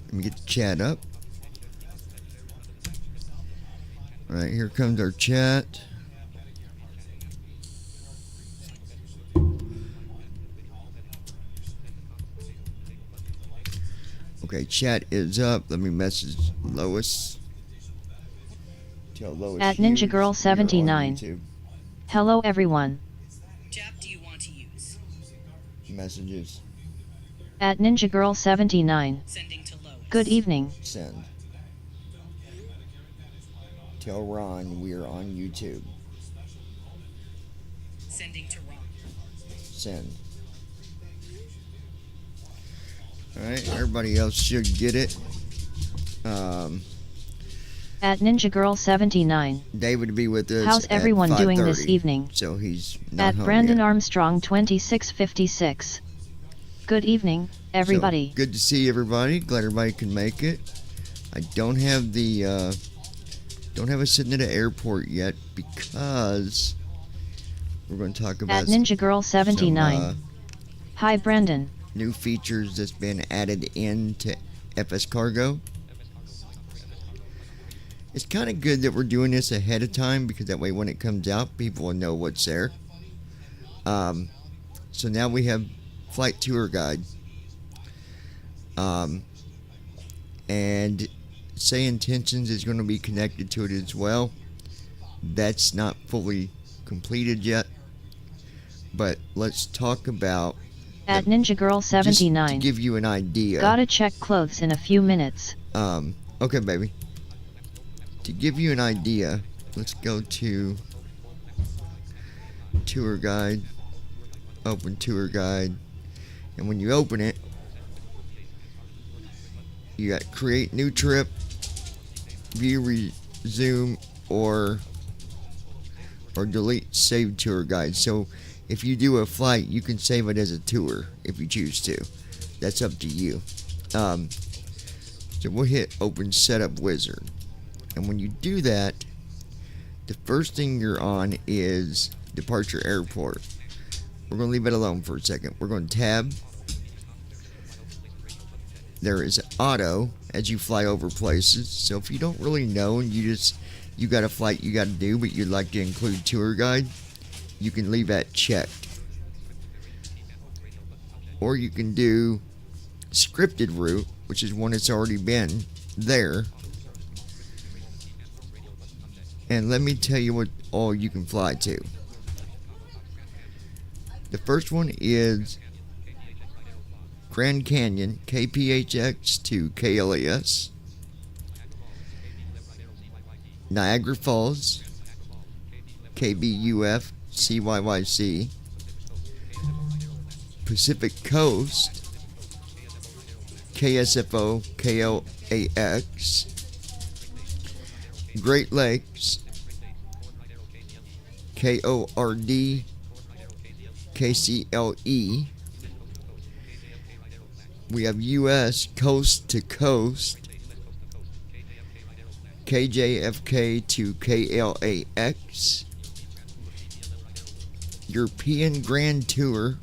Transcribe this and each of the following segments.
Let me get the chat up. Alright, here comes our chat. Okay, chat is up. Let me message Lois. Tell Lois at Ninja Girl 79. Hello everyone. Jap do you want to use? Messages. At Ninja Girl 79. Sending to Lois. Good evening. Send. Tell Ron we are on YouTube. Sending to Ron. Send. Alright, everybody else should get it. At Ninja Girl 79. David will be with us. How's everyone doing this evening? So he's not At home Brandon yet. Armstrong 2656. Good evening, everybody. So, good to see everybody. Glad everybody can make it. I don't have the sitting at the airport yet because we're going to talk about At Ninja Girl 79. some, Hi Brandon. new features that's been added into FS Cargo. It's kind of good that we're doing this ahead of time because that way when it comes out, people will know what's there. So now we have Flight Tour Guide. And Say Intentions is going to be connected to it as well. That's not fully completed yet. But let's talk about At Ninja Girl 79. just to give you an idea. Gotta check clothes in a few minutes. Okay, baby. To give you an idea, let's go to Tour Guide, open Tour Guide, and when you open it, you got Create New Trip, View Resume, or Delete Saved Tour Guide. So if you do a flight, you can save it as a tour if you choose to. That's up to you. So we'll hit Open Setup Wizard. And when you do that, the first thing you're on is Departure Airport. We're going to leave it alone for a second. We're going to tab. There is auto as you fly over places. So if you don't really know and you got a flight you got to do, but you'd like to include tour guide, you can leave that checked. Or you can do scripted route, which is one that's already been there. And let me tell you what all you can fly to. The first one is Grand Canyon, KPHX to KLAS. Niagara Falls, KBUF, CYYC. Pacific Coast, KSFO, KLAX. Great Lakes, KORD, KCLE. We have US Coast to Coast, KJFK to KLAX. European Grand Tour,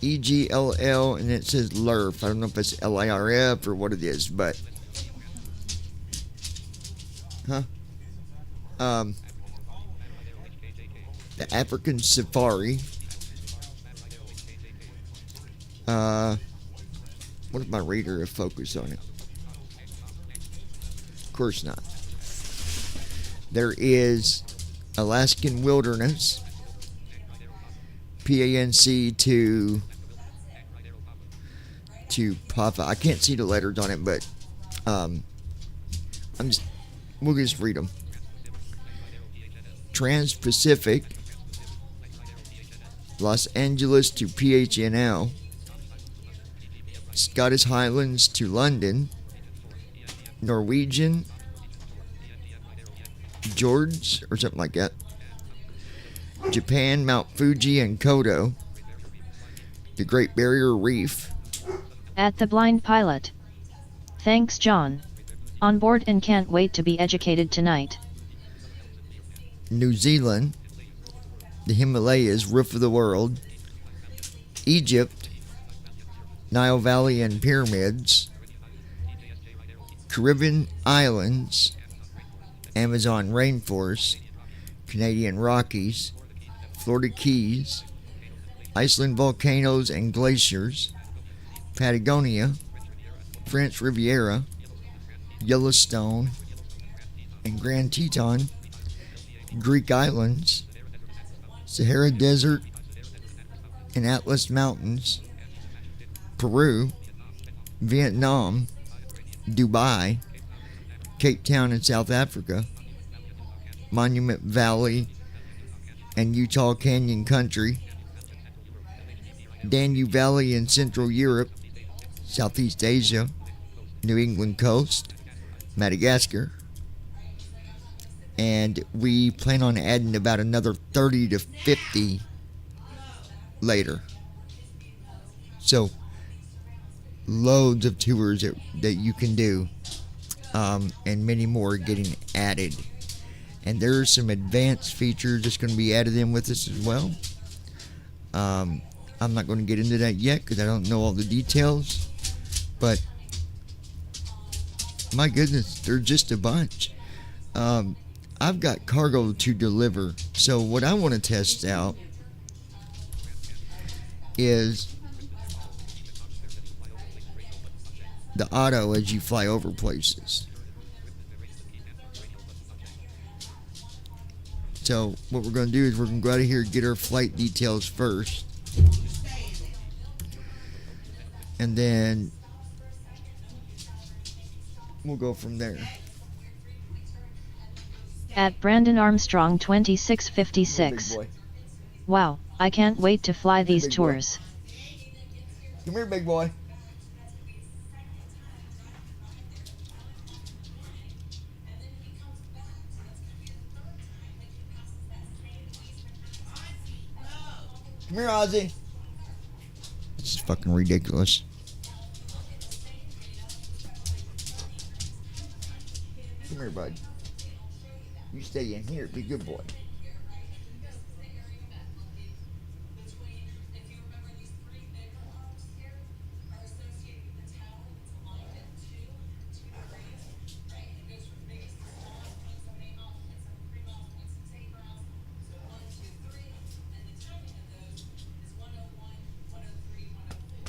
EGLL, and it says LIRF. I don't know if it's LIRF or what it is, but the African Safari. What if my reader if focus on it? Of course not. There is Alaskan Wilderness, PANC to PAFA. I can't see the letters on it, but we'll just read them. Trans-Pacific, Los Angeles to PHNL, Scottish Highlands to London, Norwegian, George, or something like that, Japan, Mount Fuji and Kodo, the Great Barrier Reef. At the Blind Pilot. Thanks John. On board and can't wait to be educated tonight. New Zealand, the Himalayas, roof of the world, Egypt, Nile Valley and Pyramids, Caribbean Islands, Amazon Rainforest, Canadian Rockies, Florida Keys, Iceland volcanoes and glaciers, Patagonia, French Riviera, Yellowstone and Grand Teton, Greek Islands, Sahara Desert and Atlas Mountains, Peru, Vietnam, Dubai, Cape Town in South Africa, Monument Valley and Utah Canyon Country, Danube Valley in Central Europe, Southeast Asia, New England coast, Madagascar, and we plan on adding about another 30 to 50 later. So loads of tours that you can do, and many more getting added. And there are some advanced features that's going to be added in with this as well. I'm not going to get into that yet because I don't know all the details, but my goodness, they're just a bunch. I've got cargo to deliver, so what I want to test out is the auto as you fly over places. So what we're going to do is we're going to go out of here and get our flight details first, and then we'll go from there. At Brandon Armstrong 2656. Big boy. Wow, I can't wait to fly these Big boy. tours. Come here, big boy. Come here, Ozzy. This is fucking ridiculous. Come here, bud. You stay in here. Be a good boy.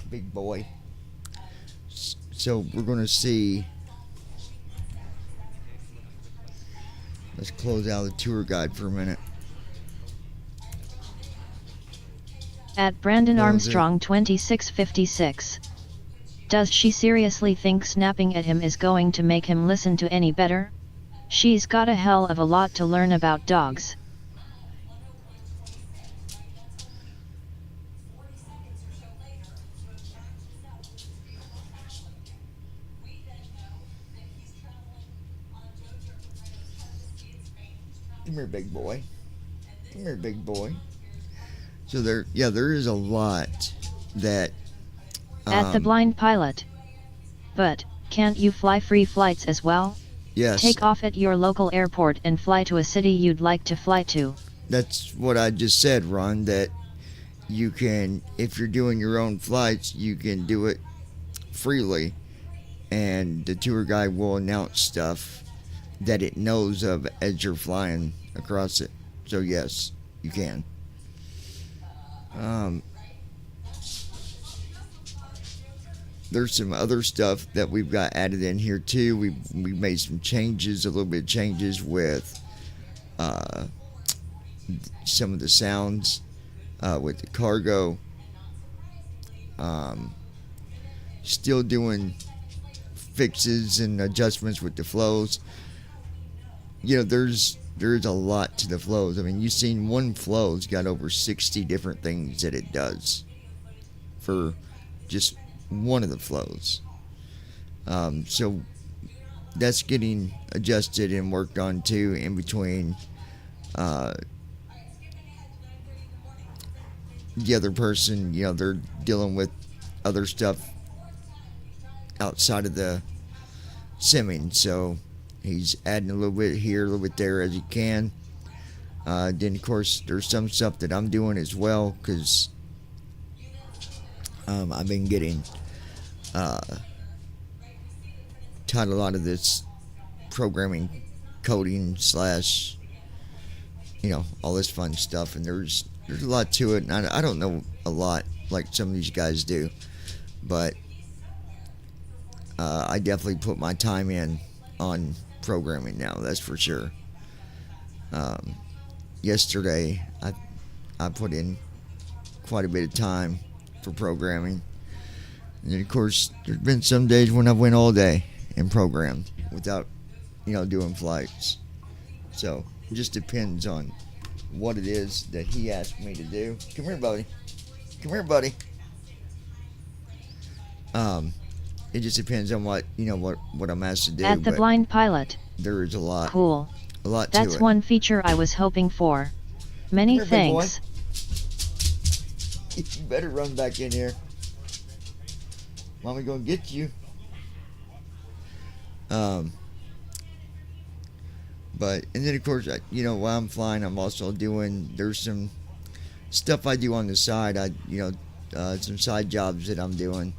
Big boy. So we're going to see. Let's close out the tour guide for a minute. At Brandon What was Armstrong 2656. Does she seriously think snapping at him is going to make him listen to any better? She's got a hell of a lot to learn about dogs. Come here, big boy. Come here, big boy. So there is a lot that. At the Blind Pilot. But, can't you fly free flights as well? Yes. Take off at your local airport and fly to a city you'd like to fly to. That's what I just said, Ron, that you can, if you're doing your own flights, you can do it freely. And the tour guide will announce stuff that it knows of as you're flying across it. So yes, you can. There's some other stuff that we've got added in here too. We made some changes, a little bit of changes with some of the sounds with the cargo. Still doing fixes and adjustments with the flows. You know, there's a lot to the flows. I mean, you've seen one flow's got over 60 different things that it does for just one of the flows. So that's getting adjusted and worked on too in between the other person. You know, they're dealing with other stuff outside of the simming, so he's adding a little bit here, a little bit there as he can. Then of course there's some stuff that I'm doing as well, because I've been getting uh, taught a lot of this programming, coding slash, all this fun stuff. And there's a lot to it. And I don't know a lot like some of these guys do, but I definitely put my time in on programming now. That's for sure. Yesterday, I put in quite a bit of time for programming. And then, of course, there's been some days when I went all day and programmed without, doing flights. So it just depends on what it is that he asked me to do. Come here, buddy. Come here, buddy. It just depends on what I'm asked to do. At the but blind pilot. there is a lot Cool. to That's it. one feature I was hoping for. Many Come here, big boy. thanks. You better run back in here. Mommy gonna get you. But and then of course, while I'm flying, I'm also there's some stuff I do on the side. Some side jobs that I'm doing.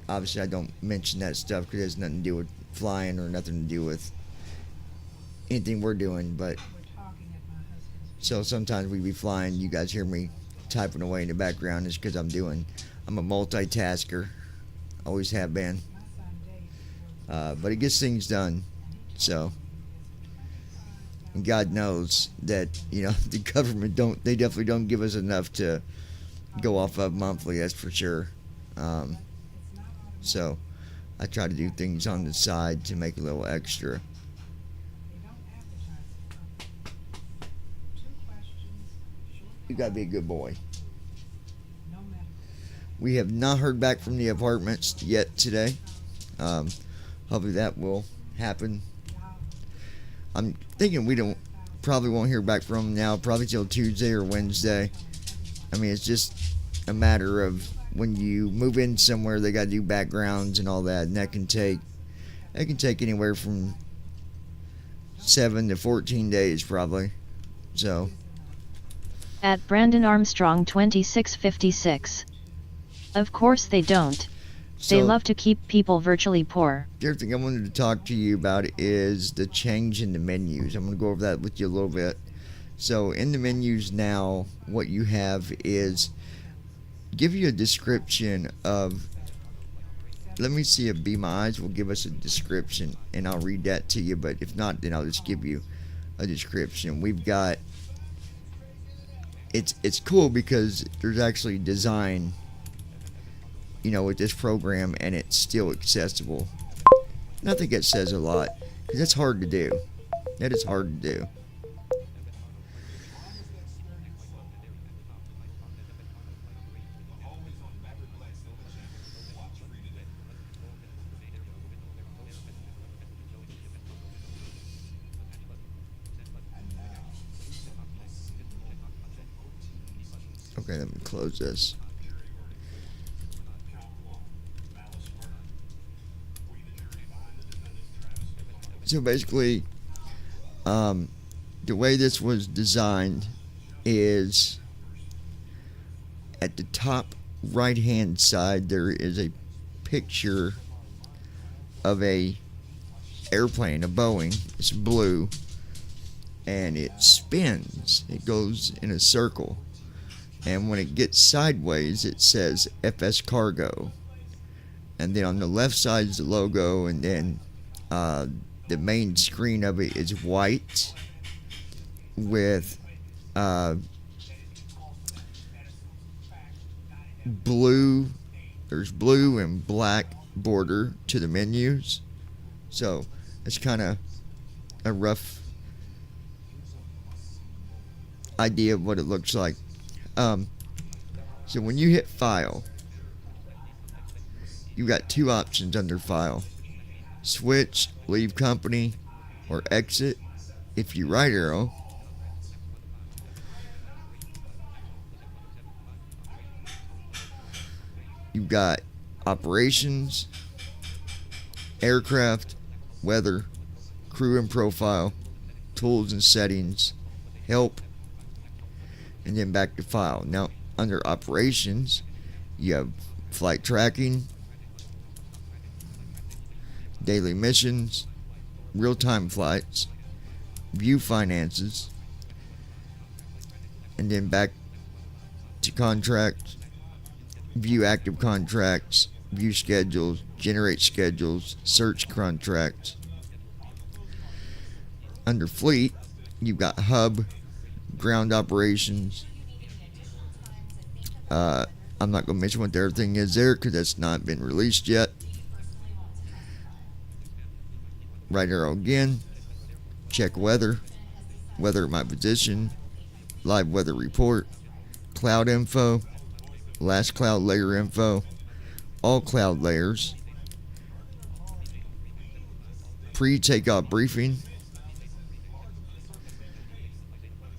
Obviously, I don't mention that stuff because it has nothing to do with flying or nothing to do with anything we're doing. But so sometimes we be flying. You guys hear me typing away in the background is because I'm a multitasker. Always have been. But it gets things done. So, and God knows that, the government they definitely don't give us enough to go off of monthly, that's for sure. So, I try to do things on the side to make a little extra. You gotta be a good boy. We have not heard back from the apartments yet today. Hopefully that will happen. I'm thinking we probably won't hear back from them now, probably till Tuesday or Wednesday. I mean, it's just a matter of when you move in somewhere, they got to do backgrounds and all that, and that can take anywhere from 7 to 14 days probably. So. At Brandon Armstrong 2656. Of course they don't. They love to keep people virtually poor. The other thing I wanted to talk to you about is the change in the menus. I'm going to go over that with you a little bit. So in the menus now, what you have is give you a description of, let me see if Be My Eyes will give us a description, and I'll read that to you, but if not, then I'll just give you a description. We've got, it's cool because there's actually design with this program, and it's still accessible. And I think that says a lot, because that's hard to do. That is hard to do. Okay, let me close this. So basically, the way this was designed is at the top right hand side there is a picture of a airplane, a Boeing. It's blue and it spins. It goes in a circle, and when it gets sideways it says FS Cargo, and then on the left side is the logo, and then the main screen of it is white with blue. There's blue and black border to the menus. So it's kind of a rough idea of what it looks like. So when you hit File, you got two options under File: switch, leave company, or exit. If you right arrow, you've got operations, aircraft, weather, crew and profile, tools and settings, help, and then back to File. Now under operations, you have flight tracking, daily missions, real-time flights, view finances, and then back to contracts, view active contracts, view schedules, generate schedules, search contracts. Under fleet, you've got hub, ground operations. I'm not going to mention what everything is there because that's not been released yet. Right arrow again, check weather, weather at my position, live weather report, cloud info, last cloud layer info, all cloud layers, pre-takeoff briefing,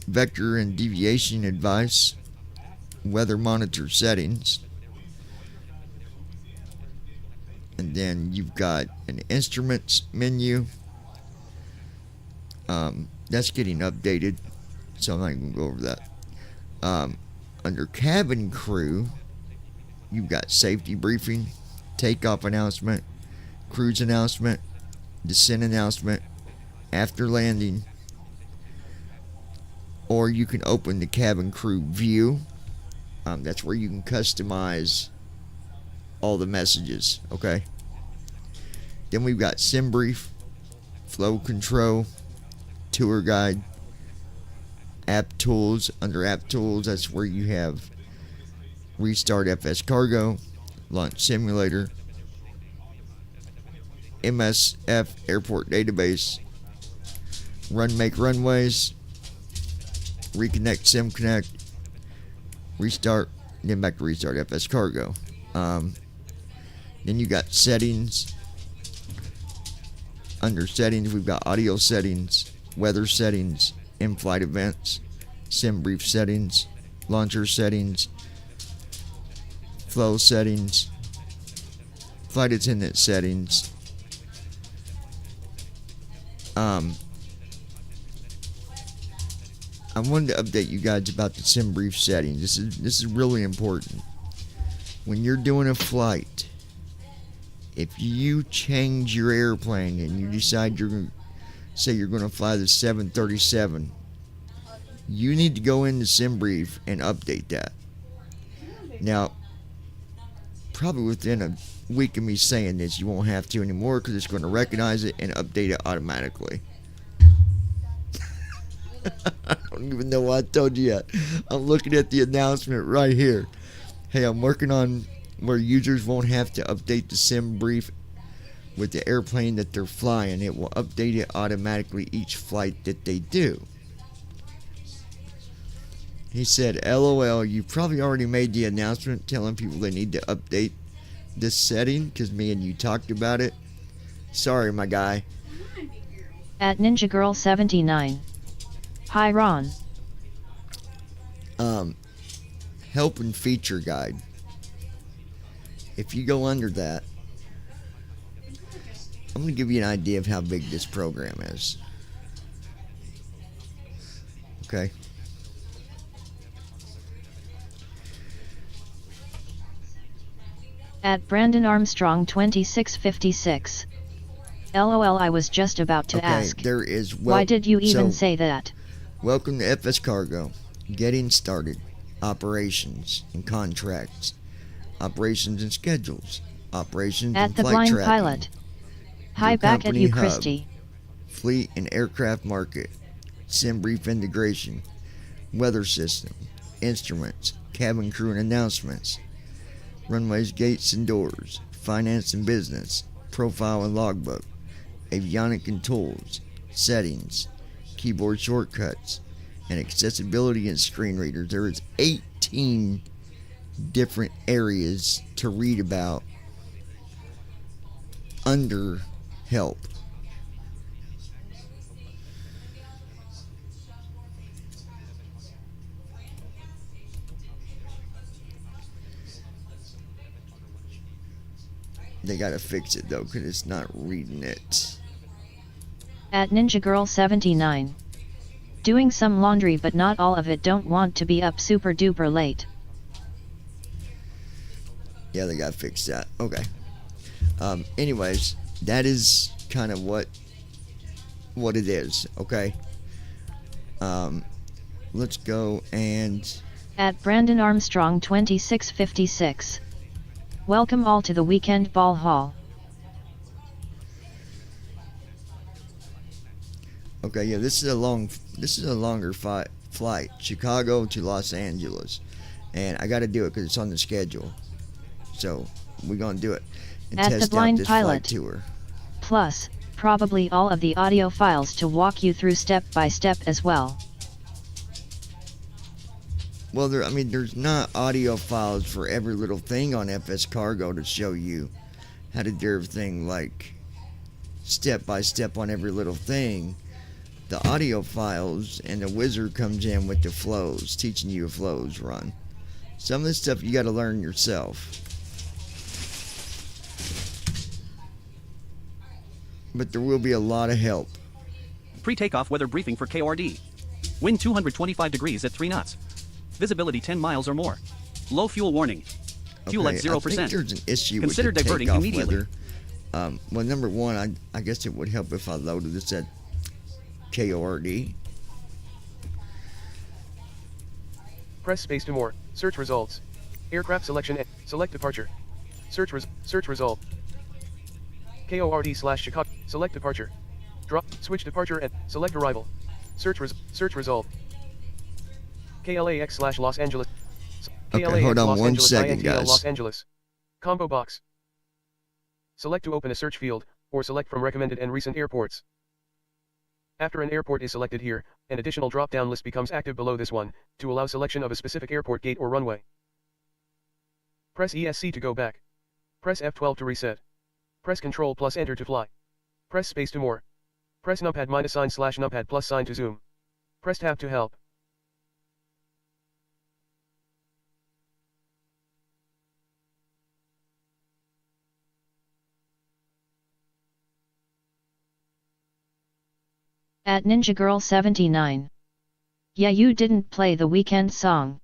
vector and deviation advice, weather monitor settings, and then you've got an instruments menu. That's getting updated, so I'm not even going to go over that. Under cabin crew, you've got safety briefing, takeoff announcement, cruise announcement, descent announcement, after landing, or you can open the cabin crew view. That's where you can customize all the messages, okay? Then we've got sim brief, flow control, tour guide, app tools. Under app tools, that's where you have Restart FS Cargo, Launch Simulator, MSF Airport Database, Run Make Runways, Reconnect SimConnect, Restart, then back to Restart FS Cargo. Then you got settings. Under settings, we've got audio settings, weather settings, in-flight events, sim brief settings, launcher settings, flow settings, flight attendant settings. I wanted to update you guys about the sim brief settings. This is really important. When you're doing a flight, if you change your airplane and you decide you're going to fly the 737, you need to go into sim brief and update that. Now, probably within a week of me saying this, you won't have to anymore because it's going to recognize it and update it automatically. I don't even know what I told you yet. I'm looking at the announcement right here. Hey, I'm working on where users won't have to update the sim brief with the airplane that they're flying. It will update it automatically each flight that they do. He said, LOL, you probably already made the announcement telling people they need to update this setting because me and you talked about it. Sorry, my guy. At Ninja Girl 79. Hi Ron. Help and feature guide. If you go under that, I'm going to give you an idea of how big this program is. Okay? At Brandon Armstrong 2656. LOL, I was just about to ask. There is why did you even say that? Welcome to FS Cargo. Getting started. Operations and contracts. Operations and schedules. Operations at and the flight blind tracking. pilot. Hi back at you, hub, Christy. Fleet and aircraft market. Sim brief integration. Weather system. Instruments. Cabin crew and announcements. Runways, gates, and doors. Finance and business. Profile and logbook. Avionic and tools. Settings. Keyboard shortcuts. And accessibility and screen readers. There is 18 different areas to read about under help. They gotta fix it though, because it's not reading it. At Ninja Girl 79. Doing some laundry but not all of it, don't want to be up super duper late. Yeah, they got to fix that. Okay. Anyways, that is kind of what it is. Okay. Um, let's go and At Brandon Armstrong 2656. Welcome all to the Weekend Ball Hall. okay. Yeah, this is a longer flight, Chicago to Los Angeles, and I got to do it because it's on the schedule. So we're gonna do it and At the test out Blind this flight Pilot. tour. Plus, probably all of the audio files to walk you through step by step as well. Well, there's not audio files for every little thing on FS Cargo to show you how to do everything like step by step on every little thing. The audio files and the wizard comes in with the flows, teaching you a flows run. Some of this stuff you got to learn yourself. But there will be a lot of help. Pre-takeoff weather briefing for KORD. Wind 225 degrees at 3 knots. Visibility 10 miles or more. Low fuel warning. Fuel at 0%. I think there's an issue Consider with the diverting takeoff immediately. weather. Well, number one, I guess it would help if I loaded this at KORD. Press space to more. Search results. Aircraft selection. Select departure. Search result. KORD/Chicago. Select departure. Drop. Switch departure and select arrival. Search result. KLAX/Los Angeles. Okay, hold on Los 1 Angeles, second, INTL guys. Los Angeles. Combo box. Select to open a search field, or select from recommended and recent airports. After an airport is selected here, an additional drop-down list becomes active below this one, to allow selection of a specific airport gate or runway. Press ESC to go back. Press F12 to reset. Press Ctrl plus Enter to fly. Press space to more. Press numpad -sign/numpad plus sign to zoom. Press tab to help. At Ninja Girl 79. Yeah, you didn't play the weekend song.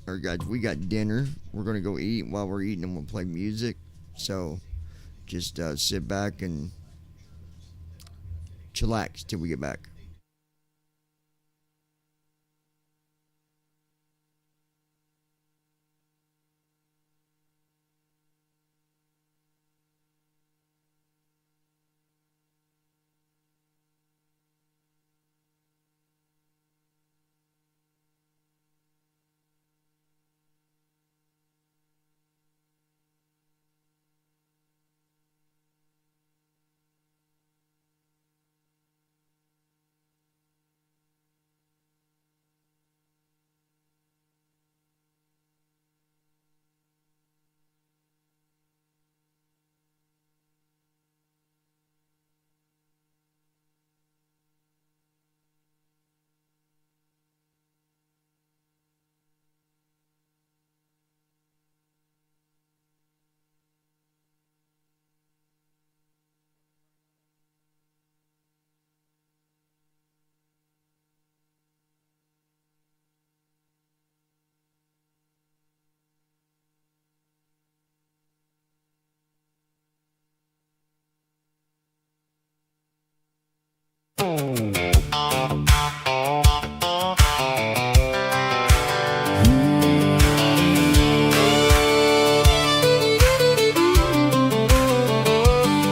Alright guys, we got dinner. We're gonna go eat. While we're eating, I'm gonna play music. So just sit back and chillax till we get back.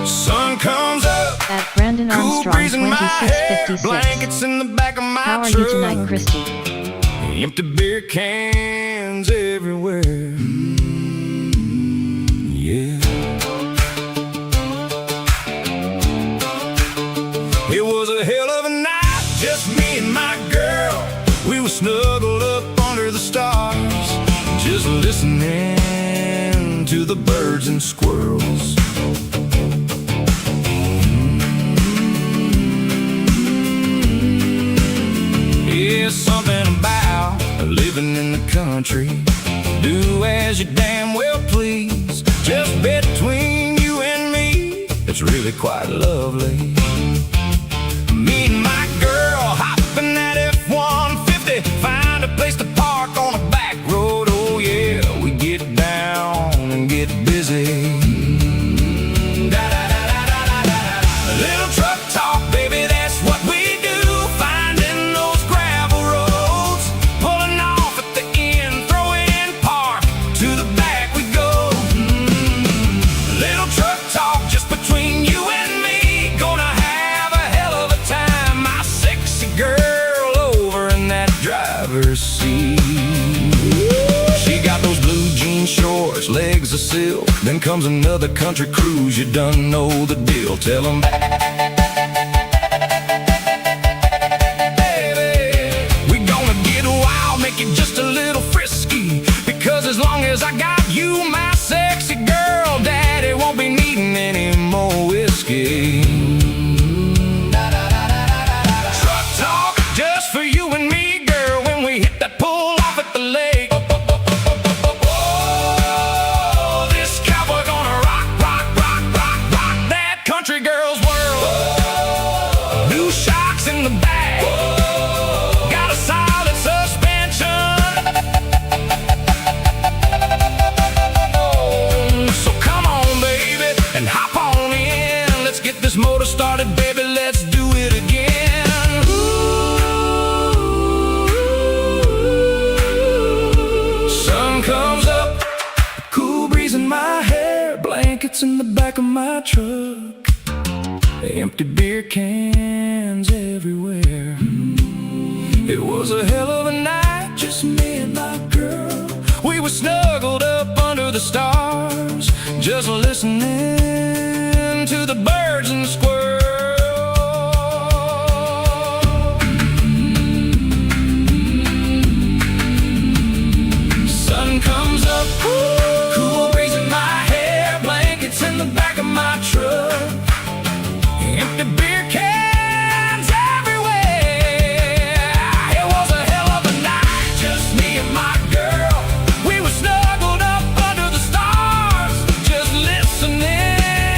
Sun comes up, At Brandon cool Armstrong breeze in my hair, 2656. blankets in the back of my How are truck. you tonight, Christy? Empty beer cans everywhere. Yeah. It was a hell of a night, just me and my girl. We were snuggled up under the stars, just listening to the birds and squirrels. Yeah, something about living in the country. Do as you damn well please. Just between you and me, it's really quite lovely. Me and my girl hopping that F-150, find a place to park on a back road. Oh yeah, we get down and get busy. Little truck talk, baby, that's what we do. Finding those gravel roads, pulling off at the end, throwing park, to the back we go. Little truck talk just between you and me. Gonna have a hell of a time, my sexy girl over in that driver's seat. She got those blue jean shorts, legs of silk. Then comes another country cruise, you done know the deal. Tell 'em, baby, we gonna get wild, make it just a little frisky. Because as long as I got you, my sexy girl, daddy won't be needing any more whiskey. Truck talk just for you and me, girl, when we hit that pull off at the lake. Oh, this cowboy gonna rock, rock, rock, rock, rock that country girl's world. New shocks in the back, got a solid suspension. So come on, baby, and hop on in. Let's get this motor started, baby, let's do it again. Sun comes up, cool breeze in my hair, blankets in the back of my truck, empty beer cans everywhere. It was a hell of a night, just me and my girl. We were snuggled up under the stars, just listening to the birds and squirrels. Sun comes up, cool breeze in my hair, blankets in the back of my truck, empty beer cans everywhere. It was a hell of a night, just me and my girl. We were snuggled up under the stars, just listening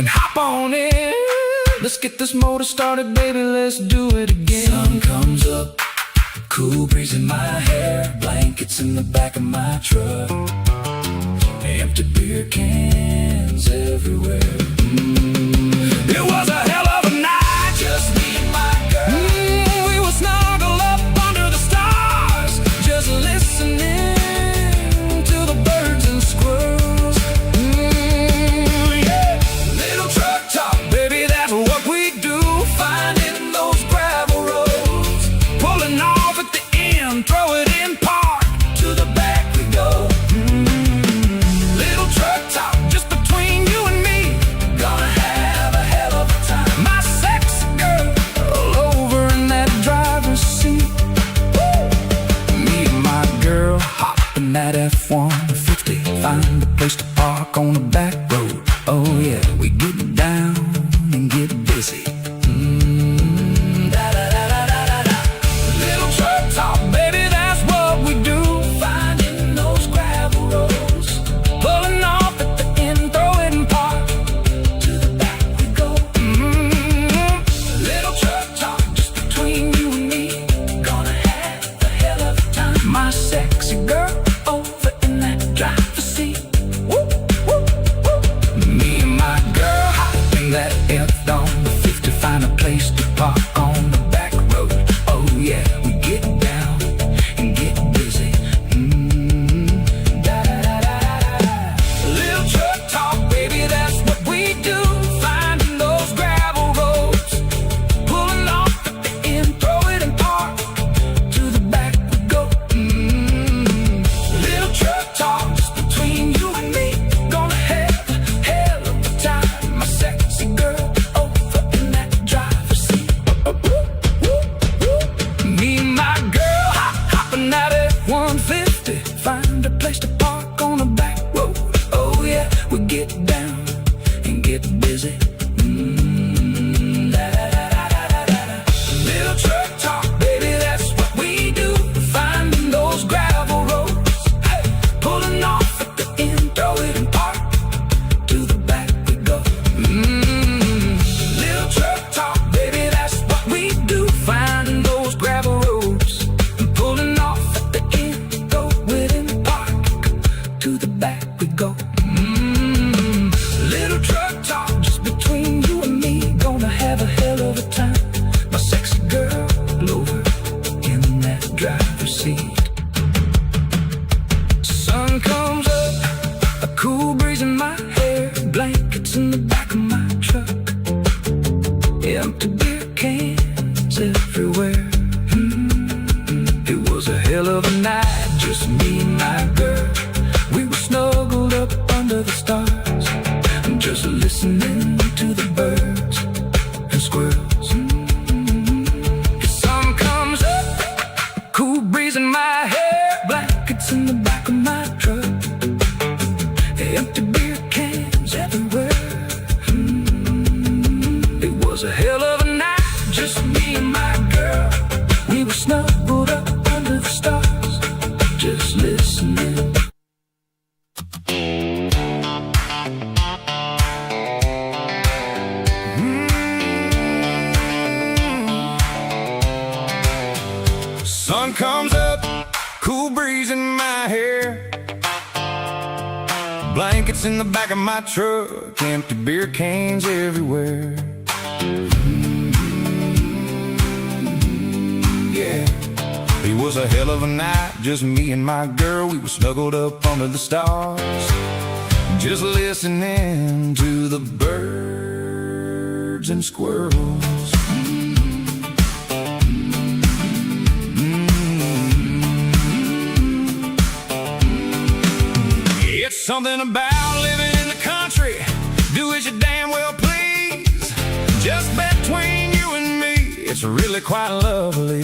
then hop on in. Let's get this motor started, baby, let's do it again. Sun comes up, cool breeze in my hair, blankets in the back of my truck, empty beer cans everywhere. It was a hell of a night, just me and my girl. We were snuggled up under the stars, just listening to the birds and squirrels. Yeah. Little truck talk, baby, that's what we do. Finding those gravel roads, pulling off at the end, throw it in park, to the back we go. Little truck talk, just between you and me, gonna have a hell of a time. My sexy girl, all over in that driver's seat. Woo! Me and my girl, hopping that F-150, find a place to park on the back road. Oh yeah, we get down and get busy. Little truck talk, baby, that's what we do. Finding those gravel roads, pulling off at the end, throw it in park, to the back we go. Little truck talk, just between you and me, gonna have a hell of a time. My sexy girl over in that driver's seat. Woo, woo, woo. Me and my girl hopping that F-50, find a place to park on the back road. Oh yeah, we get down and get busy. Little truck talk, baby, that's what we do. Finding those gravel roads, pulling off at the end, throw it in park, to the back we go. Little truck talk, just between you and me, gonna have a hell of a time. My sexy girl over in that driver's seat. Me and my girl hopping out at 150, find a place to park on the back road. Oh yeah, we get down and get busy. Little truck talk, baby, that's what we do. Finding those gravel roads, hey, pulling off at the end, throw it in park, to the back we go. Little truck talk, baby, that's what we do. Finding those gravel roads, pulling off at the end, throw it in park, to the back we go. Little truck talk, just between you and me, gonna have a hell of a time. My sexy girl over in that driver's seat. Sun comes up, a cool breeze in my hair, blankets in the back of my truck, empty beer cans everywhere. It was a hell of a night, just me and my girl. We were snuggled up under the stars, just listening to the birds and squirrels. The sun comes up, cool breeze in my hair, blankets in the back of my truck, empty beer cans everywhere. It was a hell of a night, just me and my girl. We were snuggled up under the stars, just listening. Sun comes up, cool breeze in my hair, blankets in the back of my truck, empty beer cans everywhere. Yeah, it was a hell of a night, just me and my girl. We were snuggled up under the stars, just listening to the birds and squirrels. It's something about living in the country, do as you damn well please. Just between you and me, it's really quite lovely.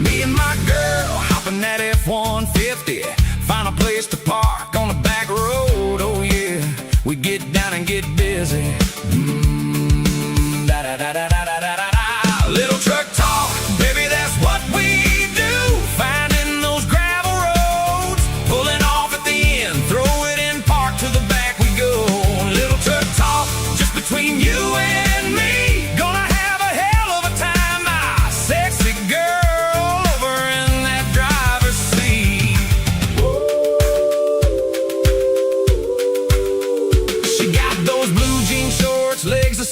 Me and my girl hopping that F-150, find a place to park on the back road. Oh yeah, we get down and get busy. Little truck talk, baby, that's what we do. Finding those gravel roads, pulling off at the end, throw it in park, to the back we go. Little truck talk,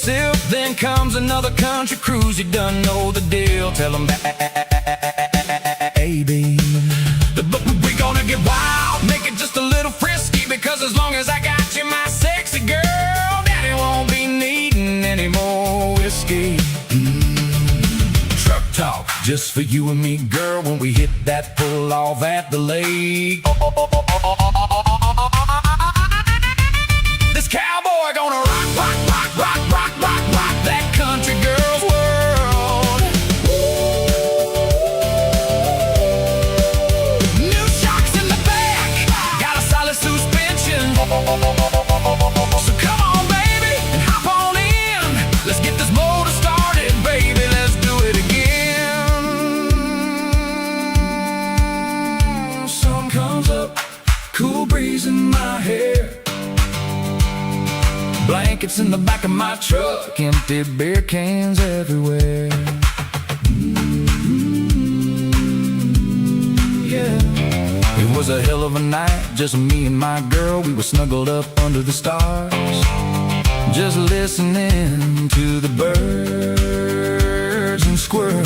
sip. Then comes another country cruise. You done know the deal. Tell them, baby, we gonna get wild, make it just a little frisky. Because as long as I got you, my sexy girl, daddy won't be needing any more whiskey. Truck talk, just for you and me, girl. When we hit that pull off at the lake, this cowboy gonna rock, rock, rock, rock, rock, rock, rock that country girl's world. New shocks in the back, got a solid suspension. So come on, baby, and hop on in. Let's get this motor started, baby. Let's do it again. Sun comes up, cool breeze in my hair. Blankets in the back of my truck, empty beer cans everywhere. Yeah, it was a hell of a night, just me and my girl. We were snuggled up under the stars, just listening to the birds and squirrels.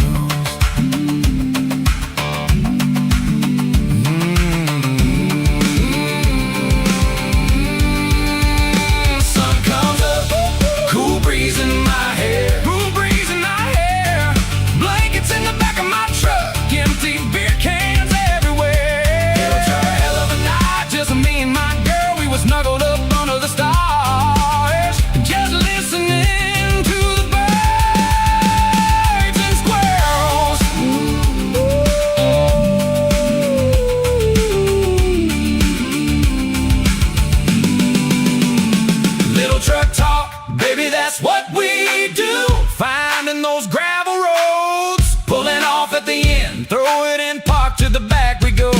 Those gravel roads, pulling off at the end, throw it in park, to the back we go.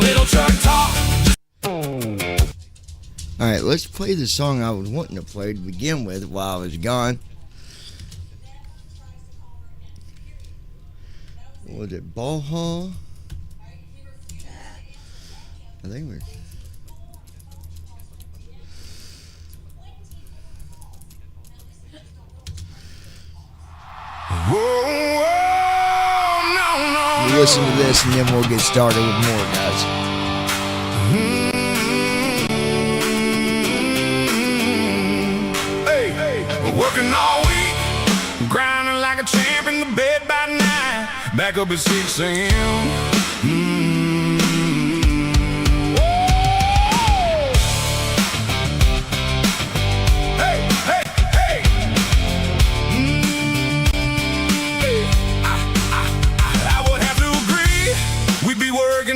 Little truck talk. Alright, let's play the song I was wanting to play to begin with while I was gone. Was it Baja? I think we're... Whoa, no, no, we'll listen to this and then we'll get started with more, guys. Hey, we're working all week, grinding like a champ in the bed by 9, back up at 6 a.m.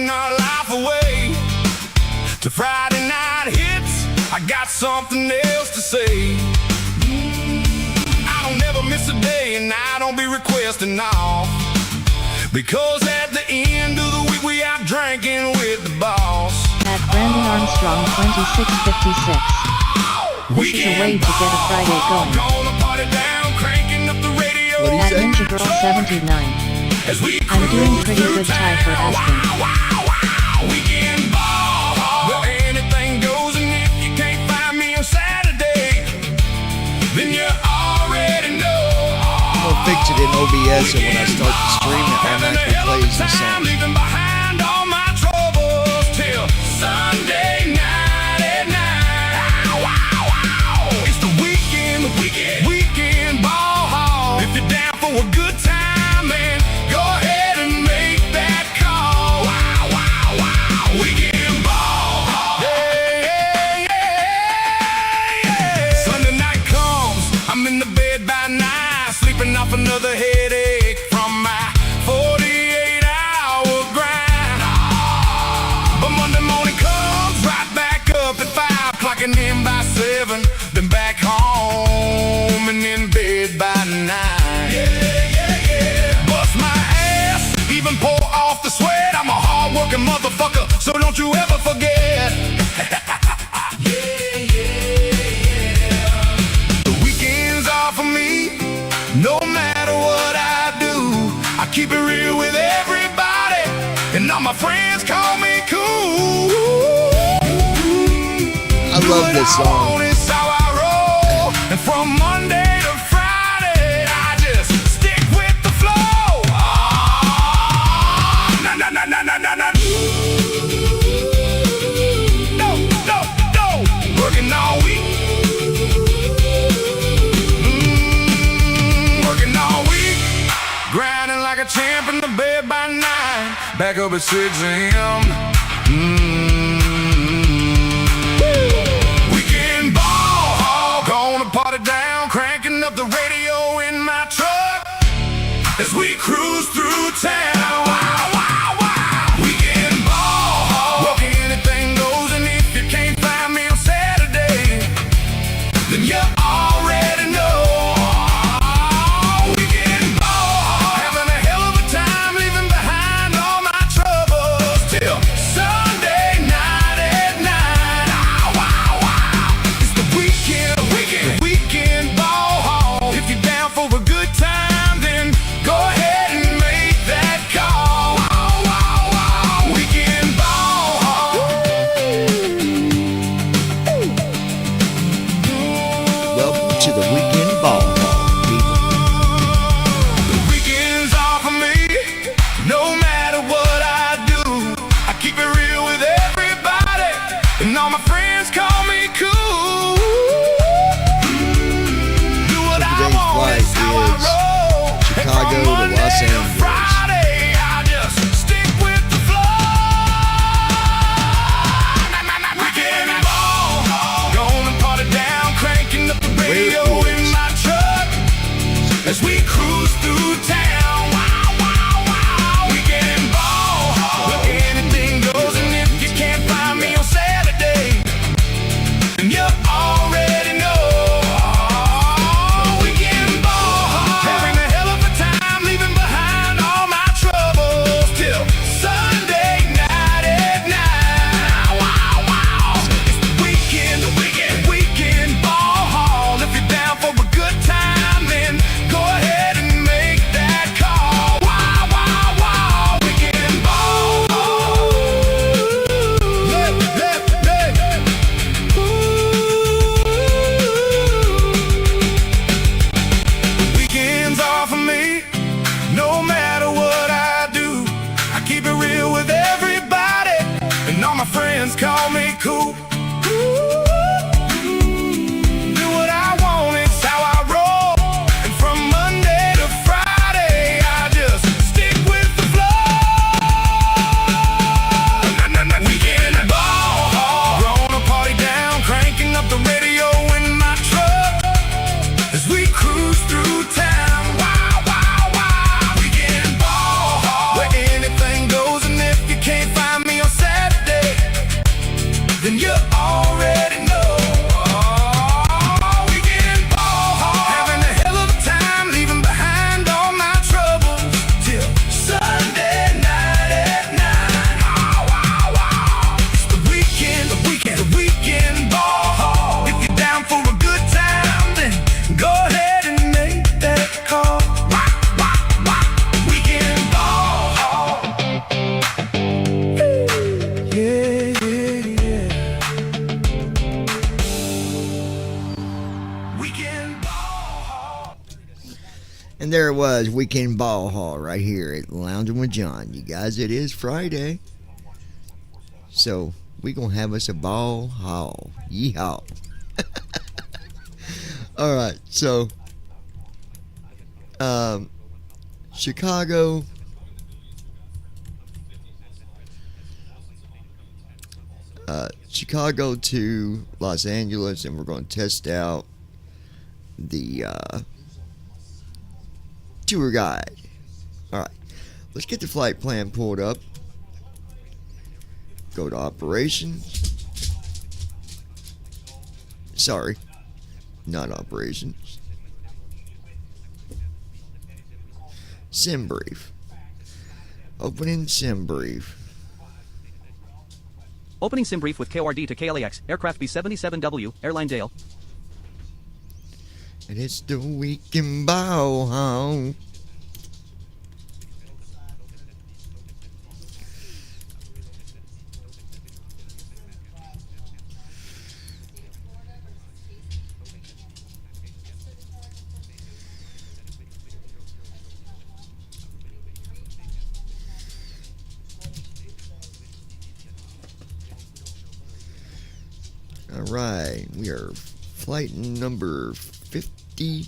Our life away to Friday night hits. I got something else to say. I don't never miss a day, and I don't be requesting off, because at the end of the week we out drinking with the boss. At Brandon Armstrong 2656. This is a way to get a Friday going. Gonna party down, cranking up the radio. What do you At say? Ninja Girl 79. As we I'm doing pretty good, Ty, for asking. Weekend ball, where anything goes, and if you can't find me on Saturday, then you already know. I'm gonna fix it in OBS, and when I start to stream it, automatically plays the song. Leaving behind all my troubles till Sunday night at night. It's the weekend, weekend ball hall. If you're down for a good time, man, go ahead and make that call. Weekend ball hall. Yeah. Sunday night comes, I'm in the bed by 9, sleeping off another headache from my 48-hour grind. But Monday morning comes, right back up at 5, clocking in by 7, then back home and in bed by 9. Bust my ass, even pour off the sweat. I'm a hard-working motherfucker, so don't you ever forget. The weekends are for me, no matter what I do. I keep it real with everybody, and all my friends call me cool. I love this song. It's how I roll, and from Monday to back up at 6 a.m. Weekend ball, gonna party down, cranking up the radio in my truck as we cruise through town. Wow, wow, wow. Weekend ball, well, anything goes, and if you can't find me on Saturday, then you already know. Weekend ball, having a hell of a time, leaving behind all my troubles till Sunday night at 9. Wow, wow, wow. It's the weekend ball. If you're down for a good time, then go ahead and make that call. Wow, wow, wow. Weekend ball. Welcome to the weekend ball hall, people. The weekends are for me. No matter what I do, I keep it real with everybody, and all my friends call me cool. Do what I Today's want, flight it's how I is roll. And Chicago from to Monday Los to Angeles. Friday, I just stick with the flow. Weekend ball, gonna party down, cranking up the radio in my truck as we cruise through town. Wow, wow, wow. Weekend ball, well, anything goes, and if you can't find me on Saturday, then you already know. Weekend ball, having a hell of a time, leaving behind all my troubles till Sunday night at 9. Wow, wow. It's the weekend ball. If you're down for a good time, then go ahead and make that call. Wow, wow, wow. Weekend ball. Weekends are for me. No matter what I do, I keep it real with everybody, and all my friends call me cool. Do what I want, it's how I roll. And from Monday to Friday, I just stick with the flow. Weekend ball, gonna party down, cranking up the radio in my truck as we cruise through town. Wow, wow, wow. Weekend ball, where anything goes, and if you can't find me on Saturday, then you already know. Weekend ball, having a hell of a time, leaving behind all my troubles till Sunday night at 9. Wow, wow, wow. It's the weekend ball. If you're down for a good time, then go ahead and make that call. Wow, wow, wow. Weekend ball. Yeah, yeah, yeah. Weekend ball. And there it was, weekend ball hall right here at Lounging with John. You guys, it is Friday, so we gonna have us a ball hall. Yeehaw! All right, so Chicago. Chicago to Los Angeles, and we're going to test out the tour guide. All right, let's get the flight plan pulled up. Go to operations. Sorry, not operations. Sim brief. Opening sim brief. Opening sim brief with KORD to KLAX, aircraft B-77W, airline Dale. And it's the weekend ball hall. All right, we are flight number 53,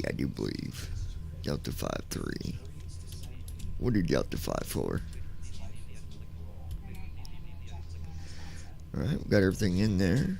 I do believe. Delta 53. What did Delta 5 for? Alright, we got everything in there.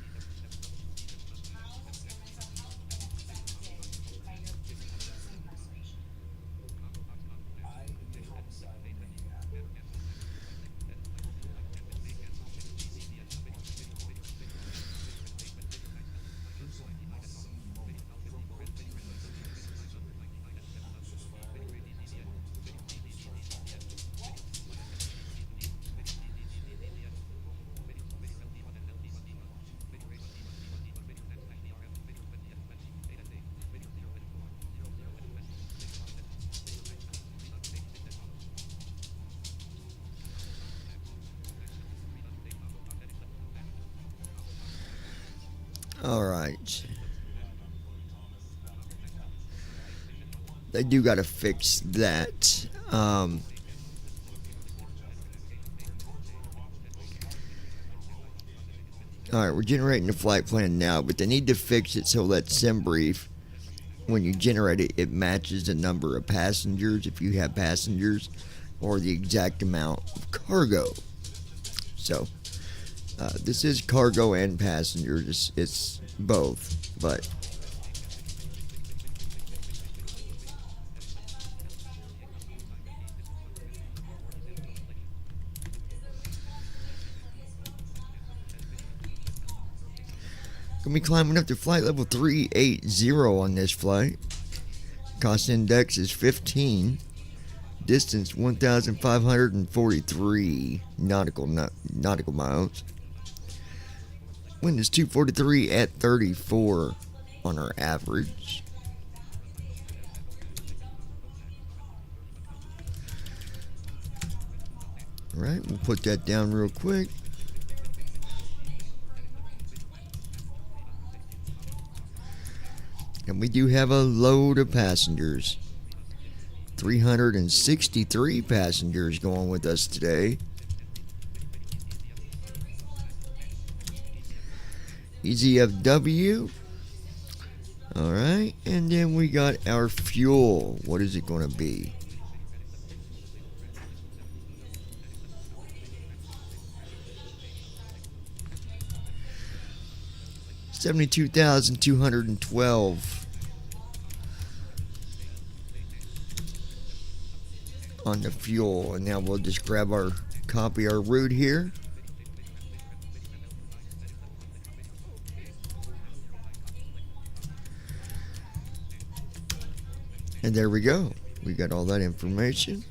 Alright. They do gotta fix that. Alright, we're generating the flight plan now, but they need to fix it so that SimBrief, when you generate it, it matches the number of passengers, if you have passengers, or the exact amount of cargo. So, this is cargo and passengers. It's both, but gonna be climbing up to flight level 380 on this flight. Cost index is 15. Distance 1,543 nautical miles. Wind is 243 at 34 on our average. Alright, we'll put that down real quick. And we do have a load of passengers. 363 passengers going with us today. EZFW. Alright, and then we got our fuel. What is it going to be? $72,212 on the fuel. And now we'll just grab our copy our route here. And there we go. We got all that information.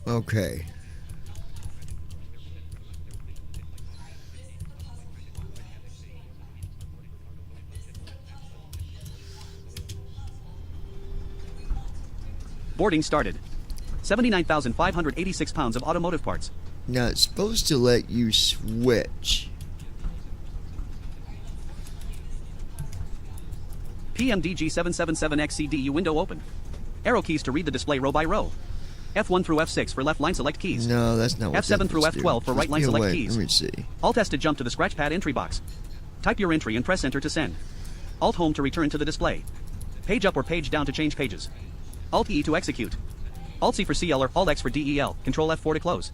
Okay. Boarding started. 79,586 pounds of automotive parts. Now it's supposed to let you switch. PMDG 777XCDU window open. Arrow keys to read the display row by row. F1 through F6 for left line select keys. No, that's not what F7 through F12 for right line select keys. Let me see. Alt S to jump to the scratch pad entry box. Type your entry and press enter to send. Alt home to return to the display. Page up or page down to change pages. Alt E to execute. Alt C for CL or Alt X for DEL. Control F4 to close.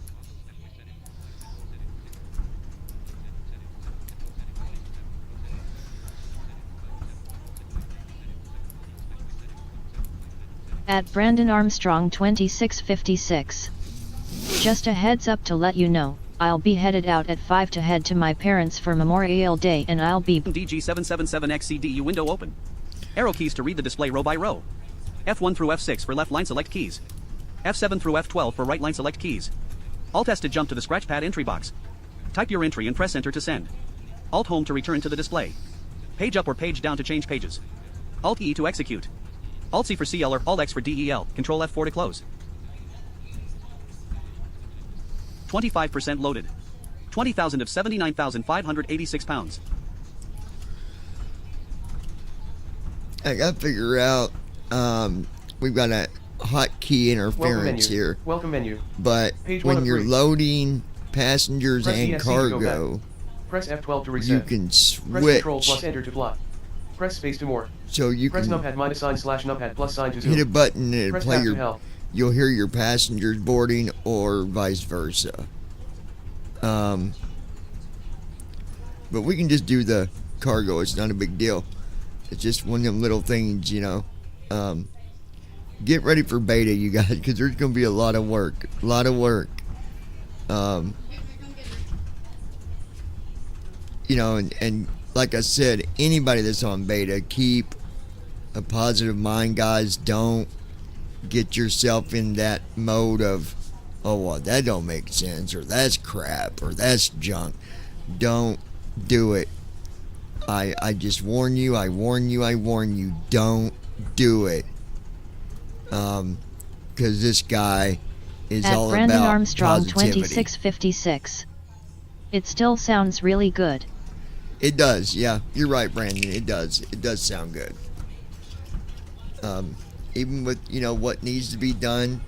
At Brandon Armstrong 2656. Just a heads up to let you know, I'll be headed out at 5 to head to my parents for Memorial Day and I'll be DG 777XCDU window open. Arrow keys to read the display row by row. F1 through F6 for left line select keys. F7 through F12 for right line select keys. Alt S to jump to the scratch pad entry box. Type your entry and press enter to send. Alt home to return to the display. Page up or page down to change pages. Alt E to execute. Alt C for CL or Alt X for DEL. Control F4 to close. 25% loaded. 20,000 of 79,586 pounds. I gotta figure out, we've got hotkey interference here, Welcome menu. but Page one when of you're three. loading passengers Press and ESC to go cargo, Press F12 to you reset. can Press Control plus switch. Enter to plot. Press space to more. So you Press can numpad minus sign slash numpad plus sign to zoom. hit a button and it'll Press play tab to your. help. You'll hear your passengers boarding or vice versa. But we can just do the cargo. It's not a big deal. It's just one of them little things, you know. Get ready for beta, you guys, because there's going to be a lot of work. A lot of work. You know, and like I said, anybody that's on beta, keep a positive mind, guys. Don't get yourself in that mode of, oh, well, that don't make sense, or that's crap, or that's junk. Don't do it. I just warn you, I warn you, don't do it. Because this guy is At all Brandon about Armstrong positivity. 2656. It still sounds really good. It does, yeah. You're right, Brandon. It does. It does sound good. Even with, you know, what needs to be done,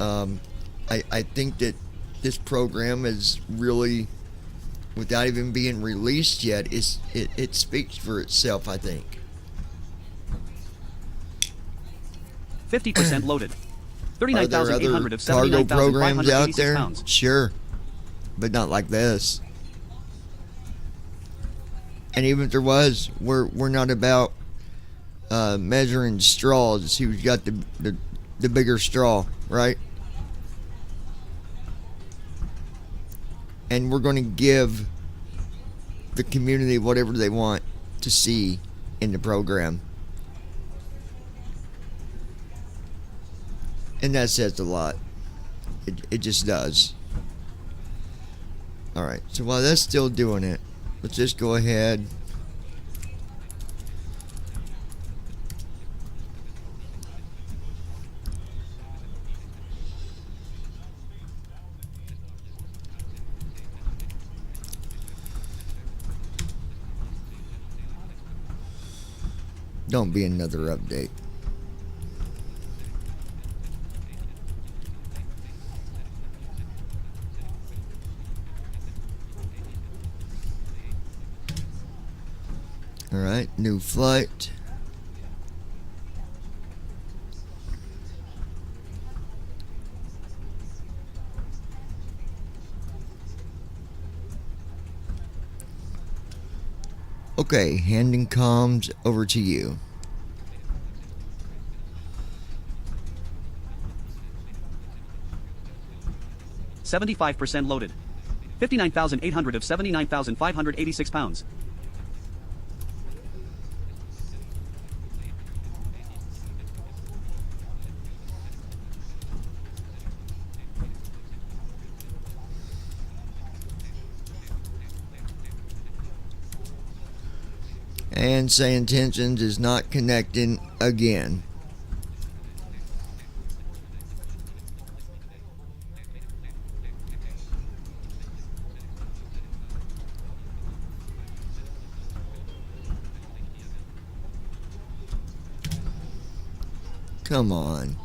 I think that this program is really, without even being released yet, it speaks for itself, I think. 50% loaded. Are there 39,800 of other cargo programs out 79,586 there? pounds. Sure. But not like this. And even if there was, we're not about measuring straws to see who's got the bigger straw, right? And we're going to give the community whatever they want to see in the program. And that says a lot. It just does. Alright, so while that's still doing it, let's just go ahead. Don't be another update. Alright, new flight. Okay, handing comms over to you. %75% loaded. 59,800 of 79,586 pounds. And say intentions is not connecting again. Come on.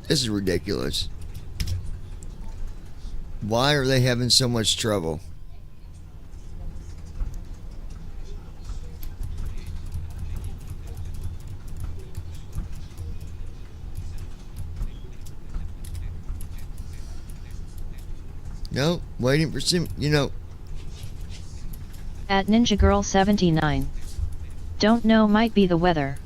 This is ridiculous. Why are they having so much trouble? No, waiting for some, you know. At Ninja Girl 79. Don't know, might be the weather.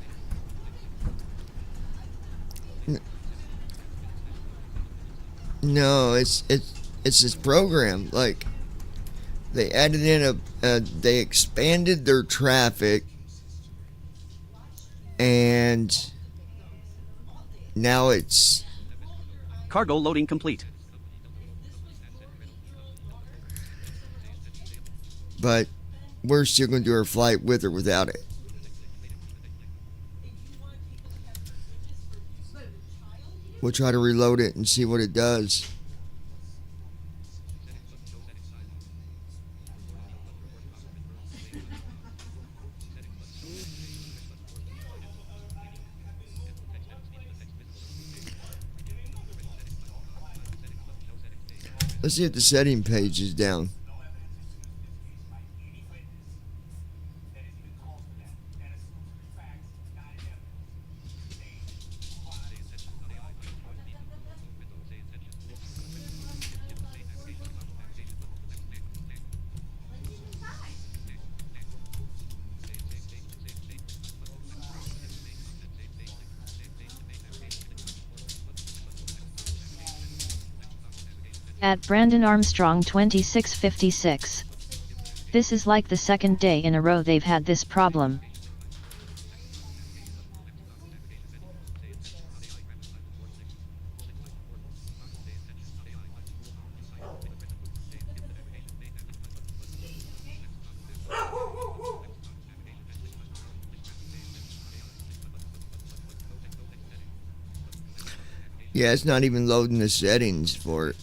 No, it's this program. Like, they added in they expanded their traffic, and now it's Cargo loading complete. but we're still going to do our flight with or without it. We'll try to reload it and see what it does. Let's see if the setting page is down. At Brandon Armstrong 2656. This is like the second day in a row they've had this problem. Yeah, it's not even loading the settings for it.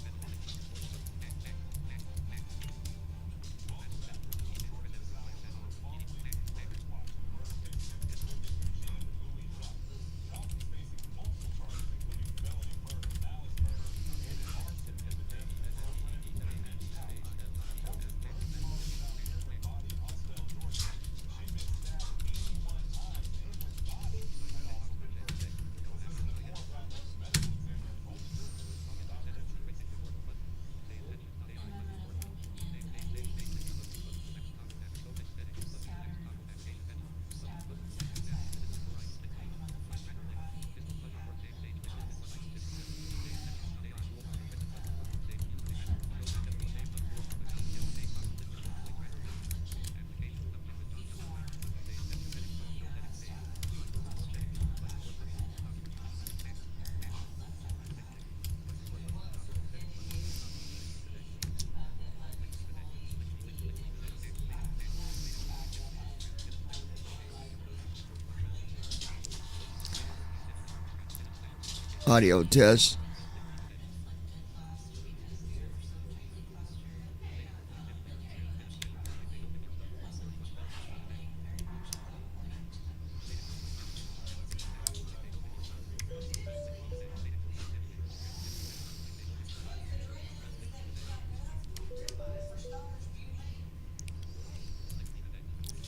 Audio test.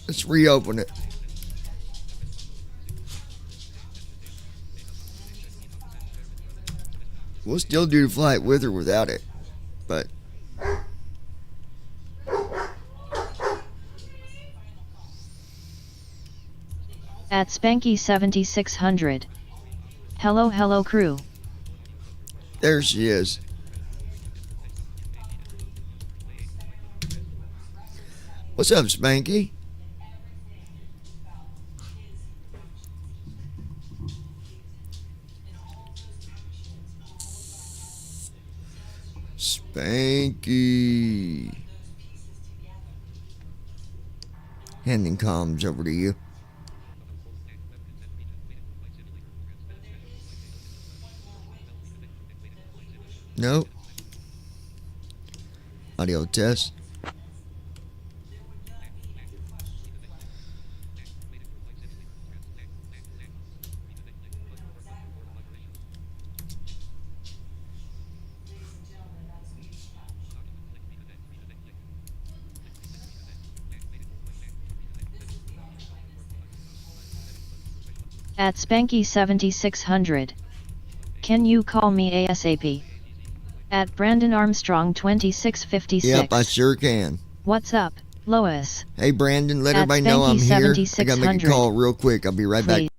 Let's reopen it. We'll still do the flight with or without it, but At Spanky 7600. Hello crew. there she is. What's up, Spanky? Spanky. Handing comms over to you. Nope. Audio test. At Spanky 7600. Can you call me ASAP? At Brandon Armstrong 2656. Yep, I sure can. What's up, Lois? Hey, Brandon, let At everybody know I'm Spanky here. I gotta make a 7600. call real quick. I'll be right back. Please.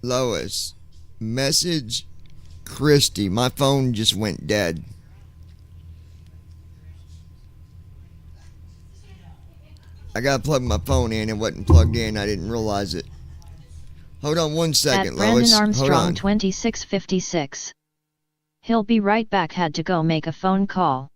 Lois, message Christy. My phone just went dead. I gotta plug my phone in. It wasn't plugged in. I didn't realize it. Hold on one second, At Brandon Lois. Hold Armstrong on. 2656. He'll be right back. Had to go make a phone call.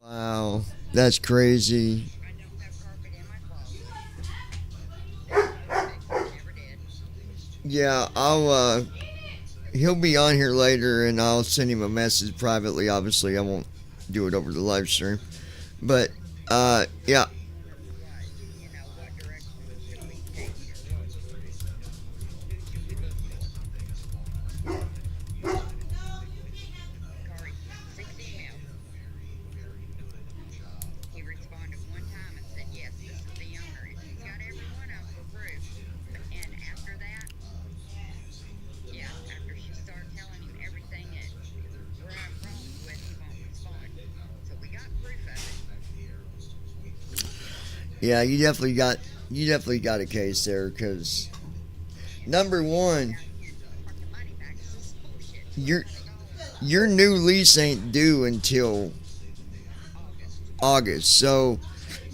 Wow, that's crazy. I don't have carpet in my closet. Never did. Yeah, I'll he'll be on here later and I'll send him a message privately. Obviously, I won't do it over the live stream. But yeah, You know, what direction should we take or what? Who should we look for? Corey, 6 emails. He responded one time and said, yes, this is the owner. He's got every one of them approved. And after that, yeah, after she started telling him everything that we're having problems with, he won't respond. So we got proof of it. yeah, you definitely got a case there because number one, Want the money back. This is bullshit. your new lease ain't due until August. So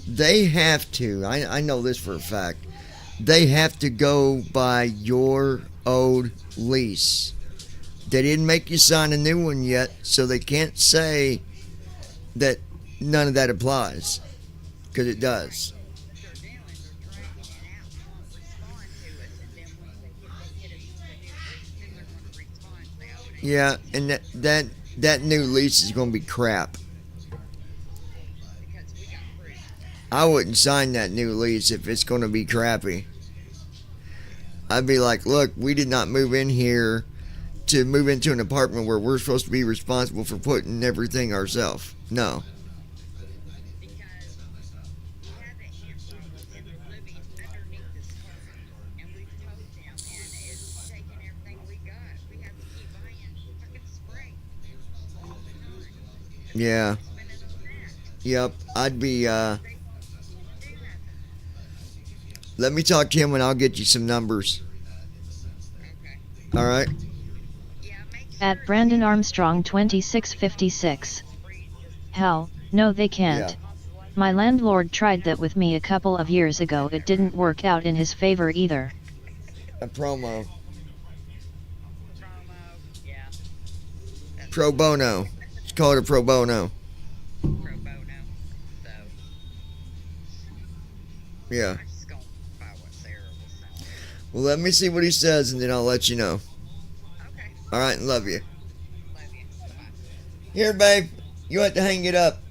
they have to, I know this for a fact, they have to go by your old lease. They didn't make you sign a new one yet, so they can't say that none of that applies, because it does. Their dealings are dragging it out and won't respond to us. And then once they get us the new lease, then they're going to respond to the old. Yeah, and that new lease is going to be crap. Because we got proof. I wouldn't sign that new lease if it's going to be crappy. I'd be like, look, we did not move in here to move into an apartment where we're supposed to be responsible for putting everything ourselves. No. Because we have that info in the living underneath this carpet. And we've told them, and it's taking everything we got. We have to keep buying fucking spray all the time. Yeah. Spending on that. Yep. I'd be, They won't do nothing. let me talk to him and I'll get you some numbers. Okay. All right? Yeah, make sure At Brandon Armstrong 2656. Hell, no they can't. Yeah. My landlord tried that with me a couple of years ago. It didn't work out in his favor either. A promo. Promo, yeah, Pro bono. It's called a pro bono. pro bono. So Yeah. I'm just going by what Sarah was saying. Well, let me see what he says, and then I'll let you know. Okay, All right, love you. love you. Bye. Here, babe. You have to hang it up.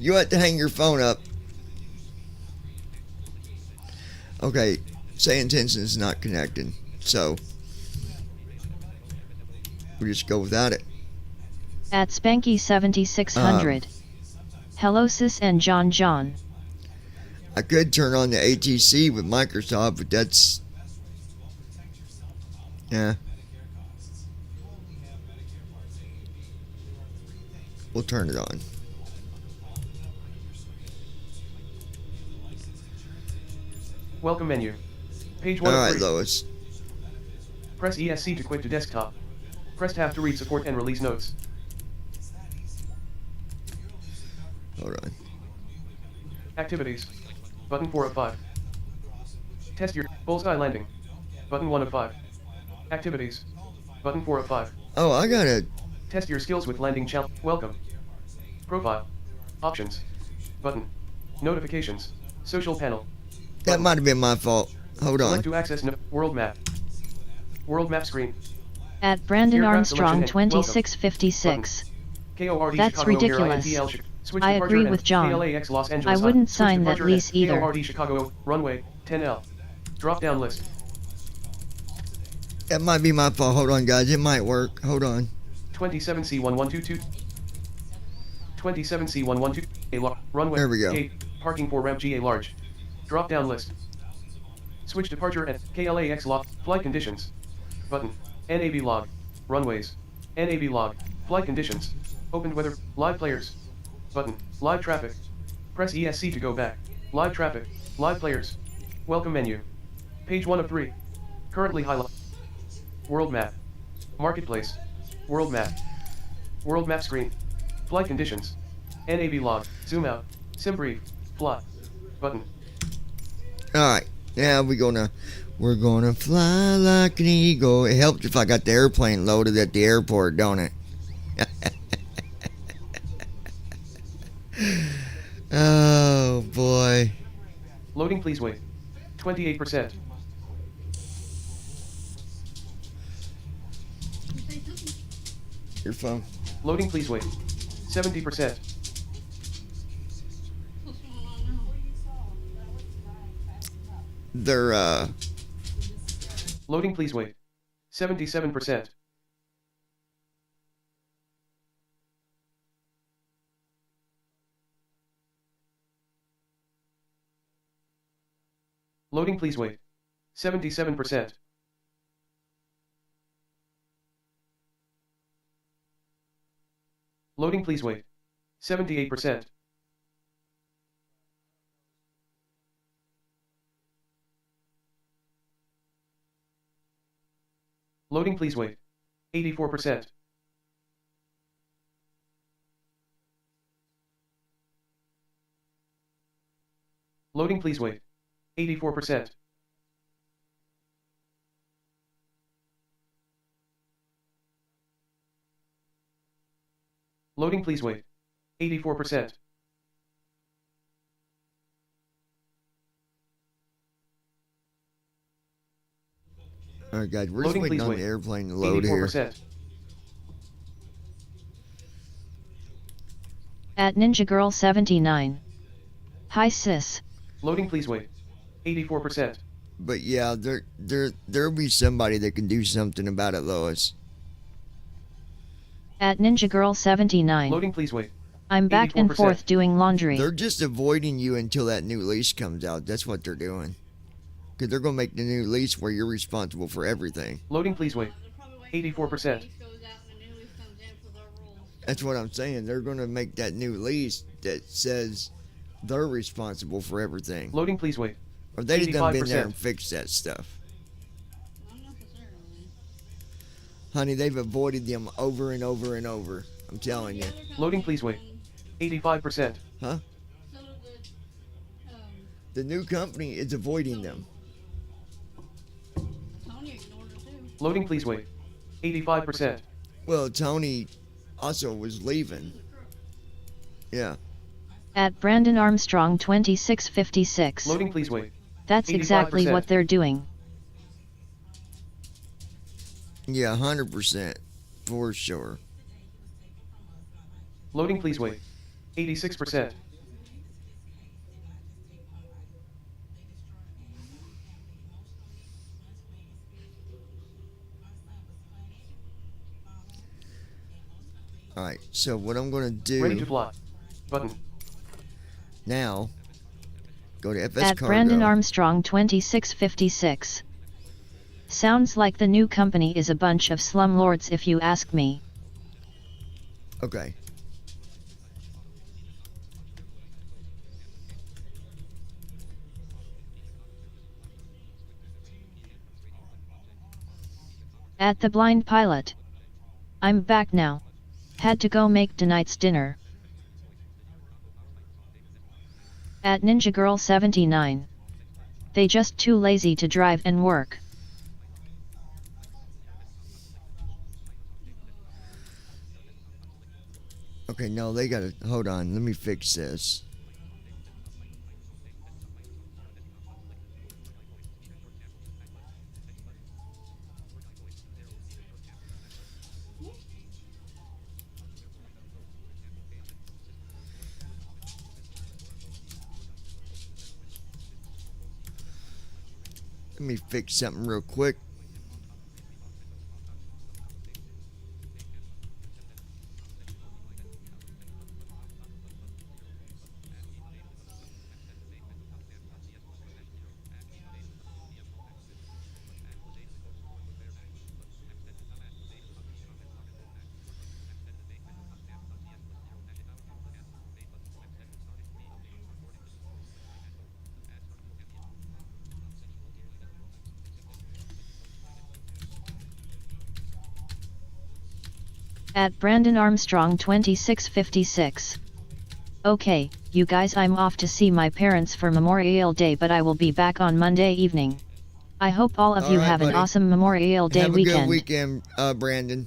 You have to hang your phone up. Okay, say intention is not connected, so we just go without it. At Spanky 7600. Hello sis and John. I could turn on the ATC with Microsoft, but that's, yeah. We'll turn it on. Welcome menu. Page All 1 of right, 3. Lois. Press ESC to quit to desktop. Press tab to read support and release notes. Hold on. Activities. Button 4 of 5. Test your bullseye landing. Button 1 of 5. Activities. Button 4 of 5. Oh, I gotta. Test your skills with landing challenge. Welcome. Profile. Options. Button. Notifications. Social panel. That might have been my fault. Hold on. Select to access world map. World map screen. At Brandon Aircraft Armstrong selection and 2656. KORD That's Chicago ridiculous. AINTL Switch I departure agree and with John. KLAX Los I Angeles wouldn't Switch sign that departure lease and either. KORD Chicago runway 10L. Drop down list. That might be my fault. Hold on, guys. It might work. Hold on. 27C1122. 27C112. Runway. There we go. Gate. Parking for ramp GA large. Drop down list. Switch departure and KLAX log. Flight conditions. Button. NAV log. Runways. NAV log. Flight conditions. Opened weather. Live players. Button. Live traffic. Press ESC to go back. Live traffic. Live players. Welcome menu. Page 1 of 3. Currently highlight. World map. Marketplace. World map. World map screen. Flight conditions. NAV log. Zoom out. Sim brief. Plot. Button. All right. Now we're gonna fly like an eagle. It helps if I got the airplane loaded at the airport, don't it? Oh boy. Loading please wait. 28%. Your phone. Loading please wait. 70%. They're Loading please wait. 77%. Loading please wait. 77%. Loading please wait. 78%. Loading please wait. 84%. Loading please wait. 84%. Loading please wait. 84%. all right, guys. We're just Loading, waiting please on wait. the airplane to load here. 84%. At Ninja Girl 79. Hi sis. Loading please wait. 84%. But yeah, there'll be somebody that can do something about it, Lois. At Ninja Girl 79. Loading please wait. I'm back and 84%. forth doing laundry. They're just avoiding you until that new lease comes out. That's what they're doing. Because they're going to make the new lease where you're responsible for everything. Loading please wait. 84%. That's what I'm saying. They're going to make that new lease that says they're responsible for everything. Loading please wait. Or they just done been there 85%. and fixed that stuff. Honey, they've avoided them over and over and over. I'm telling you. Loading please wait. 85%. Huh? So The new company is avoiding them. Tony ignored it too. Loading, please wait. 85%. Well, Tony also was leaving. Yeah. At Brandon Armstrong 2656. Loading, please wait. That's exactly 85%. what they're doing. Yeah, 100%. For sure. Loading, please wait. 86%. Alright, so what I'm going to Ready to do fly. Button. now, go to FS At Cargo. Brandon Armstrong 2656. Sounds like the new company is a bunch of slumlords if you ask me. Okay. At the Blind Pilot. I'm back now. Had to go make tonight's dinner. At Ninja Girl 79. They just too lazy to drive and work. Okay, no, they gotta, hold on, let me fix this. Let me fix something real quick. At Brandon Armstrong 2656. Okay, you guys, I'm off to see my parents for Memorial Day, but I will be back on Monday evening. I hope all of All you right, have an buddy. awesome Memorial Day Have a weekend. good weekend, Brandon.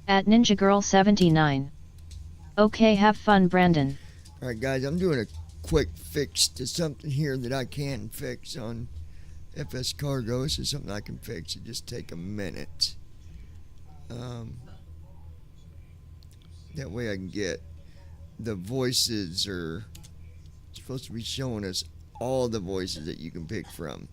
At Ninja Girl 79. Okay, have fun, Brandon. Alright, guys, I'm doing a quick fix to something here that I can fix on FS Cargo. This is something I can fix. It just take a minute. That way I can get the voices are supposed to be showing us all the voices that you can pick from.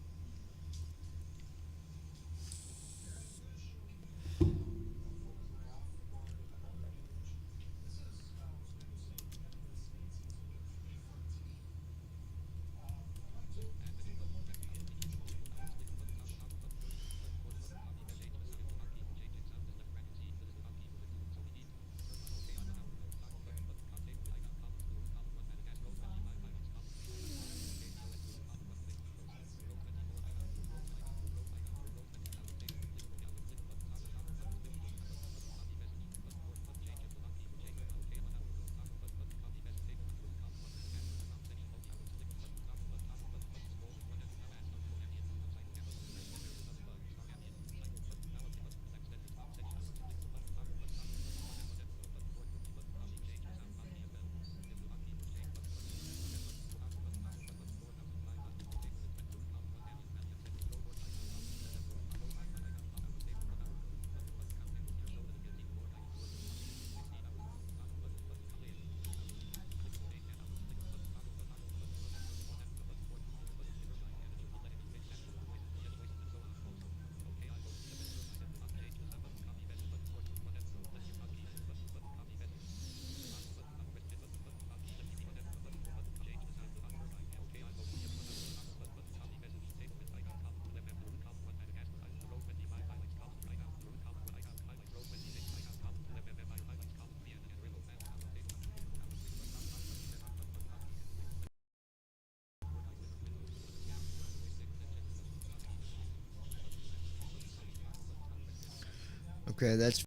Okay, that's.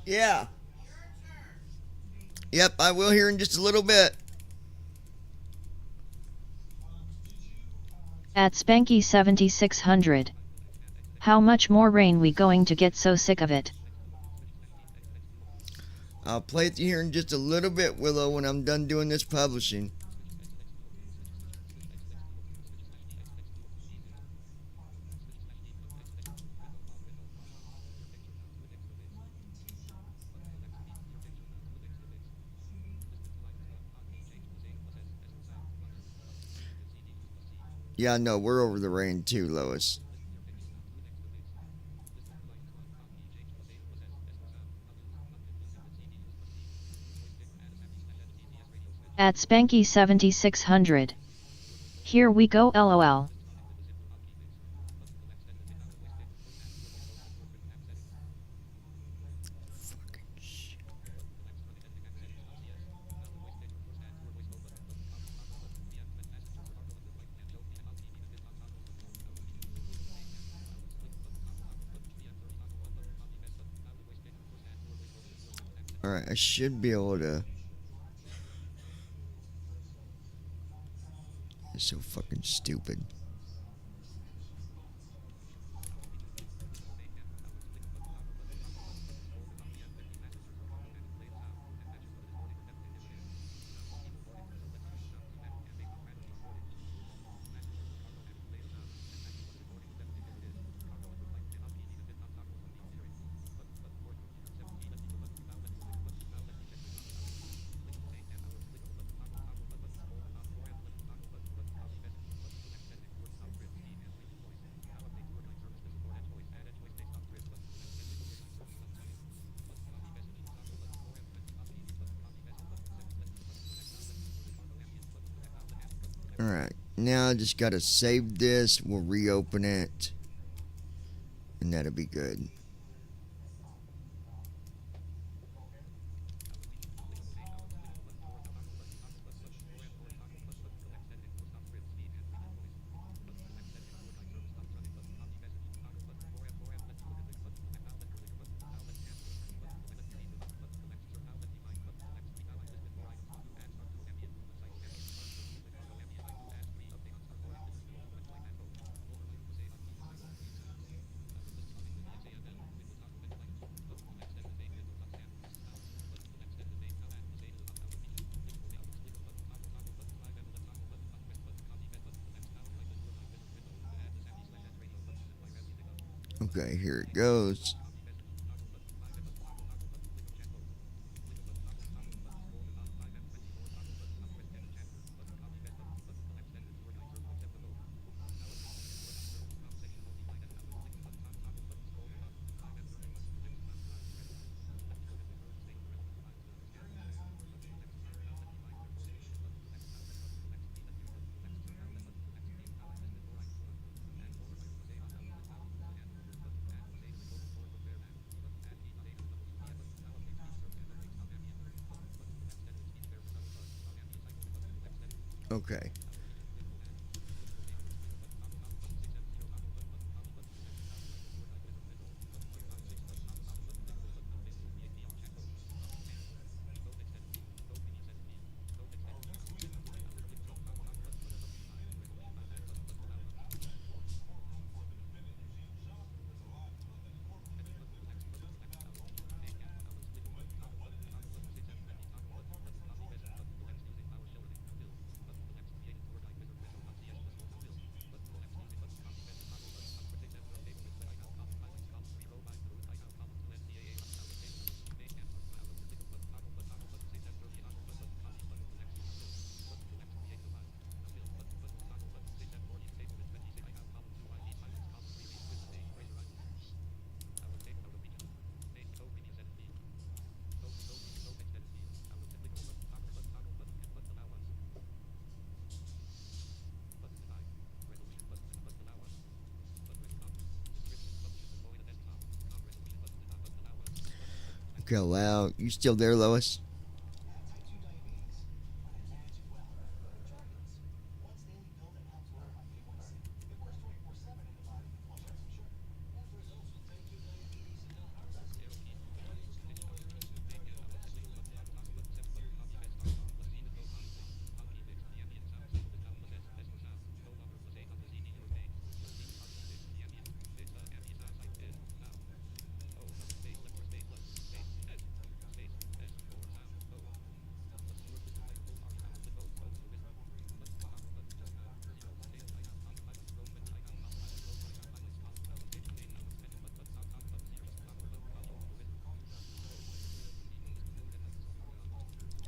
Yeah. Yep, I will here in just a little bit. At Spanky 7600. How much more rain we going to get, so sick of it? I'll play it here in just a little bit, Willow, when I'm done doing this publishing. Yeah, no, we're over the rain too, Lois. At Spanky 7600. Here we go, lol. Alright, I should be able to. It's so fucking stupid. Alright, now I just gotta save this. We'll reopen it. And that'll be good. Okay, here it goes. Okay. Okay, allow. You still there, Lois?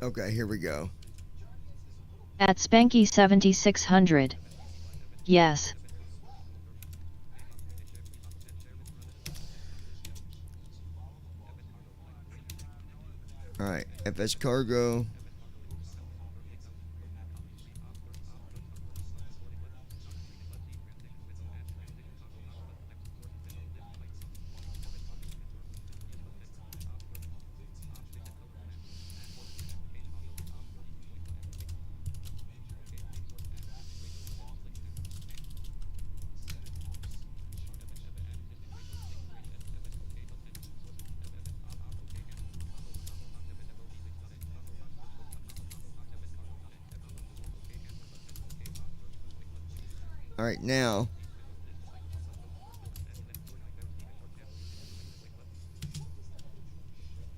Okay, here we go. At Spanky 7600. Yes. Alright, FS Cargo. Alright, now.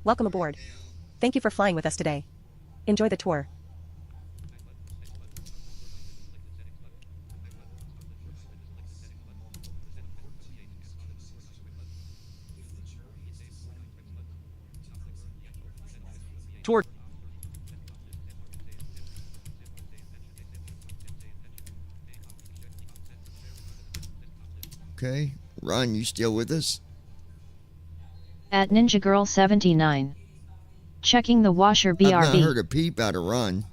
Welcome aboard. Thank you for flying with us today. Enjoy the tour. Tour. Okay. Ron, you still with us? At Ninja Girl 79. Checking the washer I've not BRB. heard a peep out of Ron.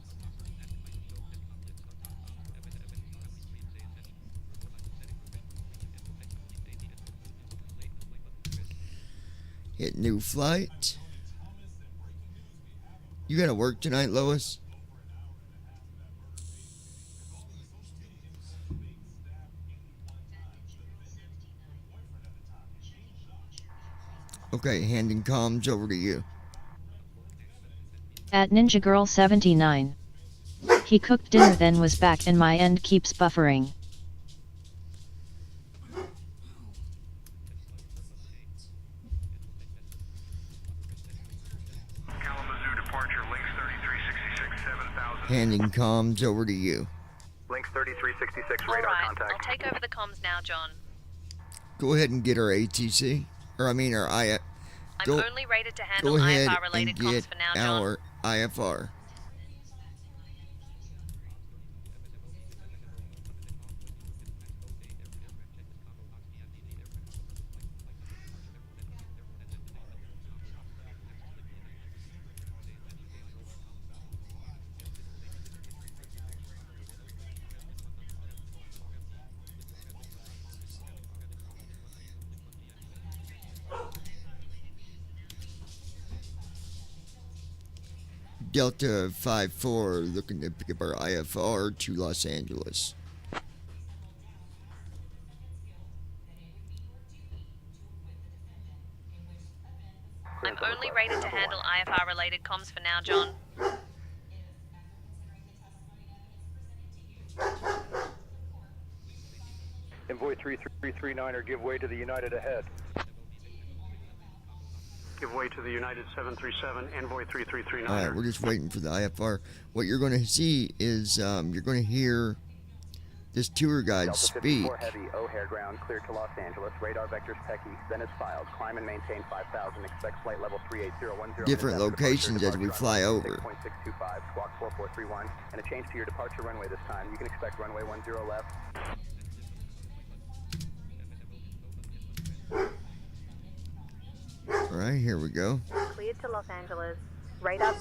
Hit new flight. You gotta work tonight, Lois? Okay, handing comms over to you. At Ninja Girl 79. He cooked dinner then was back and my end keeps buffering. Kalamazoo departure, links 3366, 7000. Handing comms over to you. Links 3366, All radar right, contact. I'll take over the comms now, John. Go ahead and get our ATC. Or I mean our I'm Go- only rated to handle Go ahead IFR-related and comms get for now, John. our IFR. Delta 54 looking to pick up our IFR to Los Angeles. I'm only rated to handle IFR-related comms for now, John. Envoy 3339er, give way to the United ahead. Give way to the United 737, Envoy 3339er. Alright, we're just waiting for the IFR. What you're going to see is you're going to hear this tour guide Delta speak. 54 Heavy, O'Hare ground, cleared to Los Angeles. Radar vectors Pecky, then is filed. Climb and maintain 5000. Expect flight level 38010. Different locations as we fly over. 6.625, squawk 4431, and a change to your departure runway this time. You can expect runway 10 left. Alright, here we go. Cleared to Los Angeles. Radar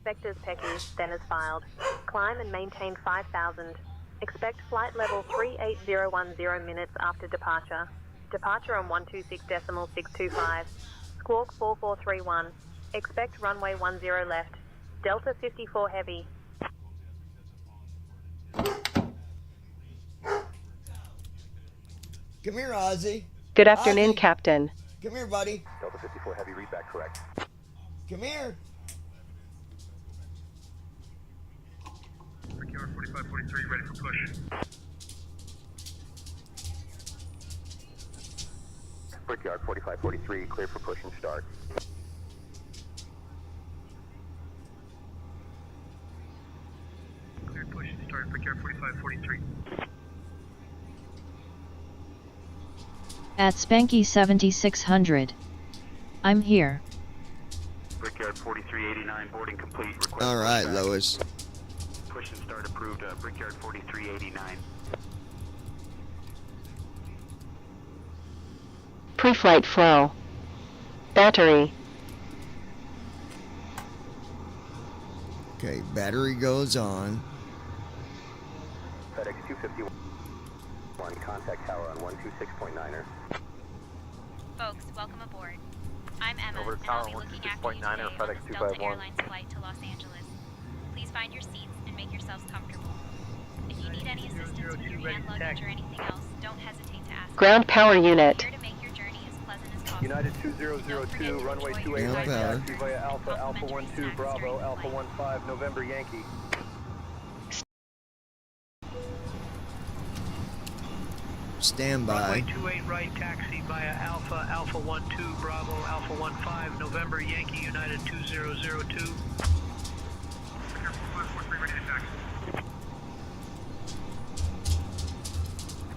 vectors Pecky, then is filed. Climb and maintain 5000. Expect flight level 38010 minutes after departure. Departure on 126.625. Squawk 4431. Expect runway 10 left. Delta 54 Heavy. Come here, Ozzy. Good afternoon, Ozzy. Captain. Come here, buddy. Delta 54 Heavy, read back correct. Come here. Brickyard 4543, ready for push. Brickyard 4543, clear for push and start. Clear push and start, Brickyard 4543. At Spanky 7600. I'm here. Brickyard 43 4389, boarding complete. Request All right, pushback. Lois. Push and start approved. Brickyard 4389. Pre-flight flow. Battery. Okay, battery goes on. FedEx 251, contact tower on 126.9er. Folks, welcome aboard. I'm Emma, Over to and I'll tower be looking 126.9 after you today or on FedEx this Delta 251. Airlines flight to Los Angeles. Please find your seats and make yourselves comfortable. If you need any assistance with your hand luggage or anything else, don't hesitate to ask. Ground power unit. We're here to make your journey as pleasant as possible. United 2002, runway 28 Ground right power. taxi via Alpha, Alpha 12 Bravo, Alpha 15 November Yankee. Standby. 28 right taxi via Alpha, Alpha 12 Bravo, Alpha 15 November Yankee United 2002.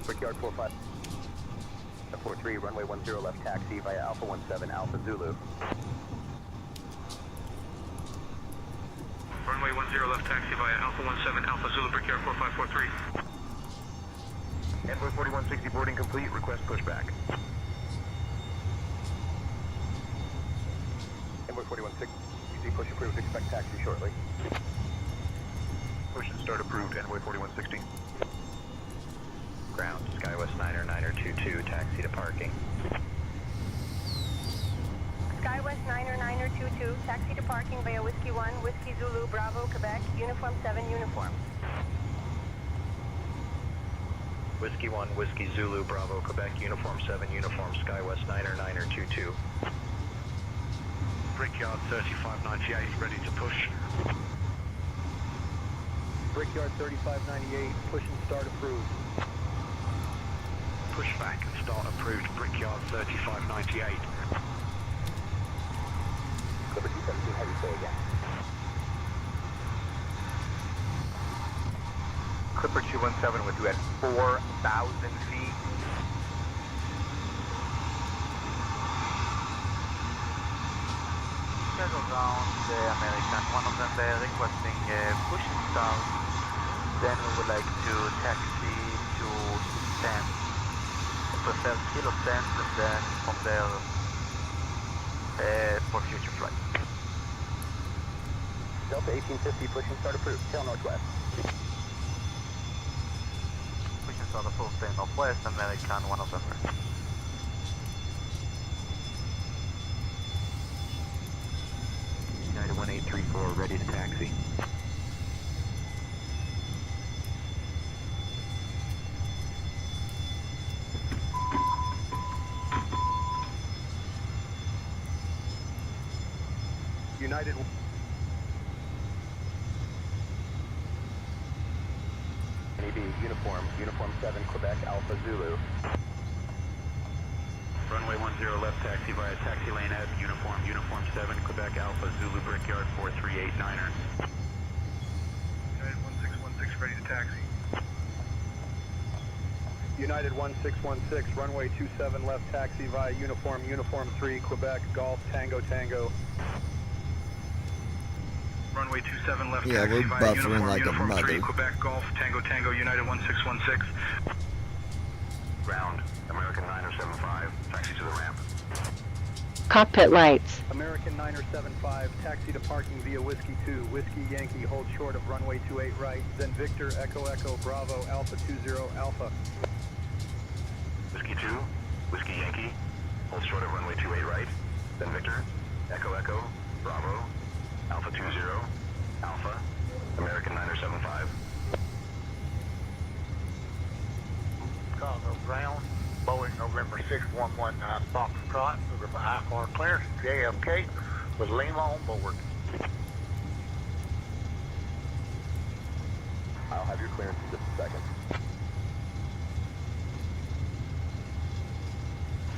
Brickyard 4543, runway 10 left taxi via Alpha 17 Alpha Zulu. Runway 10 left taxi via Alpha 17 Alpha Zulu, Brickyard 4543. Envoy 4160 boarding complete, request pushback. Envoy 4160, push approved, expect taxi shortly. Push and start approved, Envoy 4160. Ground, SkyWest 9er 9er 22, taxi to parking. SkyWest 9er 9er 22, taxi to parking via Whiskey 1, Whiskey Zulu, Bravo, Quebec, Uniform 7, Uniform. Whiskey 1, Whiskey Zulu, Bravo, Quebec, Uniform 7, Uniform, SkyWest 9er 9er 22. Brickyard 3598, ready to push. Brickyard 3598, push and start approved. Pushback and start approved, Brickyard 3598. Liberty 17, heavy say again. Clipper 217 with you at 4,000 feet. Schedule down the American, one of them they're requesting push and start. Then we would like to taxi to San. Prefer Kilo San and then from there for future flight. Delta 1850, push and start approved, tail northwest. Push and start approved, tail northwest, American, one of them. United 1834, ready to taxi. United. NEB, Uniform 7, Quebec, Alpha Zulu. Runway 10 left taxi via taxi lane F, Uniform 7, Quebec, Alpha Zulu, Brickyard 4389er. United 1616, ready to taxi. United 1616, runway 27 left taxi via Uniform 3, Quebec, Golf, Tango Tango. Runway 27 left Yeah, taxi we're via buffering like a Uniform 3, mother. Quebec, Golf, Tango Tango, United 1616. Ground, American 975, taxi to the ramp. Cockpit lights. American 975, taxi to parking via Whiskey 2, Whiskey Yankee, hold short of runway 28 right, then Victor, Echo Echo, Bravo, Alpha 20, Alpha. Whiskey 2, Whiskey Yankee, hold short of runway 28 right, then Victor, Echo Echo, Bravo, Alpha 20, Alpha, American 975. Chicago ground, Boeing November 6119 Foxtrot, over for IFR clearance, JFK, with Lima on board. I'll have your clearance in just a second.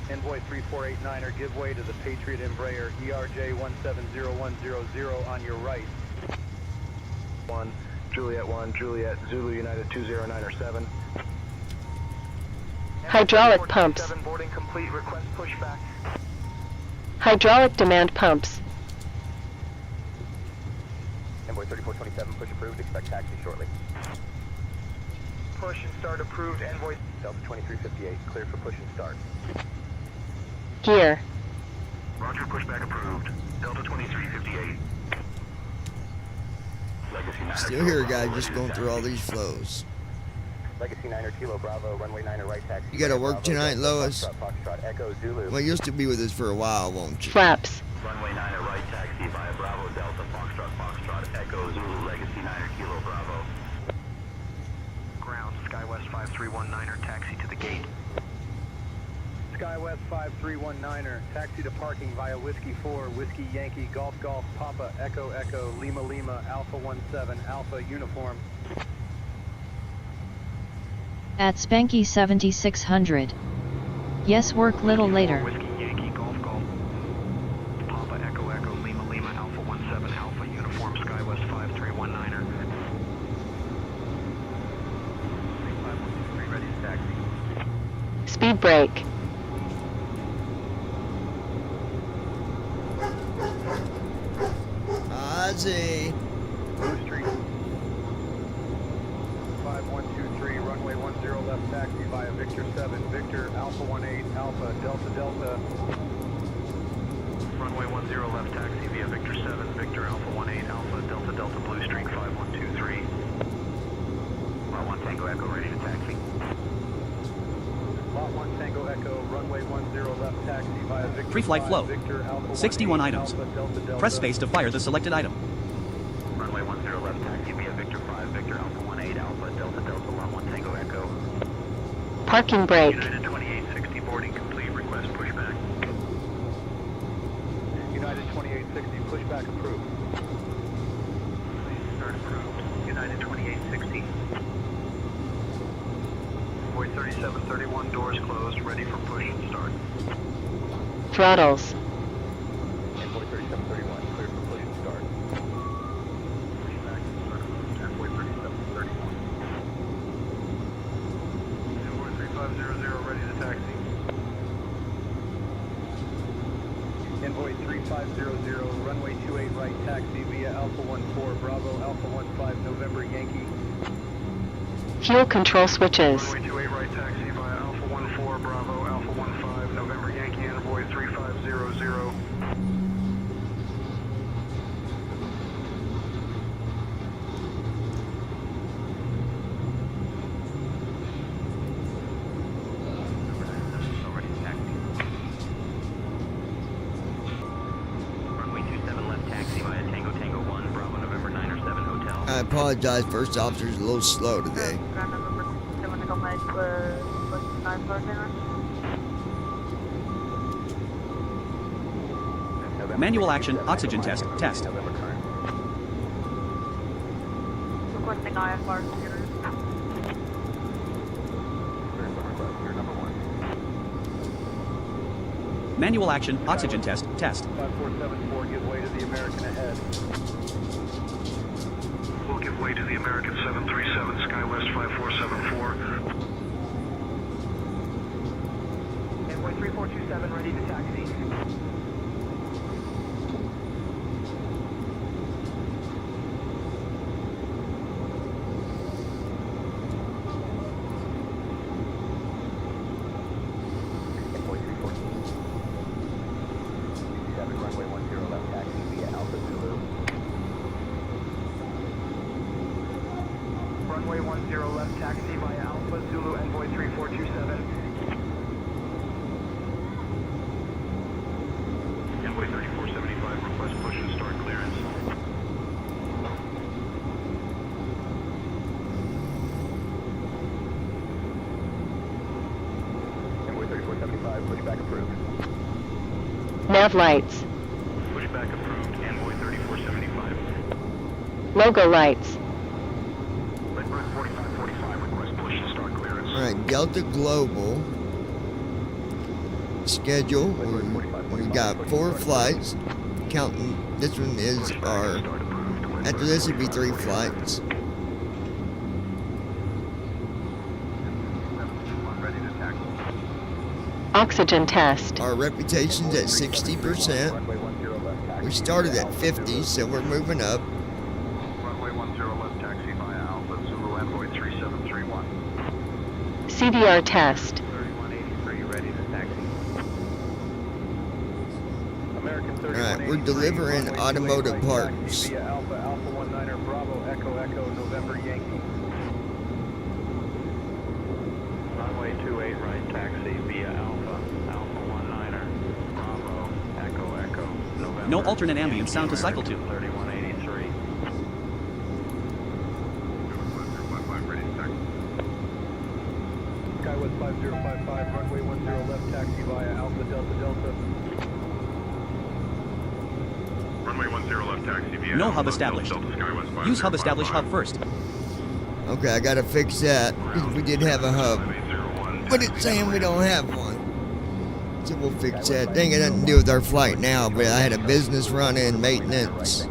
Envoy 3489er, give way to the Patriot Embraer, ERJ 170100 on your right. 1, Juliet, Zulu United 20907. Hydraulic pumps. Boarding complete, request pushback. Hydraulic demand pumps. Envoy 3427, push approved, expect taxi shortly. Push and start approved, Envoy Delta 2358, cleared for push and start. Here. Roger, pushback approved. Delta 2358. Legacy 9er. Still here, guys, just going through all these flows. Legacy 9er, Kilo Bravo, runway 9er, right taxi. You gotta work Bravo, tonight, Delta, Lois? Foxtrot, Echo, Zulu. Well, you'll still be with us for a while, won't you? Flaps. Runway 9er, right taxi via Bravo, Delta, Foxtrot, Echo, Zulu, Legacy 9er, Kilo Bravo. Ground, SkyWest 5319er, taxi to the gate. SkyWest 5319er, taxi to parking via Whiskey 4, Whiskey Yankee, Golf Golf, Papa, Echo Echo, Lima Lima, Alpha 17, Alpha Uniform. At Spanky 7600. Yes, work little later. Whiskey Yankee, Golf Golf, Papa, Echo Echo, Lima Lima, Alpha 17, Alpha Uniform, SkyWest 5319er. 5123, ready to taxi. Speed brake. Ozzy. Blue Street. 5123, runway 10 left taxi via Victor 7, Victor, Alpha 18, Alpha, Delta Delta. Runway 10 left taxi via Victor 7, Victor, Alpha 18, Alpha, Delta Delta, Blue Street 5123. Lot 1 Tango Echo ready to taxi. Lot 1 Tango Echo, runway 10 left taxi via Victor Pre-flight 5, flow. Victor, Alpha 61 18, items. Alpha, Delta Delta. Press space to fire the selected item. Runway 10 left taxi via Victor 5, Victor, Alpha 18, Alpha, Delta Delta, Lot 1 Tango Echo. Parking brake. United 2860 boarding complete, request pushback. United 2860 pushback approved. Please start approved. United 2860. Void 3731, doors closed, ready for push and start. Throttles. Void 3731, cleared for push and start. Pushback and start approved at Void 3731. Void 3500, ready to taxi. Envoy 3500, runway 28 right taxi via Alpha 14, Bravo, Alpha 15, November Yankee. Fuel control switches. Runway 28 right taxi via Alpha 14, Bravo, Alpha 15, November Yankee, Envoy 3500. Already taxi. Runway 27 left taxi via Tango Tango 1, Bravo, November 9 or 7 Hotel. I apologize, first officer's a little slow today. Manual action, oxygen test, test. November current. Requesting IFR. You're number 1. Manual action, oxygen test, test. 5474, give way to the American ahead. We'll give way to the American 737, SkyWest 5474. Envoy 3427, ready to taxi. Envoy 3427, runway 10 left taxi via Alpha Zulu. Runway 10 left taxi via Alpha Zulu, Envoy 3427. Envoy 3475, request push and start clearance. Envoy 3475, pushback approved. Nav lights. Pushback approved, Envoy 3475. Logo lights. Redbird 4545, request push and start clearance. Alright, Delta Global schedule. We got 4 flights. Counting this one is our. After this would be 3 flights. Ready to taxi. Oxygen test. Our reputation's at 60%. Runway 10 left taxi. We started at 50, so we're moving up. CDR test. 3183, ready to taxi. American Alright, we're delivering automotive parts. Via Alpha, Alpha 19er, Bravo, Echo, Echo, November, Yankee. Runway 28 right taxi via Alpha, Alpha 19er, Bravo, Echo, Echo, November. No alternate ambient sound to cycle to. 3183. Skywest 5055, runway 10 left taxi via Alpha, Delta, Delta. Runway 10 left taxi via No Alpha, hub established. Delta, Skywest Use hub establish 5055. hub first. Okay, I gotta fix that, because we did have a hub. But it's saying we don't have one. So we'll fix that. Dang, it nothing to do with our flight now, but I had a business running, maintenance.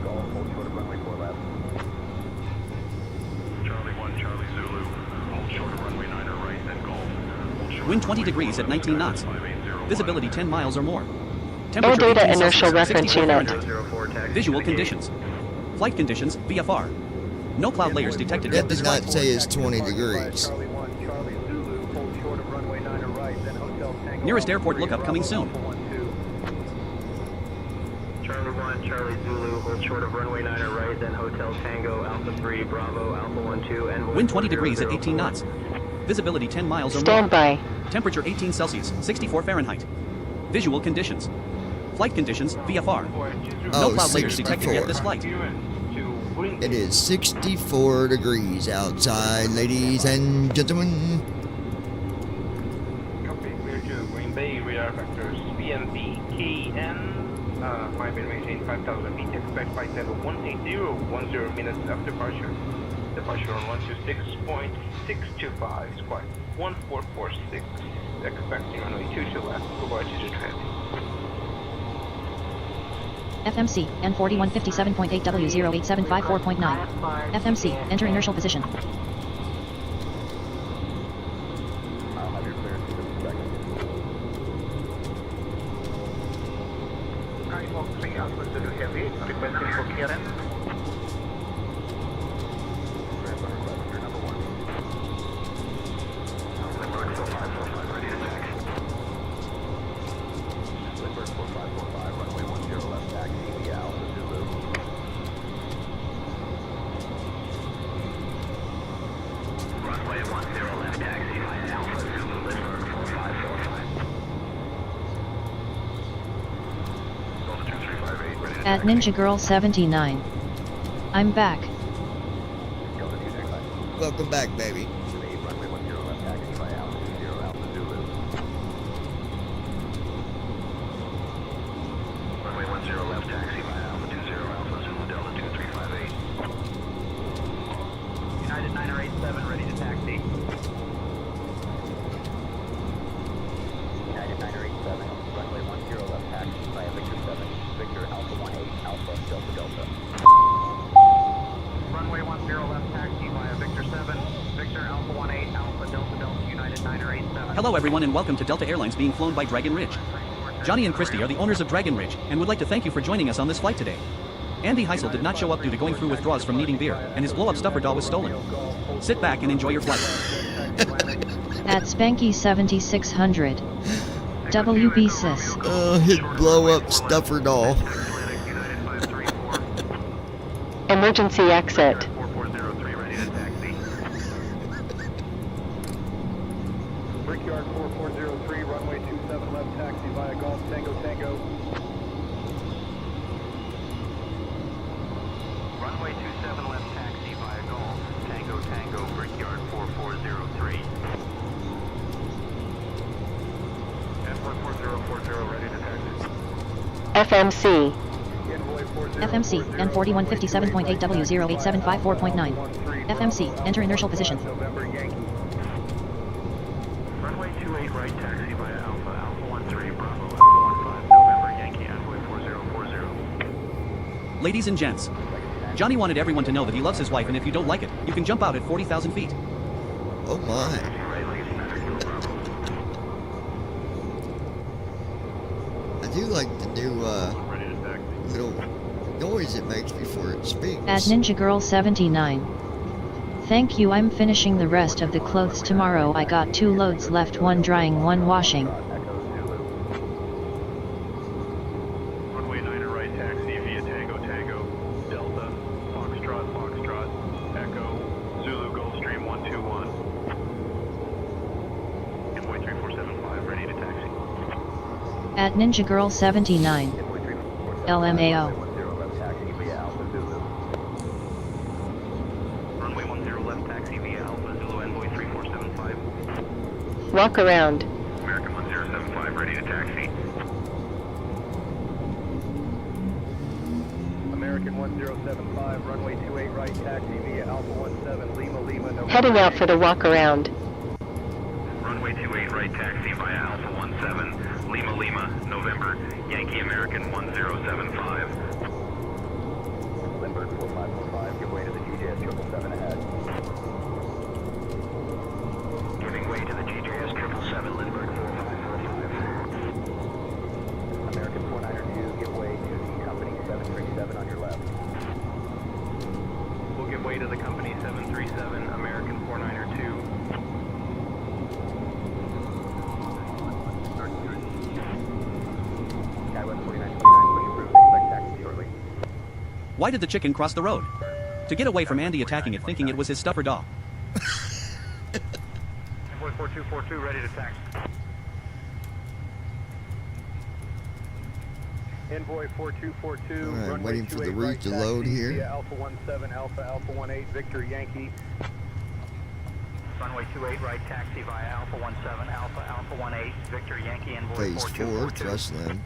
Charlie 1, Charlie Zulu. Hold short of runway 9 right, then Golf. Hold short Wind of 20 runway degrees at 19 knots. 580. Visibility 10 miles or more. Air Temperature data 18 inertial Celsius, reference 64 unit. Fahrenheit. Visual conditions. Flight conditions, VFR. No cloud layers detected That yet. does not say it's 20 degrees. Charlie 1, Charlie Zulu, hold short of runway 9 right, then Hotel Tango. Nearest Alpha airport 3, lookup coming Bravo, soon. Alpha 12. Charlie 1, Charlie Zulu, hold short of runway 9 right, then Hotel Tango, Alpha 3, Bravo, Alpha 12, and Wind 20 degrees at 18 knots. Visibility 10 miles or more. Standby. Temperature 18 Celsius, 64 Fahrenheit. Visual conditions. Flight conditions, VFR. No Oh, cloud layers detected 64. yet this flight. It is 64 degrees outside, ladies and gentlemen. Copy, clear to Green Bay, radar vectors BMP, KN, flight will maintain 5,000 feet, expect flight level 180, 10 minutes after departure. Departure on 126.625, squawk 1446, expecting runway 22 left, goodbye to the traffic. FMC, N4157.8W08754.9. FMC, enter inertial position. I'll have your clearance in just a second. Skywalk 3 Alpha Zulu Heavy, requesting for clearance. Your number 1. Lindbergh 4545, ready to taxi. Lindbergh 4545, runway 10 left taxi via Alpha Zulu. Runway 10 left taxi via Alpha Zulu, Lindbergh 4545. Delta 2358, ready to At taxi. Ninja Girl 79. I'm back. Delta 265. Welcome back, baby. Runway 10 left taxi via Alpha 20 Alpha Zulu. Runway 10 left taxi via Alpha 20 Alpha Zulu Delta 2358. United 987 ready to taxi. United 987, runway 10 left taxi via Victor 7, Victor Alpha 18 Alpha Delta Delta. Runway 10 left taxi via Victor 7, Victor Alpha 18 Alpha Delta Delta United 987. Hello everyone and welcome to Delta Airlines being flown by Dragon Ridge. Johnny and Christy are the owners of Dragon Ridge and would like to thank you for joining us on this flight today. Andy Heisel did not show up due to going through withdrawals from needing beer, and his blow-up stuffer doll was stolen. Sit back and enjoy your flight. At Spanky 7600. WB Sis. Oh, his blow-up stuffer doll. Emergency exit. 4403 ready to taxi. Brickyard 4403, runway 27 left taxi via Golf Tango Tango. Runway 27 left taxi via Golf Tango Tango, Brickyard 4403. F14040 ready to taxi. FMC. FMC, N4157.8W08754.9. FMC, enter inertial position. November Yankee. Runway 28 right taxi via Alpha, Alpha 13, Bravo, Alpha 15, November Yankee, envoy 4040. Ladies and gents, Johnny wanted everyone to know that he loves his wife and if you don't like it, you can jump out at 40,000 feet. Oh my. I do like the new little noise it makes before it speaks. At Ninja Girl 79. Thank you. I'm finishing the rest of the clothes tomorrow. I got 2 loads left, one drying, one washing. Runway 9er right taxi via Tango Tango, Delta, Foxtrot, Foxtrot, Echo, Zulu Gulfstream 121. Envoy 3475 ready to taxi. At Ninja Girl 79. LMAO. Runway 10 left taxi via Alpha Zulu Envoy 3475. Walk around. American 1075 ready to taxi. American 1075, runway 28 right, taxi via Alpha 17, Lima Lima, November. Heading out for the walk around. Runway 28 right taxi via Alpha 17, Lima Lima, November, Yankee American 1075. Lindbergh 4545, give way to the GJS 777 ahead. Giving way to the GJS 777 Lindbergh 4545. American 492, give way to the company 737 on your left. We'll give way to the company 737 American 492. Skywest 4929, push approved, expect taxi shortly. Why did the chicken cross the road? To get away from Andy attacking it thinking it was his stuffer dog. Envoy 4242, ready to taxi. Envoy 4242, Alright, runway waiting for the 28 route right, to load taxi here. via Alpha 17, Alpha 18, Victor Yankee. Runway 28 right taxi via Alpha 17, Alpha 18, Victor Yankee Envoy Phase 4, 4242. thrust line.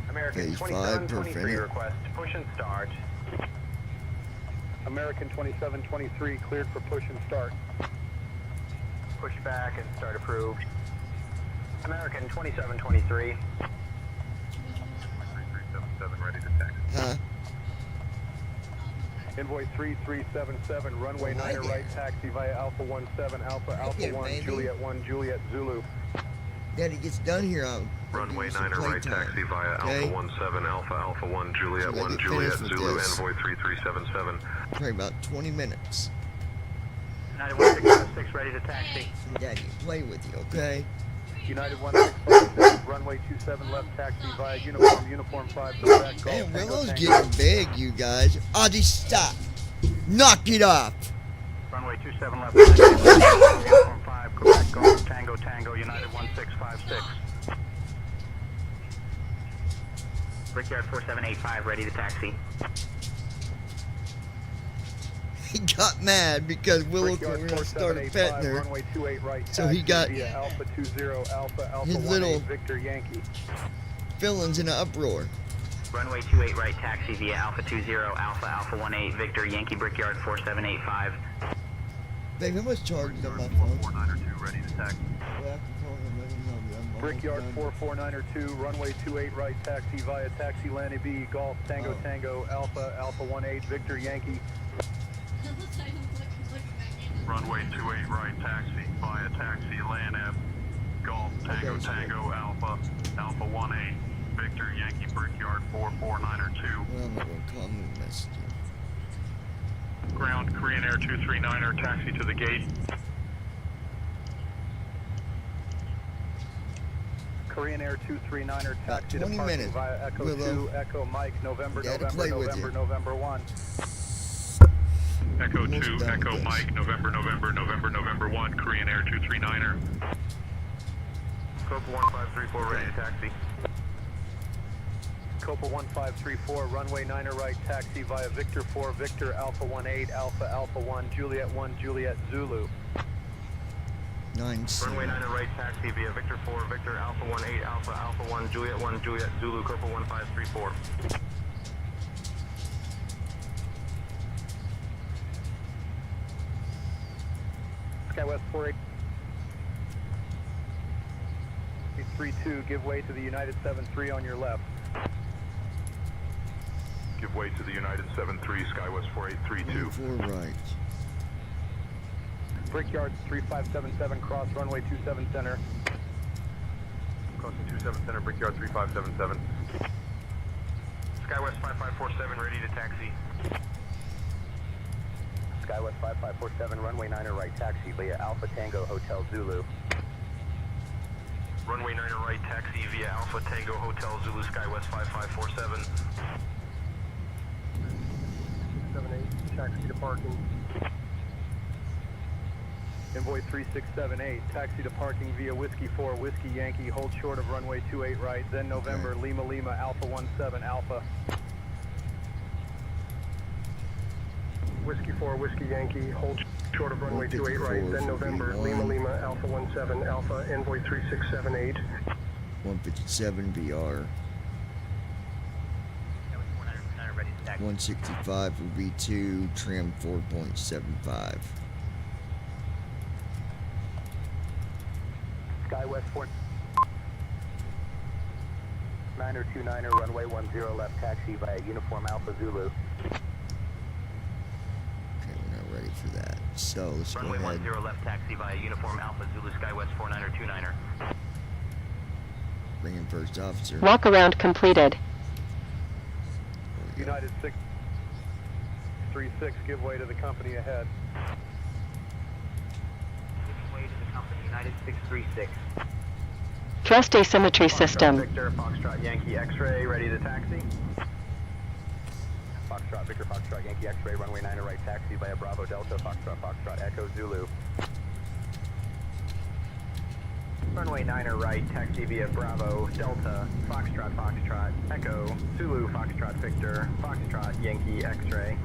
American Phase 5, 2723 perfect. request, push and start. American 2723 cleared for push and start. Push back and start approved. American 2723. 3377 ready to taxi. Huh? Envoy 3377, runway Oh, hi 9 there. right, taxi via Alpha 17, Alpha there, 1, baby. Juliet 1, Juliet Zulu. Daddy gets done here, I'll Runway give you some 9er right playtime, taxi via okay? Alpha 17, Alpha 1, Juliet So I 1, get Juliet finished with Zulu, this. Envoy 3377. Probably about 20 minutes. United 1656 ready to taxi. Daddy, play with you, okay? United 1656, runway 27 left, taxi via Uniform 5, Quebec, Man, Golf, Willow's Tango, getting big, you guys. Audie, stop. Knock it off. Runway 27 left taxi via Uniform 5, Quebec, Golf, Tango, Tango, United 1656. Brickyard 4785 ready to taxi. He got mad because Willow Brickyard started 4785, petting her. runway 28 right, So taxi he got via Alpha 20, Alpha his 18, little- Victor Yankee. Feelings in an uproar. Runway 28 right taxi via Alpha 20, Alpha 18, Victor Yankee Brickyard 4785. Babe, how much charged on my phone? 492 ready to taxi. Brickyard 44902, runway 28 right, taxi via Taxi Lanny B, Golf, Tango, Oh. Tango, Alpha 18, Victor Yankee. Runway 28 right taxi via taxi land F, Golf, Tango Okay, so- Tango, Alpha 18, Victor Yankee Brickyard 44902. Well, I'm not gonna call me a message. Ground Korean Air 239er, taxi to the gate. Korean Air 239er, About taxi 20 departing minutes, via Echo Willow. 2, Echo Mike, November, Gotta November, play with November, you. November 1. Echo Almost 2, done Echo with this. Mike, November, November, November, November 1, Korean Air 239er. Copa 1534 ready to taxi. Copa 1534, runway 9 right, taxi via Victor 4, Victor Alpha 18, Alpha 1, Juliet 1, Juliet Zulu. 9 Runway 9 right taxi via Victor 4, Victor Alpha 18, Alpha 1, Juliet 1, Juliet Zulu, Copa 1534. Skywest 4832, give way to the United 73 on your left. Give way to the United 73, Skywest 4832. 4 right. Brickyard 3577, cross runway 27 center. Crossing 27 center, Brickyard 3577. Skywest 5547 ready to taxi. SkyWest 5547, runway 9 right taxi via Alpha Tango Hotel Zulu. Runway 9 right taxi via Alpha Tango Hotel Zulu SkyWest 5547. 78, taxi to parking. Envoy 3678, taxi to parking via Whiskey 4, Whiskey Yankee, hold short of runway 28 right, then November, Lima Lima, Alpha 17 Alpha. Whiskey 4, Whiskey Yankee, hold short of runway 28 right, then November, Lima Lima, Alpha 17 Alpha, Envoy 3678. 157 VR. 165 for V2, trim 4.75. SkyWest 4 929er, runway 10 left taxi via Uniform Alpha Zulu. Okay, we're not ready for that. So let's runway go ahead. 10 left taxi via Uniform Alpha Zulu SkyWest 49er 29er. Bring in first officer. Walk around completed. United 636, give way to the company ahead. Giving way to the company, United 636. Thrust asymmetry Foxtrot system. Victor, Foxtrot Yankee X-ray, ready to taxi. Foxtrot Victor, Foxtrot Yankee X-ray, runway 9 right taxi via Bravo Delta, Foxtrot, Foxtrot Echo Zulu. Runway 9 right, taxi via Bravo, Delta, Foxtrot, Foxtrot, Echo, Zulu, Foxtrot, Victor, Foxtrot, Yankee, X-ray.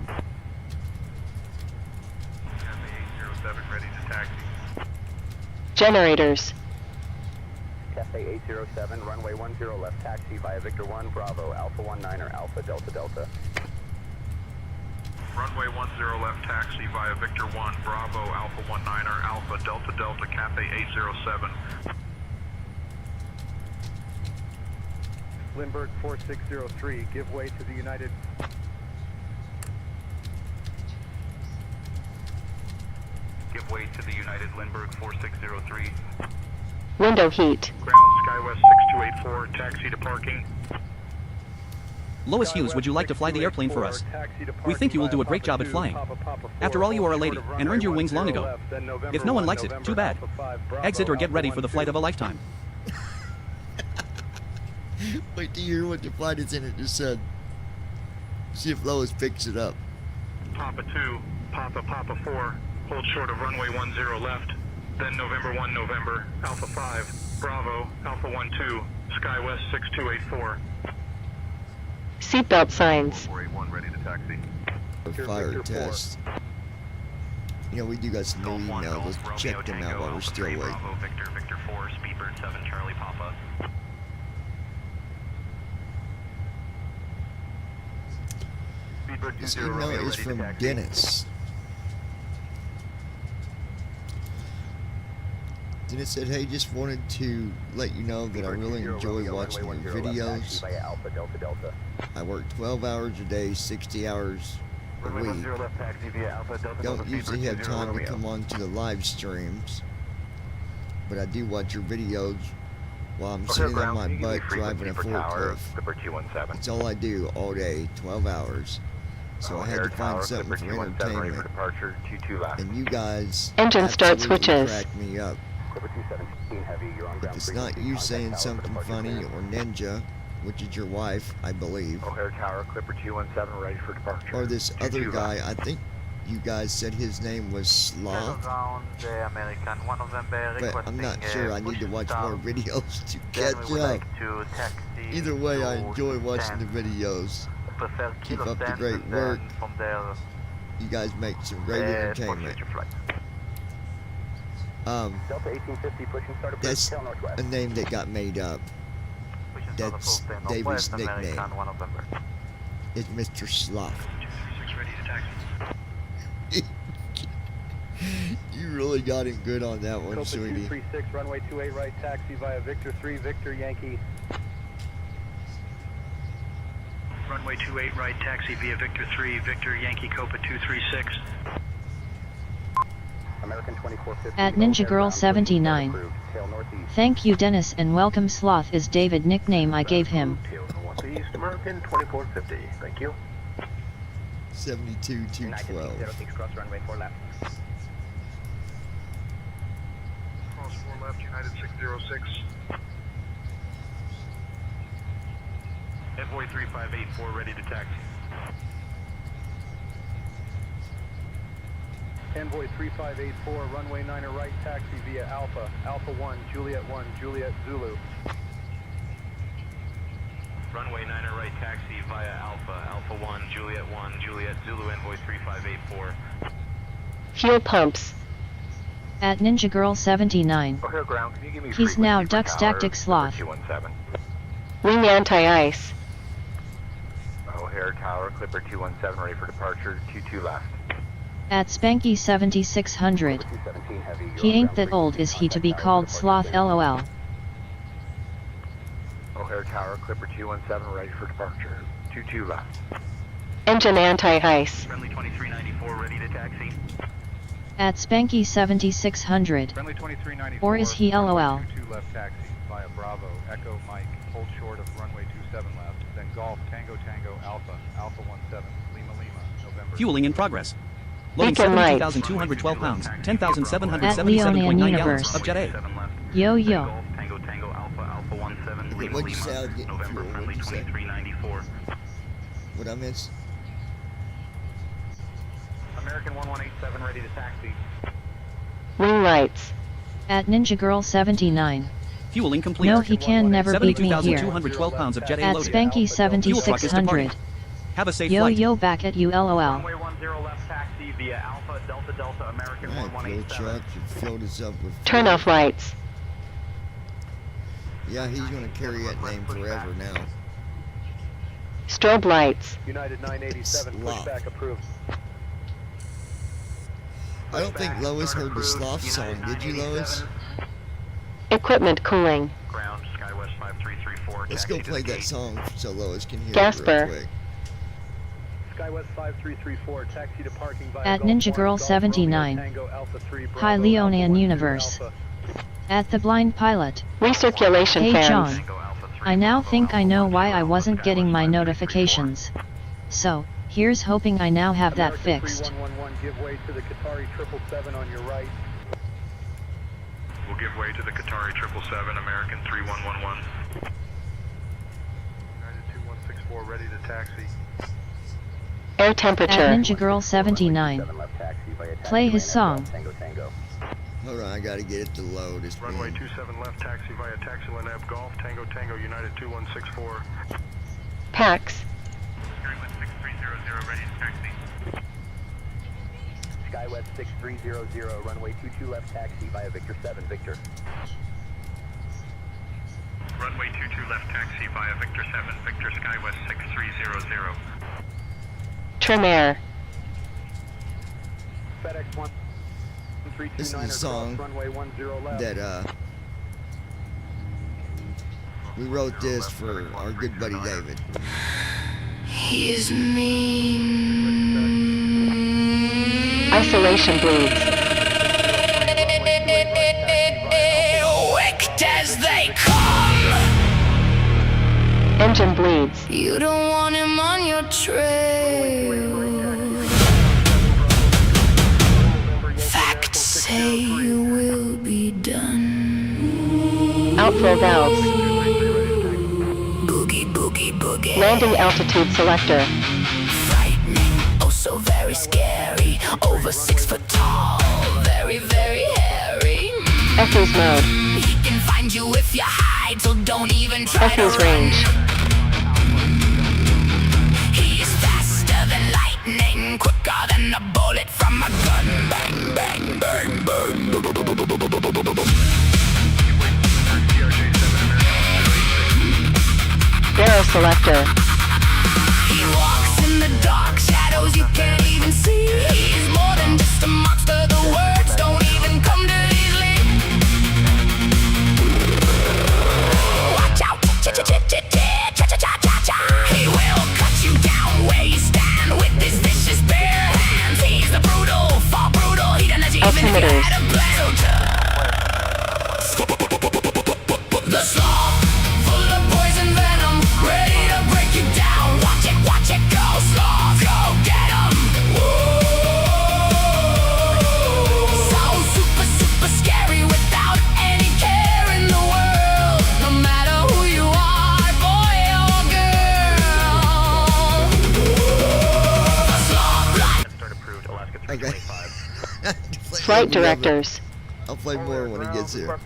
Cafe 807 ready to taxi. Generators. Cafe 807, runway 10 left taxi via Victor 1, Bravo, Alpha 19er, Alpha Delta Delta. Runway 10 left taxi via Victor 1, Bravo, Alpha 19er, Alpha Delta Delta, Cafe 807. Lindbergh 4603, give way to the United. Give way to the United Lindbergh 4603. Window heat. Ground SkyWest 6284, taxi to parking. Lois Hughes, would you like to fly the airplane for us? We think you will do a great job at flying. After all, you are a lady, and earned your wings long ago. If no one likes it, too bad. Exit or get ready for the flight of a lifetime. Wait to hear what the flight attendant just said. See if Lois picks it up. Papa 2, Papa 4, hold short of runway 10 left, then November 1 November, Alpha 5, Bravo, Alpha 12, SkyWest 6284. Seatbelt signs. 481 ready to taxi. Fire test. You know, we do got some new emails. Let's check them out while we're still waiting. Bravo, Victor 4, Speedbird 7, Charlie Papa. This email is from Dennis. Dennis said, hey, just wanted to let you know that I really enjoy watching your videos. I work 12 hours a day, 60 hours a week. Don't usually have time to come on to the live streams, but I do watch your videos while I'm sitting on my butt driving a forklift. That's all I do all day, 12 hours. So I had to find something for entertainment. And you guys Engine start absolutely switches. crack me up. If it's not you saying something funny or Ninja, which is your wife, I believe, O'Hare Tower, Clipper 217, ready for departure. or this other guy, I think you guys said his name was Sloth, but I'm not sure. I need to watch more videos to catch up. Either way, I enjoy watching the videos. Keep up the great work. You guys make some great entertainment. Delta 1850, pushing start approach, That's tail northwest. a name that got made up. That's David's nickname. It's Mr. Sloth. 6 ready to taxi. You really got him good on that one, Delta sweetie. 236, runway 28 right, taxi via Victor 3, Victor Yankee. Runway 28 right, taxi via Victor 3, Victor Yankee Copa 236. American 2450. At Ninja Girl 79. Thank you Dennis and welcome. Sloth is David nickname I gave him. Tail northeast, American 2450. Thank you. 72 212. 06 cross runway 4 left. Cross 4 left, United 606. Envoy 3584 ready to taxi. Envoy 3584, runway 9 right, taxi via Alpha, Alpha 1, Juliet 1, Juliet Zulu. Runway 9 right taxi via Alpha, Alpha 1, Juliet 1, Juliet Zulu, Envoy 3584. Fuel pumps. At Ninja Girl 79. O'Hare ground, can you give me He's now frequency for Duck's tower Tactic Sloth. 217? Wing anti-ice. O'Hare tower, Clipper 217 ready for departure, 22 left. At Spanky 7600. 217 heavy. He ain't that old, is he, to be called Sloth, lol. O'Hare tower, Clipper 217 ready for departure, 22 left. Engine anti-ice. Friendly 2394 ready to taxi. At Spanky 7600. Friendly 2394. Or is he lol? 22 left taxi via Bravo, Echo Mike, hold short of runway 27 left, then Golf, Tango Tango, Alpha, Alpha 17, Lima Lima, November. Fueling in progress. Loading Beacon lights. 72,212 pounds, At 10,777.9 Leonian gallons Universe. of Jet A. Yo yo. Golf, Tango Tango, Alpha, Alpha 17, Okay, Lima what'd you say? I was Lima, getting November, fuel. friendly What'd you say? 2394. What I miss? American 1187 ready to taxi. Wing lights. At Ninja Girl 79. Fueling complete. No, he can never beat me here. 72,212 pounds of Jet A At loaded. Spanky Fuel truck is 7600. departing. Have a safe Yo flight. yo, back at you lol. Runway 10 left taxi via Alpha, Delta Delta, American Alright, fuel 1187. truck should fill this up with Turn off lights. Yeah, he's gonna carry that name forever now. Strobe lights. United 987, Sloth. pushback approved. I don't think Lois heard the Sloth song. Did you, Lois? Equipment cooling. Ground, SkyWest 5334. Let's go taxi to play the that gate. song so Lois can hear Gasper. it real quick. SkyWest 5334, taxi to parking via At Golf Ninja 1, Girl Golf 79. Romeo Tango Alpha 3, Bravo, Hi Leonian Alpha 1, Universe. Alpha. At the Blind Pilot. Recirculation Hey fans. John. Tango Alpha 3, I now Bravo, think I Alpha know 1, why I Alpha wasn't Skywest getting my 5334. notifications. So, here's hoping I now have that American fixed. 3111, give way to the Qatari 777 on your right. We'll give way to the Qatari 777, American 3111. United 2164 ready to taxi. Air At temperature. Ninja Girl 79. Play his song. Hold on, I gotta get it to load. It's Runway been 27 left taxi via Taxiland Ave Golf, Tango Tango, United 2164. Pax. SkyWest 6300 ready to taxi. SkyWest 6300, runway 22 left taxi via Victor 7, Victor. Runway 22 left taxi via Victor 7, Victor SkyWest 6300. Trim air. FedEx 1329 This is the song runway 10 left. that we wrote this for our good buddy David. He's mean. Isolation bleeds. Wicked as they come. Engine bleeds. You don't want him on your trail. Facts say you will be done. Outflow valves. Boogie, boogie, boogie. Landing altitude selector. Frightening, oh so very scary. Over 6 foot tall, very, very hairy. Echoes mode. He can find you if you hide, so don't even try Echoes to run. range. He is faster than lightning, quicker than a bullet from a gun. Bang, bang, bang, bang. Barrel selector. He walks in the dark shadows you can't even see. He's more than just a monster, the words don't even come too easily. Watch out, cha-cha-cha-cha-cha-cha-cha-cha-cha. He will cut you down where you stand with his vicious bare hands. He's the brutal, far brutal. He doesn't even if you Altimeters. had a plan. The sloth, full of poison venom, ready to break you down. Watch it go, sloth, go get 'em. Flight directors. I'll play more when he gets here.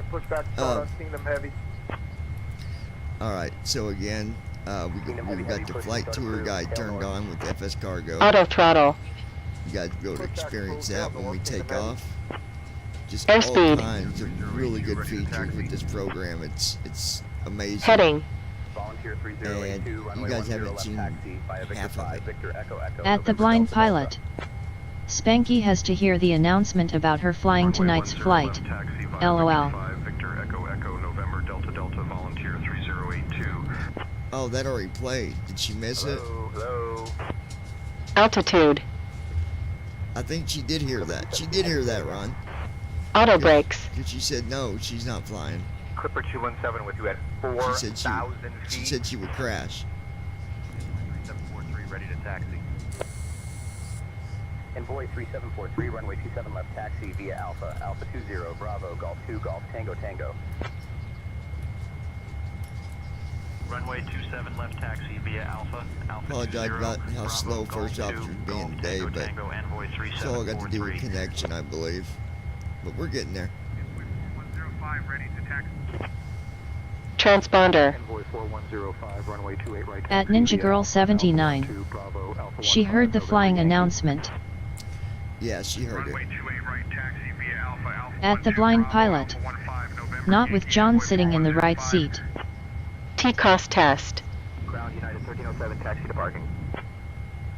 Alright, so again, we got the flight tour guide turned on with FS Cargo. Auto throttle. You guys go to experience that when we take off. Just Airspeed. all kinds of really good features with this program. It's amazing. Heading. And you guys haven't seen half of it. At the Blind Pilot. Spanky has to hear the announcement about her flying tonight's flight. LOL. Victor Echo Echo November Delta Delta Volunteer 3082. Oh, that already played. Did she miss it? Hello. Altitude. I think she did hear that. She did hear that, Ron. Auto brakes. Because she said no, she's not flying. Clipper 217 with you at 4,000 She feet. said she would crash. 743 ready to taxi. Envoy 3743, runway 27 left taxi via Alpha, Alpha 20, Bravo, Golf 2, Golf Tango Tango. Runway 27 left taxi via Alpha, Alpha Apologize 20, about how Bravo, slow Golf first 2, officer's being Golf today, Tango but Tango, Envoy it's all got to do with 3743. connection, I believe. But we're getting there. 105 ready to taxi. Transponder. Envoy 4105, runway 28 right At taxi Ninja via Girl Alpha, 79. Alpha 2, Bravo, Alpha She 15, heard the November flying Yankee. announcement. Yeah, she heard it. Runway 28 right taxi via Alpha, Alpha At the 12, Blind Bravo, Pilot. Alpha 15, November Not with Yankee, John Envoy sitting in the right 4105. seat. TCOS test. Ground United 1307, taxi to parking.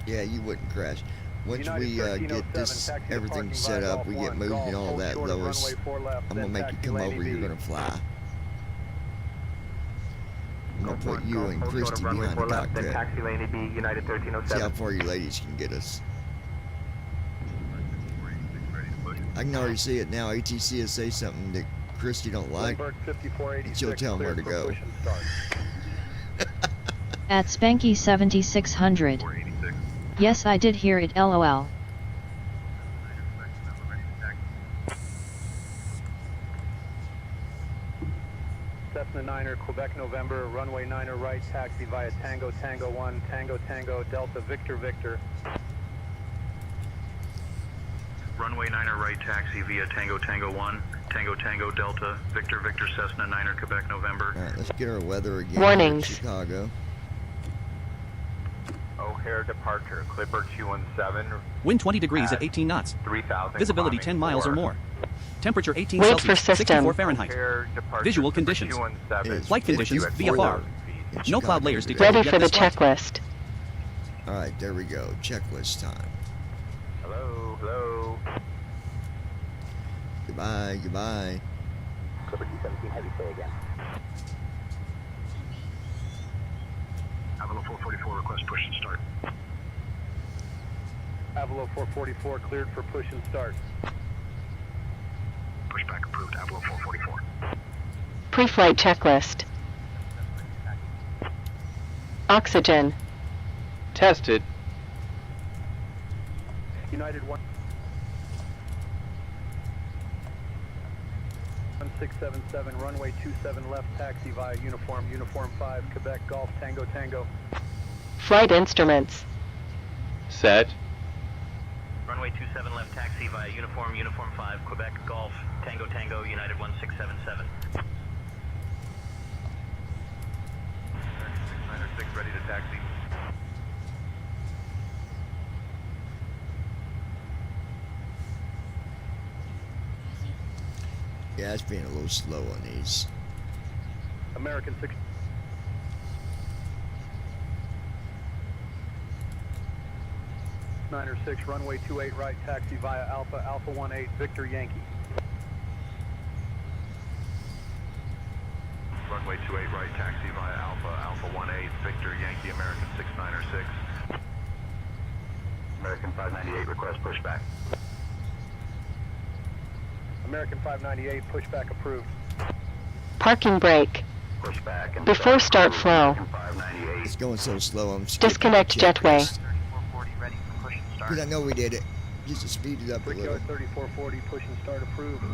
Yeah, you wouldn't crash. Once United we 1307, get this taxi to everything parking set via up, Golf we get 1, moved and Golf, all hold that, short of Lois, runway 4 left, I'm gonna then make you taxi come landing over. You're B. gonna fly. I'm gonna put you and Hold short Christy of runway behind 4 the left, then cockpit. taxi lane B, United See how 1307. far you ladies can get us. I can already see it now. ATC will say something that Christy don't like, Lindbergh 5486, and she'll tell them where to cleared for go. push and start. At Spanky 7600. Yes, I did hear it. LOL. Cessna 9er, Quebec November, runway 9er right, taxi via Tango Tango 1, Tango Tango, Delta Victor Victor. Runway 9er right taxi via Tango Tango 1, Tango Tango Delta, Victor Victor Cessna 9er Quebec November. Alright, let's get our weather again. Warnings. Here in Chicago. O'Hare departure, Clipper 217, Wind 20 degrees at 18 knots. 3,000. Visibility climbing 10 miles or 4. more. Temperature 18 Wait for Celsius, system. 64 Fahrenheit. O'Hare departure, Visual Clipper conditions. 217, It's Flight conditions 50 via at FAR. 4,000 feet. In No Chicago cloud layers today. detected. Ready Get for the this flight. checklist. Alright, there we go. Checklist time. Hello, hello. Goodbye, goodbye. Clipper 217, heavy, say again. Avalo 444 request push and start. Avalo 444, cleared for push and start. Pushback approved. Avalo 444. Pre-flight checklist. Oxygen. Tested. United 1677, runway 27 left, taxi via Uniform 5, Quebec Golf Tango Tango. Flight instruments. Set. Runway 27 left taxi via Uniform 5, Quebec Golf, Tango Tango, United 1677. 696 ready to taxi. Yeah, it's being a little slow on these. American 6. Niner 6, runway 28 right, taxi via Alpha, Alpha 18, Victor Yankee. Runway 28 right taxi via Alpha, Alpha 18, Victor Yankee American 696. American 598, request pushback. American 598, pushback approved. Parking brake. Pushback and Before start flow. American 598. It's going so slow, I'm skipping Disconnect the jetway. checklist. 3440 ready for push and start. Because I know we did it. Just to speed it up a little. Brickyard 3440, push and start approved.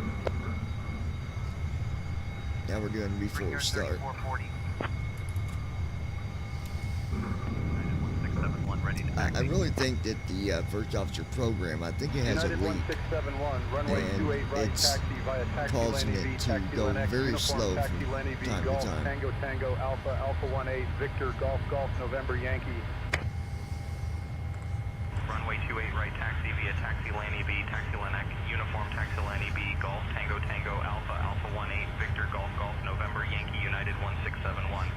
Now we're doing before Brickyard start. 3440. 1671 ready I really think that the first officer program, I think it has a United leak, 1671, runway and 28 right, it's taxi via taxi causing lane it EV, to taxi go lane X, very uniform, slow taxi from lane EV, time to Golf, time. Tango, Tango, Alpha, Alpha 18, Victor, Golf, Golf, November, Yankee. Runway 28 right taxi via taxi lane EB, taxi lane X, uniform taxi lane EB, Golf, Tango, Tango, Alpha, Alpha 18, Victor, Golf, Golf, November, Yankee, United 1671.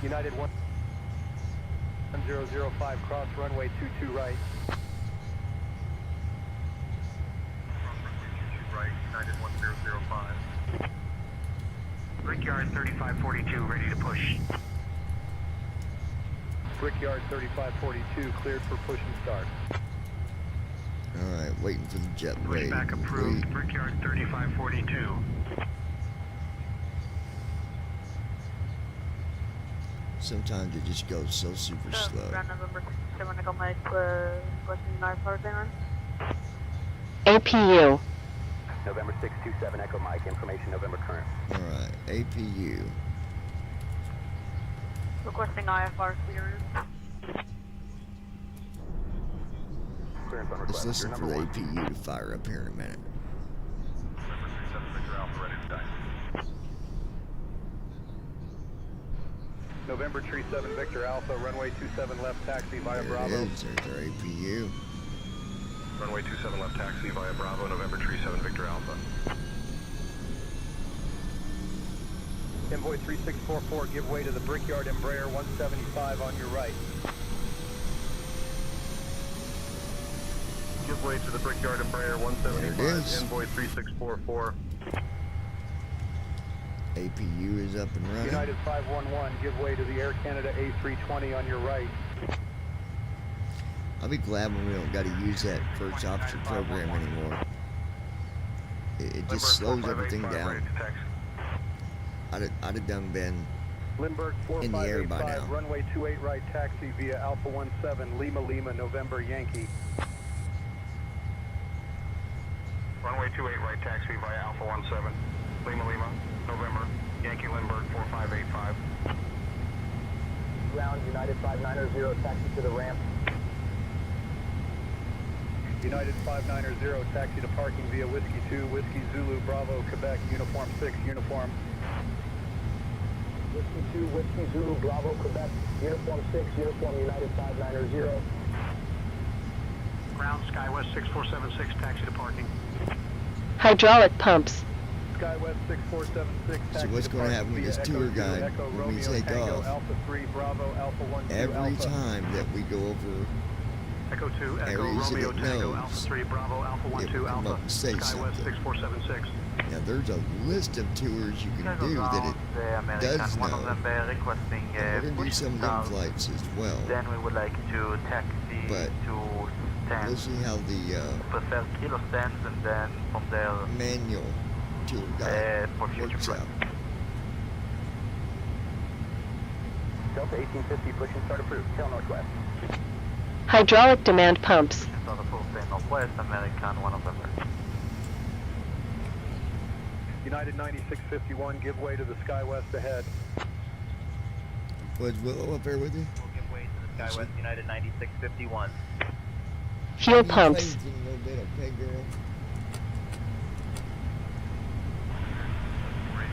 United 1005, cross runway 22 right. Right, United 1005. Brickyard 3542, ready to push. Brickyard 3542, cleared for push and start. Alright, waiting for the jet blade. Pushback approved, Brickyard 3542. Sometimes it just goes so super slow. APU. November 627, Echo Mike, information November current. Alright, APU. Requesting IFR clearance. Clearance on Let's request. listen You're for the number APU to fire up here in a minute. November 37 Victor Alpha, ready to taxi. November 37, Victor Alpha, runway 27 left, taxi via There Bravo. it is, there's our APU. Runway 27 left taxi via Bravo, November 37 Victor Alpha. Envoy 3644, give way to the Brickyard Embraer 175 on your right. Give way to the Brickyard Embraer There it 175, is. Envoy 3644. APU is up and running. United 511, give way to the Air Canada A320 on your right. I'll be glad when we don't got to use that first officer program anymore. It just slows everything down. I'd have done been Lindbergh in the air by 4585, now. runway 28 right, taxi via Alpha 17, Lima Lima, November, Yankee. Runway 28 right taxi via Alpha 17, Lima Lima, November, Yankee Lindbergh 4585. Ground, United 590, taxi to the ramp. United 590, taxi to parking via Whiskey 2, Whiskey Zulu, Bravo, Quebec, Uniform 6, Uniform. Whiskey 2, Whiskey Zulu, Bravo, Quebec, Uniform 6, Uniform United 590. Ground SkyWest 6476, taxi to parking. Hydraulic pumps. SkyWest 6476, taxi So what's to going to parking happen with via this Echo tour 2, guide Echo when we Romeo take Tango, off? Alpha 3, Bravo, Alpha 1, 2, Every Alpha. time that we go over Echo 2, Echo areas that Romeo it Tango, knows, Alpha 3, Bravo, Alpha 1, it 2, will come Alpha. up and say SkyWest something. 6476. Now there's a list of tours you can do that it American, does one know. of them requesting We're going to do push some of south. them flights as well. Then we would like to taxi But to stand. we'll see how the Prefer kilo stands and then from there manual tour guide for future works flights. out. Delta 1850, push and start approved. Tail northwest. Hydraulic demand pumps. Start approved in Northwest, American, one of them. United 9651, give way to the SkyWest ahead. Was Willow up there with you? We'll give way to the SkyWest United 9651. Fuel pumps. Okay, girl.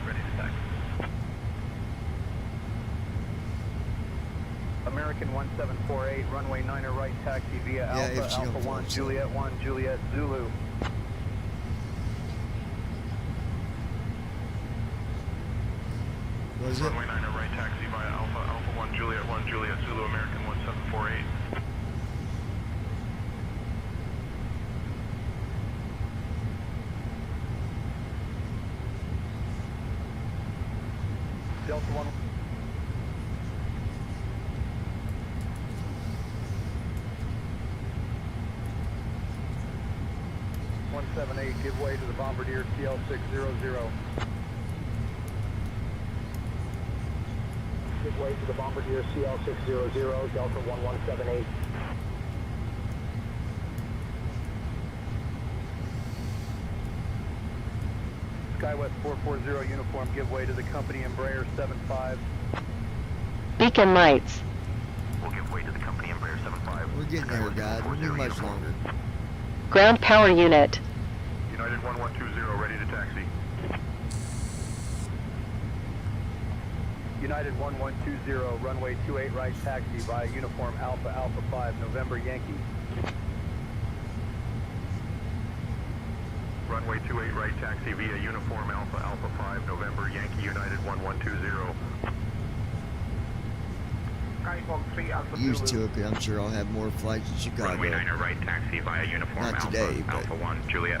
Ready to taxi. American 1748, runway 9er right, taxi via Yeah, Alpha, if she Alpha don't 1, fall Juliet 1, Juliet Zulu. Was it? Runway 9 right taxi via Alpha, Alpha 1, Juliet 1, Juliet Zulu, American 1748. Delta 1. Give way to the Bombardier CL600. Give way to the Bombardier CL600, Delta 1178. SkyWest 440 uniform, give way to the company Embraer 75. Beacon lights. We'll give way to the company Embraer 75. We're getting there, guys. We'll be much longer. Ground power unit. United 1120, ready to taxi. United 1120, runway 28 right taxi via uniform Alpha Alpha 5, November Yankee. Runway 28 right taxi via uniform Alpha Alpha 5, November Yankee United 1120. Used to it, 'cause I'm sure I'll have more flights in Chicago. Runway 9 right taxi via uniform Not Alpha today, but Alpha 1 Juliet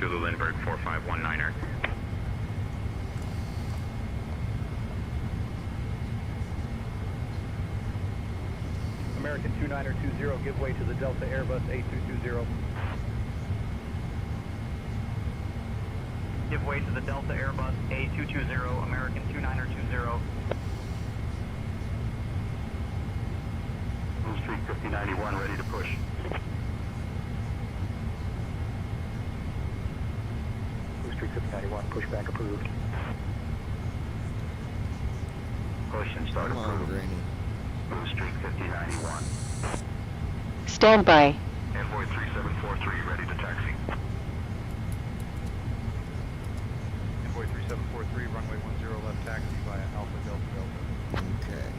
Zulu Lindbergh 4519er. American 2920, give way to the Delta Airbus A220. Give way to the Delta Airbus A220, American 2920. Blue Street 5091, ready to push. Blue Street 5091, pushback approved. Push and start come on, approved. Granny. Blue Street 5091. Standby. Envoy 3743, ready to taxi. Envoy 3743, runway 10 left taxi via Alpha Delta Delta. Okay.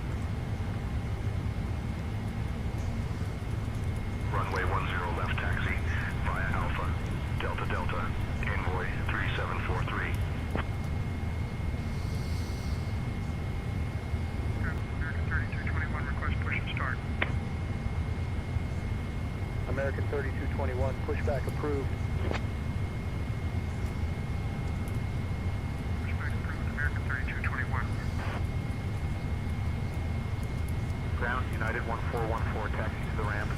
Runway 10 left taxi via Alpha Delta Delta. Envoy 3743. American 3221, pushback approved. Pushback approved, American 3221. Ground, United 1414, taxi to the ramp.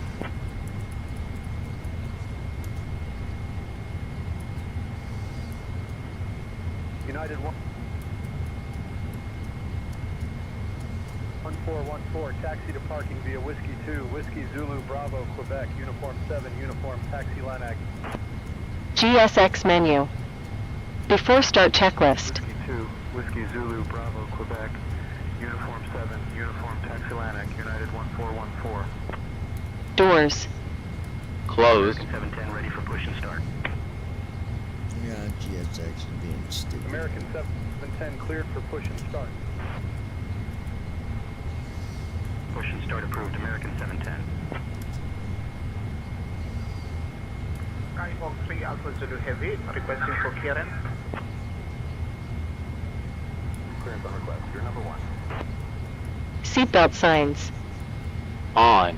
United 1414, taxi to parking via Whiskey 2, Whiskey Zulu Bravo, Quebec, uniform 7, uniform taxi Lanac. GSX menu. Before start checklist. Whiskey 2, Whiskey Zulu Bravo, Quebec, uniform 7, uniform taxi Lanac, United 1414. Doors. Closed. 710, ready for push and start. Yeah, GSX is being stupid. American 710 cleared for push and start. Push and start approved, American 710. Skyhawk 3 Alpha Zulu Heavy, requesting for clearance. Clearance on request, you're number 1. Seatbelt signs. On.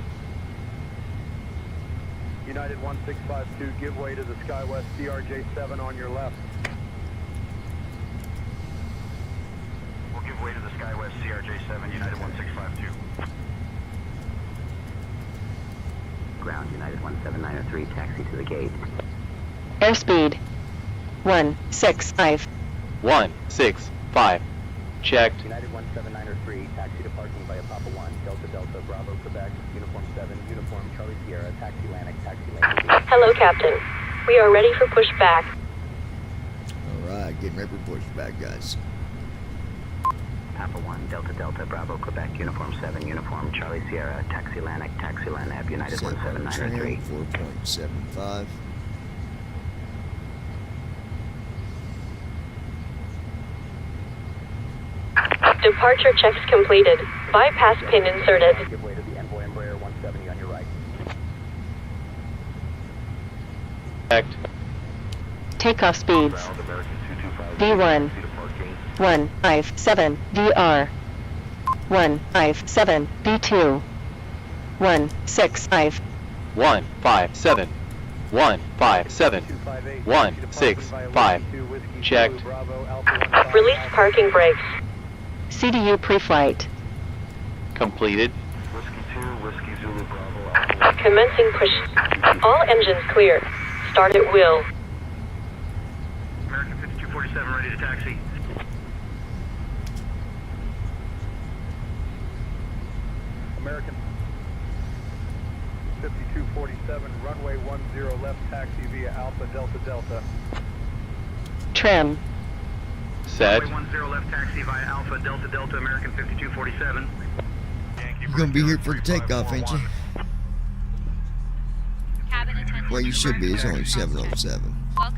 United 1652, give way to the SkyWest CRJ7 on your left. We'll give way to the SkyWest CRJ7, United 1652. Ground, United 17903, taxi to the gate. Airspeed. 165. 165. Checked. United 17903, taxi to parking via Papa 1, Delta Delta, Bravo, Quebec, uniform 7, uniform Charlie Sierra, taxi Lanac, taxi Lanac. Hello, Captain. We are ready for pushback. Alright, getting ready for pushback, guys. Papa 1, Delta Delta, Bravo, Quebec, uniform 7, uniform Charlie Sierra, taxi Lanac, United 17903. 4.75. Departure checks completed. Bypass pin inserted. Give way to the Envoy Embraer 170 on your right. Checked. Takeoff speeds. Ground, American 225. V1. Taxi to parking. 157 DR. 157 B2. 165. 157. 157. 165. Checked. Release parking brakes. CDU pre-flight. Completed. Whiskey 2, Whiskey Zulu Bravo, Alpha 1. Commencing push. All engines clear. Start at will. American 5247, ready to taxi. American 5247, runway 10 left taxi via Alpha Delta Delta. Trim. Set. Runway 10 left taxi via Alpha Delta Delta American 5247. You're gonna be here for the takeoff, ain't you? Cabin attendant. Well, you should be. It's only 7:07.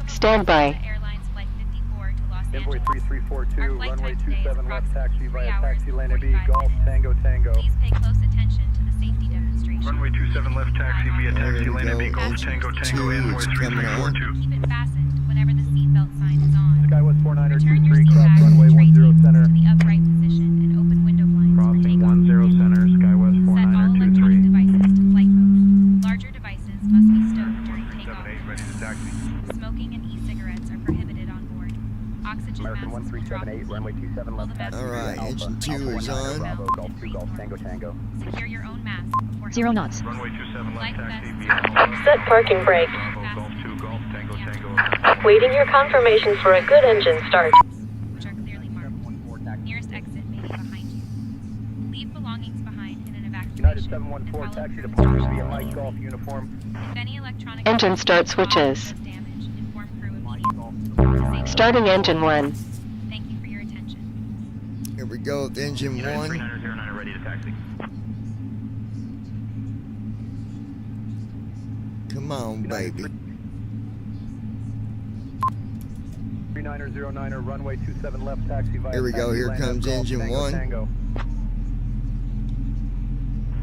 Stand by. Airlines Flight 54 to Los Envoy Angeles. 3342, Our flight runway time today is 27 left taxi 3 via hours taxi and lane B, 45 Golf minutes. Tango Tango. Please pay close attention to the safety demonstration. Runway 27 left taxi via There taxi we lane go. B, Golf Engine Tango 2 Tango, Envoy is coming on. 3342. Keep it fastened whenever the seatbelt sign is on. Skywest 49er Return your 23, seat cross back runway to the tray 10 tables center. to the upright position and open window blinds for Crossing takeoff. 10 center, Skywest Set all 49er electronic 23. devices to flight mode. Larger devices must be stowed during takeoff. 78 ready to taxi. Smoking and e-cigarettes are prohibited on board. Oxygen American masks will drop 1378, from runway 27 left taxi. All right, via engine Alpha, 2 Alpha is 19 on. Bravo, Golf 2 Golf Tango Tango. Secure your own mask before 0 knots. Runway 27 Life left taxi vests via are Alpha. Set parking brake. Bravo, Golf 2 Golf Tango Tango. Waiting your confirmation for a good engine start. which are clearly marked. Nearest exit may be behind you. Leave belongings behind in an evacuation. United and 714, follow taxi crew departure instructions. via Mike Golf uniform. If any electronic Engine start devices switches. cause damage, inform crew immediately. Safety. Starting engine 1. Thank you for your attention. Here we go with engine United 1. 3909 ready to taxi. Come on, baby. 3909er, runway 27 left taxi via Here we go. taxi Here lane comes Golf engine Tango 1. Tango.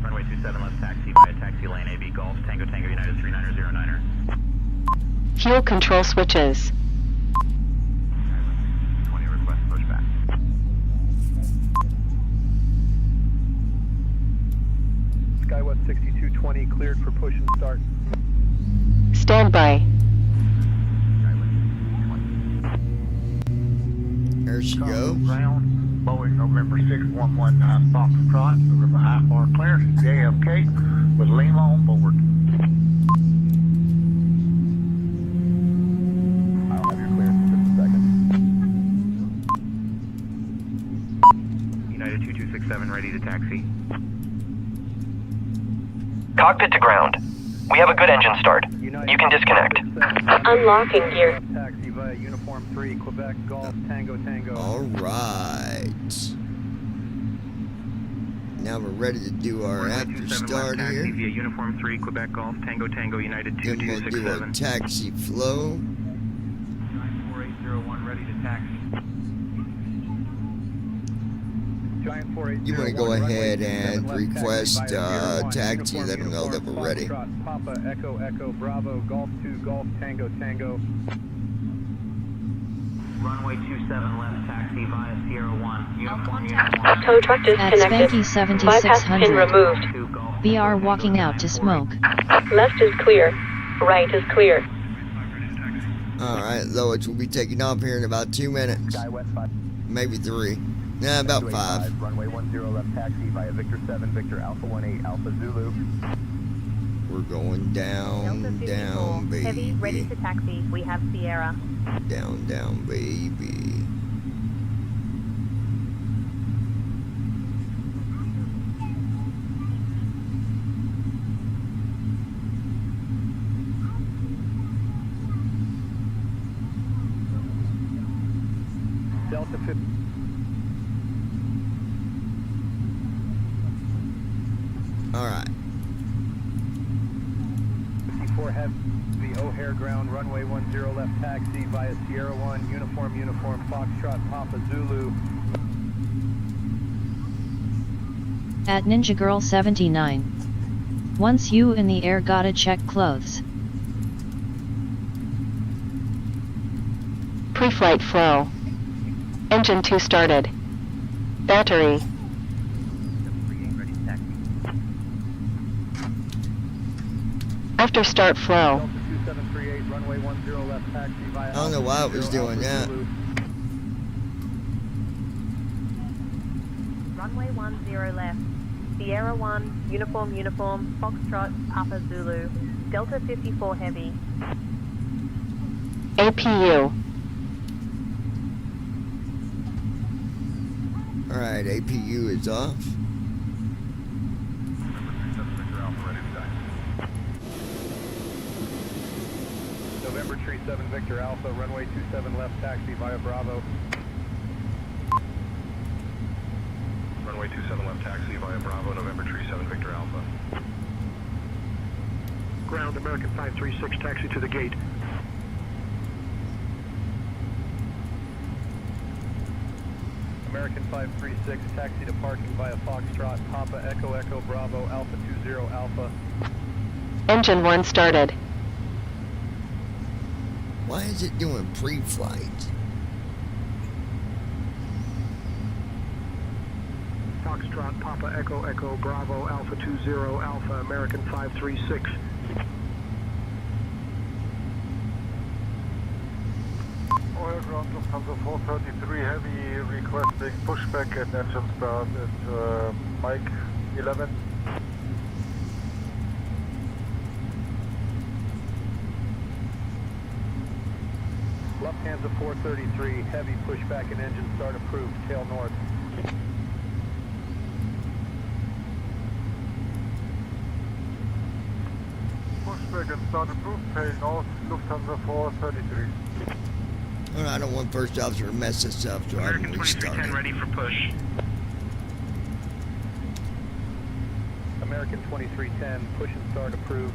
Runway 27 left taxi via taxi lane AB Golf Tango Tango United 3909er. Fuel control switches. 20 request pushback. Skywest 6220, cleared for push and start. Stand by. There she goes. Ground, Boeing November 6119 Foxtrot, River High Far clearance, JFK, with Lima on board. I'll have your clearance in just a second. United 2267 ready to taxi. Cockpit to ground. We have a good engine start. You can disconnect. Unlocking gear. Taxi via Uniform 3, Quebec, Golf, Tango, Tango. All right. Now we're ready to do our after start taxi here. via Uniform 3 Quebec Golf Tango Tango United Then we'll do our 2267. taxi flow. 94801 ready to taxi. Giant 4801, You want to go runway ahead 27 and left request taxi via Sierra 1, taxi, Uniform, let them know that we're ready. Foxtrot, Papa, Echo, Echo, Bravo, Golf 2, Golf, Tango, Tango. Runway 27 left taxi via Sierra 1. Uniform Tow truck At disconnected. Spanky Bypass pin 7600. removed. BR walking out to smoke. Left is clear. Right is clear. All right, Lois will be taking off here in about 2 minutes. Skywest 5. Maybe 3. Nah, about 5. Runway 10 left taxi via Victor 7, Victor Alpha 18, Alpha Zulu. We're going down, Delta 54, down, heavy, ready baby. to taxi. We have Sierra. Down, down, baby. Delta 50. All right. 54 heavy, O'Hare ground, runway 10 left taxi via Sierra 1, Uniform, Foxtrot, Papa Zulu. At Ninja Girl 79. Once you in the air gotta check clothes. Pre-flight flow. Engine 2 started. Battery. After start flow. Delta 2738, runway 10 left taxi via I don't know why it was doing that. Runway 10 left. Sierra 1, Uniform, Foxtrot, Papa Zulu. Delta 54 heavy. APU. All right, APU is off. November Tree 7 Victor Alpha, runway 27 left taxi via Bravo. Runway 27 left taxi via Bravo, November Tree 7 Victor Alpha. Ground American 536, taxi to the gate. American 536, taxi to parking via Foxtrot, Papa Echo Echo Bravo, Alpha 20 Alpha. Engine 1 started. Why is it doing pre-flight? Foxtrot, Papa Echo Echo Bravo, Alpha 20 Alpha, American 536. Oil ground Lufthansa 433 heavy requesting pushback and engine start at Mike 11. Lufthansa 433, heavy pushback and engine start approved, tail north. Pushback and start approved, tail north, Lufthansa 433. Well, I don't want first officer to mess this up, so I haven't restarted. ready for push. American 2310, push and start approved.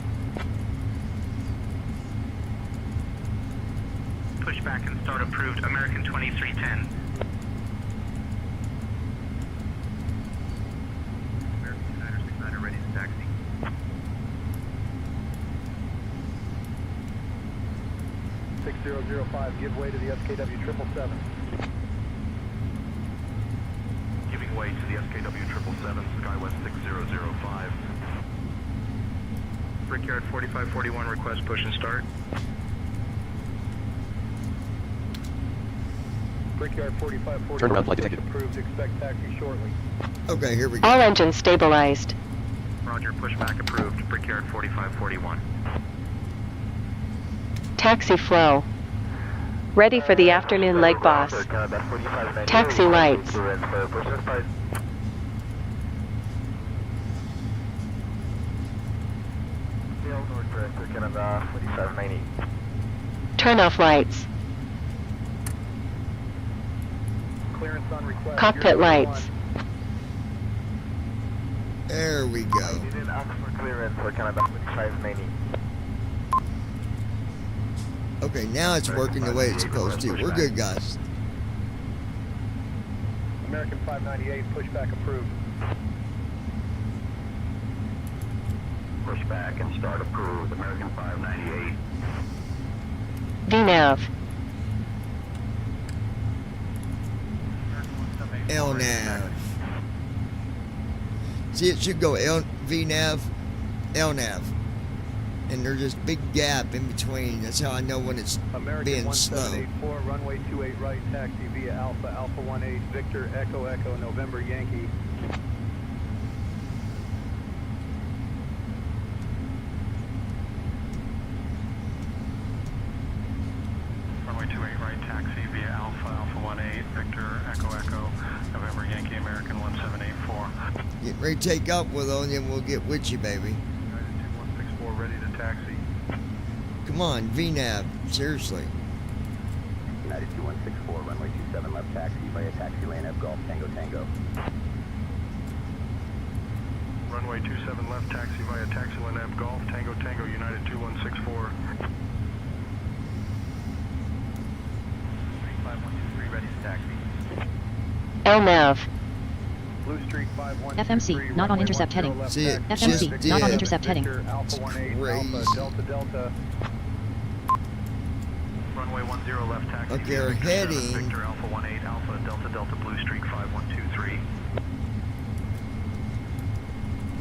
Pushback and start approved, American 2310. American United 69 ready to taxi. Give way to the SKW 777. Giving way to the SKW 777, SkyWest 6005. Brickyard 4541, request push and start. Brickyard 4541, Turn around, flight detected. approved, expect taxi shortly. Okay, here we go. All engines stabilized. Roger, pushback approved, Brickyard 4541. Taxi flow. Ready for the afternoon leg boss. Taxi lights. Turn off lights. Clearance on request. Cockpit lights. There we go. Okay, now it's working the way it's supposed to. We're good, guys. American 598, pushback approved. Pushback and start approved, American 598. VNAV. LNAV. See, it should go VNAV, LNAV. And there's this big gap in between. That's how I know when it's American being slow. 1784, runway 28 right, taxi via Alpha, Alpha 18, Victor, Echo Echo, November Yankee. Runway 28 right, taxi via Alpha, Alpha 18, Victor, Echo Echo, November Yankee, American 1784. Get ready to take up with on you and we'll get with you, baby. United 2164 ready to taxi. Come on, VNAV. Seriously. United 2164, runway 27 left taxi via taxi lane F Golf Tango Tango. Runway 27 left, taxi via taxi lane F Golf Tango Tango, United 2164. 5123 ready to taxi. LNAV. Blue Street 5123, FMC, not on intercept heading. See it FMC, just not on did. intercept heading. Alpha 18, Alpha, Delta Delta. Runway 10 left, taxi. Okay, via we're Victor heading. 7, Victor Alpha 18 Alpha Delta Delta Blue Streak 5123.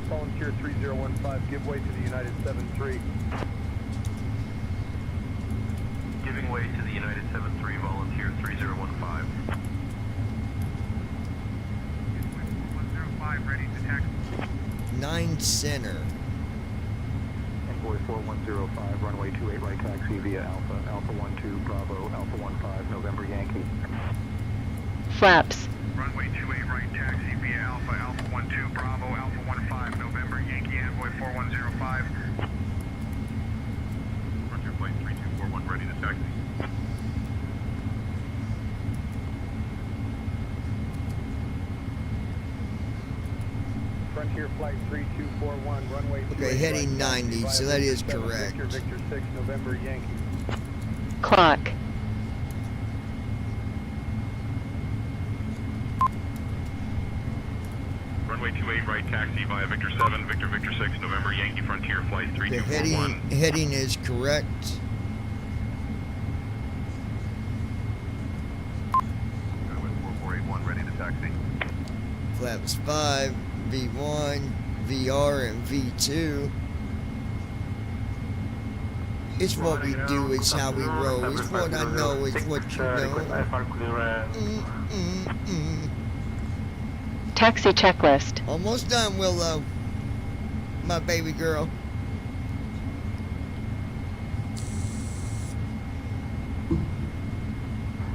Volunteer 3015, give way to the United 73. Giving way to the United 73, Volunteer 3015. 105 ready to taxi. 9 center. Envoy 4105, runway 28 right, taxi via Alpha, Alpha 12, Bravo, Alpha 15, November Yankee. Flaps. Runway 28 right, taxi via Alpha, Alpha 12, Bravo, Alpha 15, November Yankee, Envoy 4105. Frontier flight 3241 ready to taxi. Frontier Flight 3241, runway Okay, heading 90, so that is correct. Victor, Victor 6, November, Yankee. Clock. Runway 28 right taxi via Victor 7, Victor Victor 6, November Yankee Frontier Flight The 3241. heading is correct. Skywest 4481 ready to taxi. Flaps 5, V1, VR, and V2. It's what we do, it's how we roll, it's what I know, it's what you know. Taxi checklist. Almost done, Willow. My baby girl.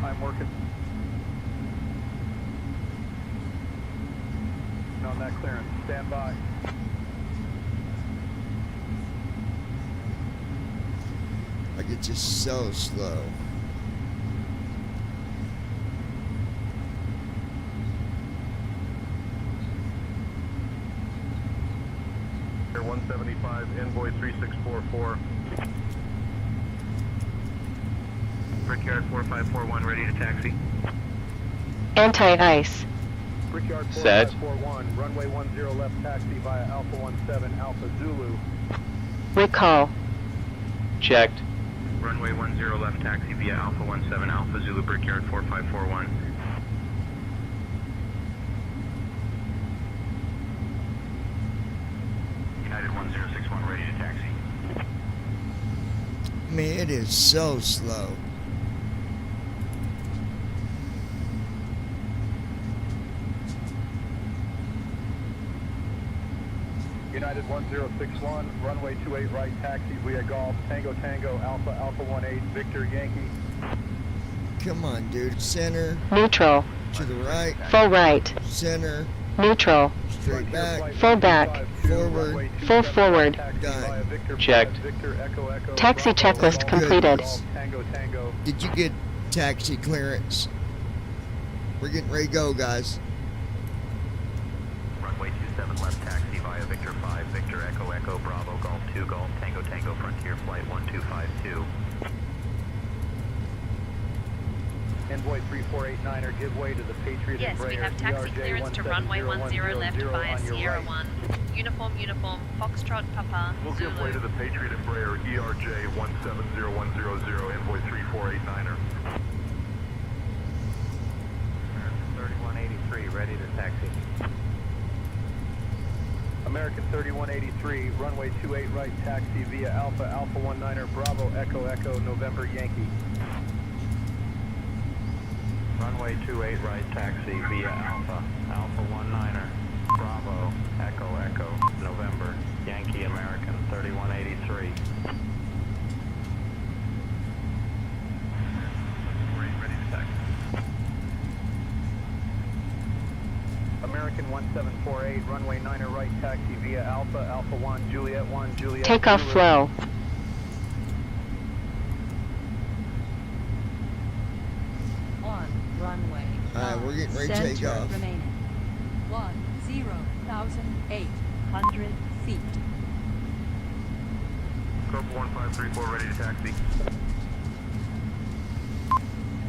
I'm working on that clearance. Stand by. Like it's just so slow. Air 175, Envoy 3644. Brickyard 4541 ready to taxi. Anti-ice. Brickyard Set. 4541, runway 10 left taxi via Alpha 17 Alpha Zulu. Recall. Checked. Runway 10 left taxi via Alpha 17 Alpha Zulu Brickyard 4541. United 1061 ready to taxi. Man, it is so slow. United 1061, runway 28 right taxi via Golf, Tango Tango, Alpha Alpha 18, Victor Yankee. Come on, dude. Center. Neutral. To the right. Full right. Center. Neutral. Straight back. Full back. Forward. Full forward. Done. Checked. Taxi checklist completed. Did you get taxi clearance? We're getting ready to go, guys. Runway 27 left taxi via Victor 5, Victor Echo Echo Bravo Golf 2 Golf Tango Tango Frontier Flight 1252. Envoy 3489er, give way to the Patriot Yes, Embraer we have taxi ERJ clearance to runway 10 left 170100 via on your Sierra right. 1. Uniform, Foxtrot Papa, We'll give way to Zulu. the Patriot Embraer ERJ 170100, Envoy 3489er. 3183, ready to taxi. American 3183, runway 28 right taxi via Alpha Alpha 19er, Bravo Echo Echo, November Yankee. Runway 28 right taxi via Alpha Alpha 19er, Bravo Echo Echo November Yankee American 3183. Ready to taxi. American 1748, runway 9er right taxi via Alpha Alpha 1 Juliet 1 Juliet. Takeoff Zulu. flow. Runway. Alright, we're getting ready to take Center off. remaining. 10,800 feet. Copa 1534 ready to taxi.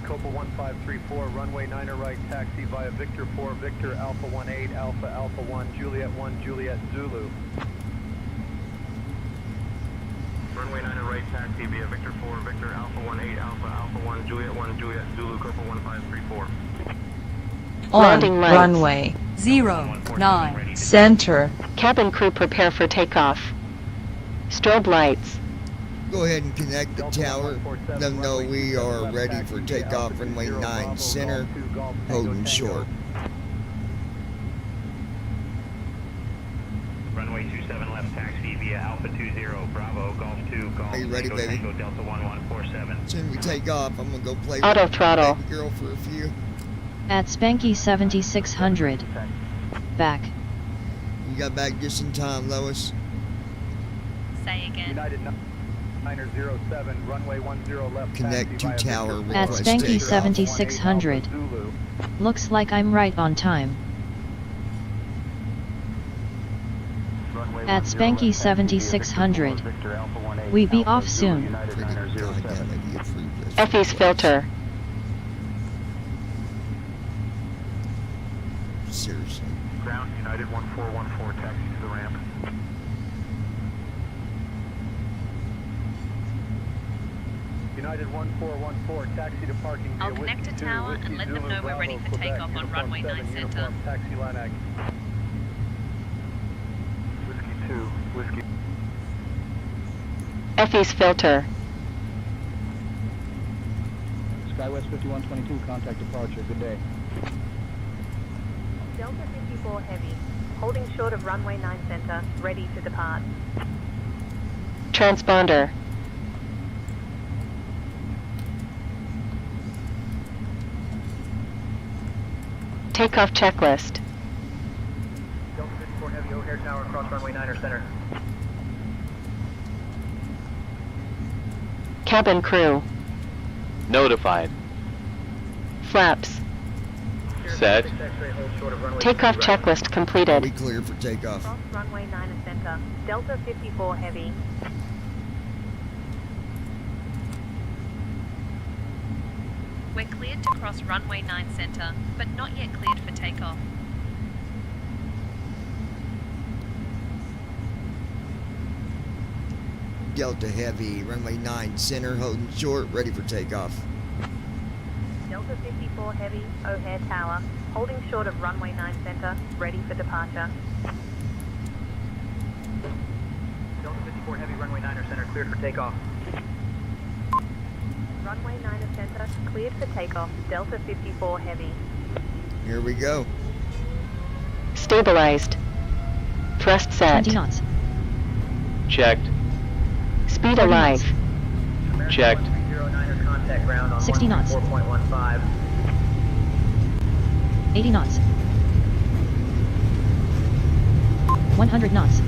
Copa 1534, runway 9er right taxi via Victor 4 Victor Alpha 18 Alpha Alpha 1 Juliet 1 Juliet Zulu. Runway 9er right taxi via Victor 4 Victor Alpha 18 Alpha Alpha 1 Juliet 1 Juliet Zulu Copa 1534. Landing lights. Runway 09 center. Cabin crew prepare for takeoff. Strobe lights. Go ahead and connect the tower. Let them know we are ready for takeoff. Runway 9 center. Holding short. Runway 27 left taxi via Alpha 20 Bravo Golf 2 Golf Are you ready, Tango baby? Tango Delta 1147. As soon as we take off, I'm gonna go play Auto with throttle. baby girl for a few. At Spanky 7600. Back. You got back just in time, Lois. Say again. United 907, runway 10 left Connect taxi to via tower. Victor At 4 Request Spanky takeoff. 7600. Zulu. 7600. Looks like I'm right on time. At Spanky 7600. We be off soon. Effie's filter. Seriously. Ground United 1414, taxi to the ramp. United 1414, taxi to parking. I'll connect to tower and let them know we're ready for takeoff on runway 9 center. Taxi Lanak. Whiskey 2, Whiskey. Effie's filter. SkyWest 5122, contact departure. Good day. Delta 54 Heavy, holding short of runway 9 center, ready to depart. Transponder. Takeoff checklist. Delta 54 Heavy, O'Hare Tower, cross runway 9 center. Cabin crew. Notified. Flaps. Set. Takeoff checklist completed. We clear for takeoff. Cross runway 9 center, Delta 54 Heavy. We're cleared to cross runway 9 center, but not yet cleared for takeoff. Delta Heavy, runway 9 center, holding short, ready for takeoff. Delta 54 Heavy, O'Hare Tower, holding short of runway 9 center, ready for departure. Delta 54 Heavy, runway 9 center, cleared for takeoff. Runway 9 center, cleared for takeoff, Delta 54 Heavy. Here we go. Stabilized. Thrust set. 20 knots. Checked. Speed alive. Checked. 309er contact ground on 60 knots. 4.15. 80 knots. 100 knots.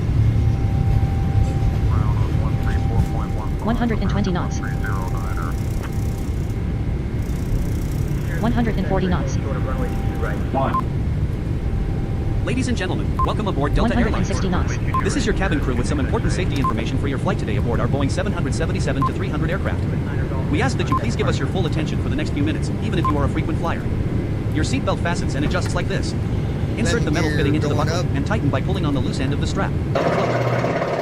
120 knots. 140 knots. Ladies and gentlemen, welcome aboard Delta Airlines. 160 knots. This is your cabin crew with some important safety information for your flight today aboard our Boeing 777-300 aircraft. We ask that you please give us your full attention for the next few minutes, even if you are a frequent flyer. Your seatbelt fastens and adjusts like this. Insert the metal fitting into the buckle and tighten by pulling on the loose end of the strap.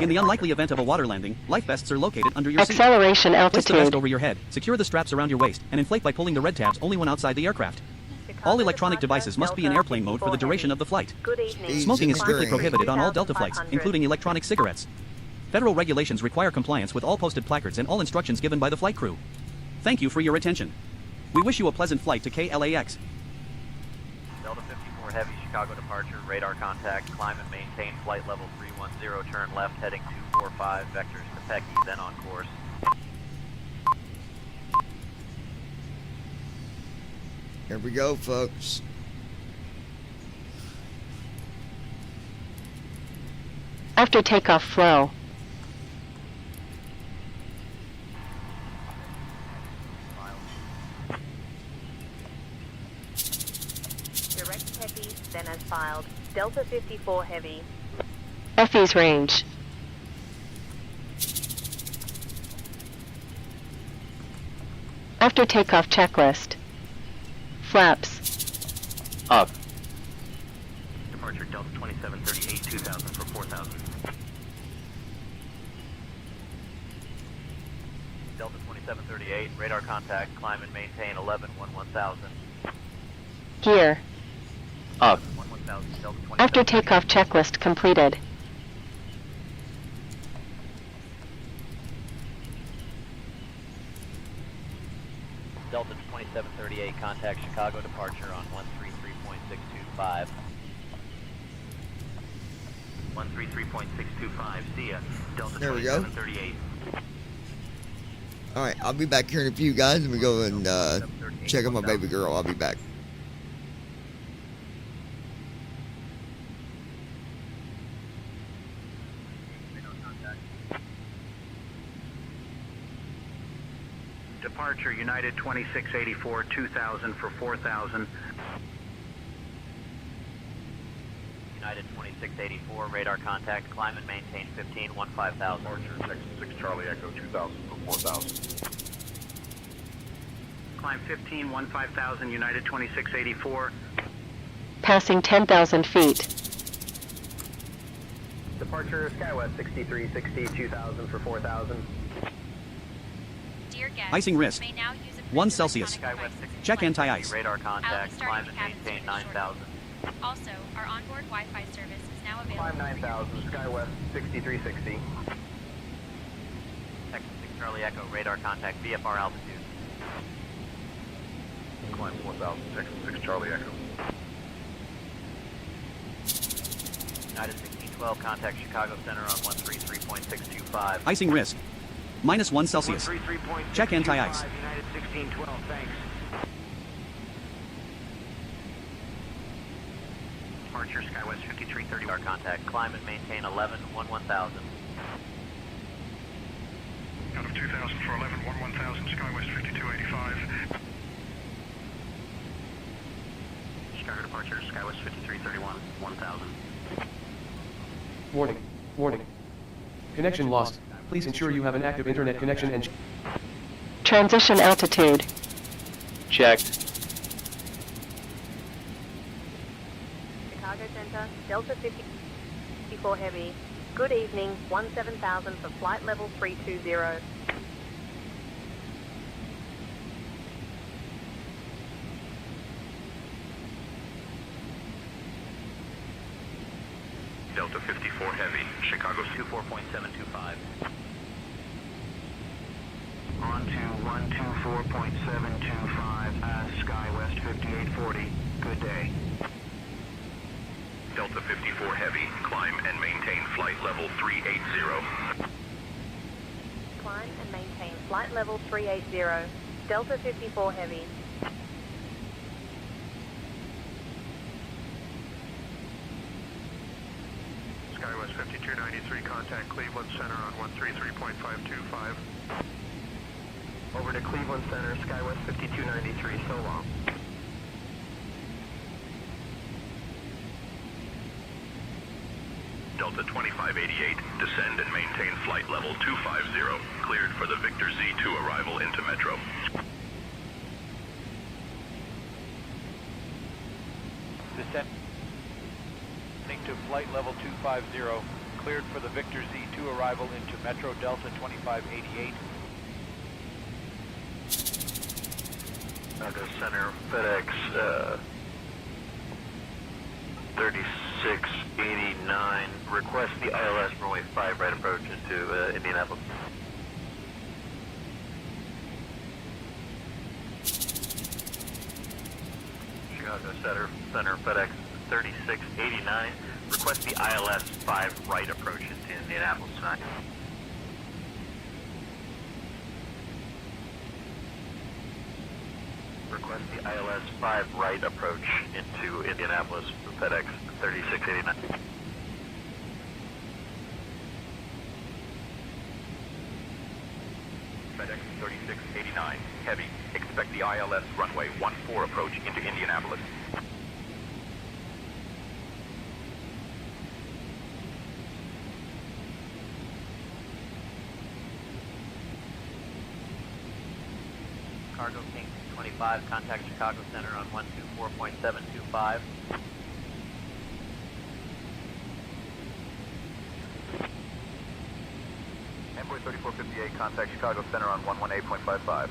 In the unlikely event of a water landing, life vests are located under your seat. Acceleration Place the vest altitude. over your head, secure the straps around your waist, and inflate by pulling the red tabs only when outside the aircraft. All electronic devices must be in airplane mode for the duration of the flight. Good evening. Smoking is strictly Easy. prohibited on all Delta flights, including electronic cigarettes. Federal regulations require compliance with all posted placards and all instructions given by the flight crew. Thank you for your attention. We wish you a pleasant flight to KLAX. Delta 54 Heavy, Chicago departure, radar contact, climb and maintain flight level 310, turn left heading 245, vectors to Pecky, then on course. Here we go, folks. After takeoff flow. Direct Pecky, then as filed. Delta 54 Heavy. Effie's range. After takeoff checklist. Flaps. Up. Departure Delta 2738, 2000 for 4000. Delta 2738, radar contact, climb and maintain 11-1000. Gear. Up. 11,000, Delta 2738. After takeoff checklist completed. Delta 2738, contact Chicago departure on 133.625. 133.625, see ya. Delta There we go. 2738. All right, I'll be back here in a few, guys. Let me go and check on my baby girl. I'll be back. Departure United 2684, 2000 for 4000. United United 2684, radar contact, climb and maintain 15,000. Departure 6 Charlie Echo 2000 for 4,000. Climb 15,000, United 2684. Passing 10,000 feet. Departure SkyWest 6360 2000 for 4,000. Dear guests, Icing risk. may now use a 1 Celsius. Check anti-ice. Radar I'll be contact, starting climb the and cabin maintain switch 9,000. Also, our onboard Wi-Fi service is now available. Climb 9,000 SkyWest 6360. Texas 6 Charlie Echo, radar contact, VFR altitude. Climb 4,000 Texas 6 Charlie Echo. United 1612, contact Chicago Center on 133.625. Icing risk. -1 Celsius. Check anti-ice. United 1612, thanks. Departure SkyWest 5330. Our contact, climb and maintain 11,000. Out of 2,000 for 11,000, SkyWest 5285. Chicago departure, SkyWest 5331, 1,000. Warning. Warning. Connection lost. Please ensure you have an active internet connection and... Transition altitude. Checked. Chicago Center, Delta 54 Heavy. Good evening, 17,000 for flight level 320. Delta 54 Heavy, Chicago 24.725. On to 124.725 SkyWest 5840. Good day. Delta 54 Heavy, climb and maintain flight level 380. Climb and maintain flight level 380. Delta 54 Heavy. SkyWest 5293, contact Cleveland Center on 133.525. Over to Cleveland Center, SkyWest 5293, so long. Delta 2588, descend and maintain flight level 250, cleared for the Victor Z2 arrival into Metro. Descending to flight level 250, cleared for the Victor Z2 arrival into Metro Delta 2588. Chicago Center, FedEx 3689. Request the ILS runway 5 right approach into Indianapolis. Chicago Center, FedEx 3689. Request the ILS 5 right approach into Indianapolis tonight. Request the ILS 5 right approach into Indianapolis for FedEx 3689. FedEx 3689, heavy. Expect the ILS runway 14 approach into Indianapolis. Cargo King 25, contact Chicago Center on 124.725. Envoy 3458, contact Chicago Center on 118.55.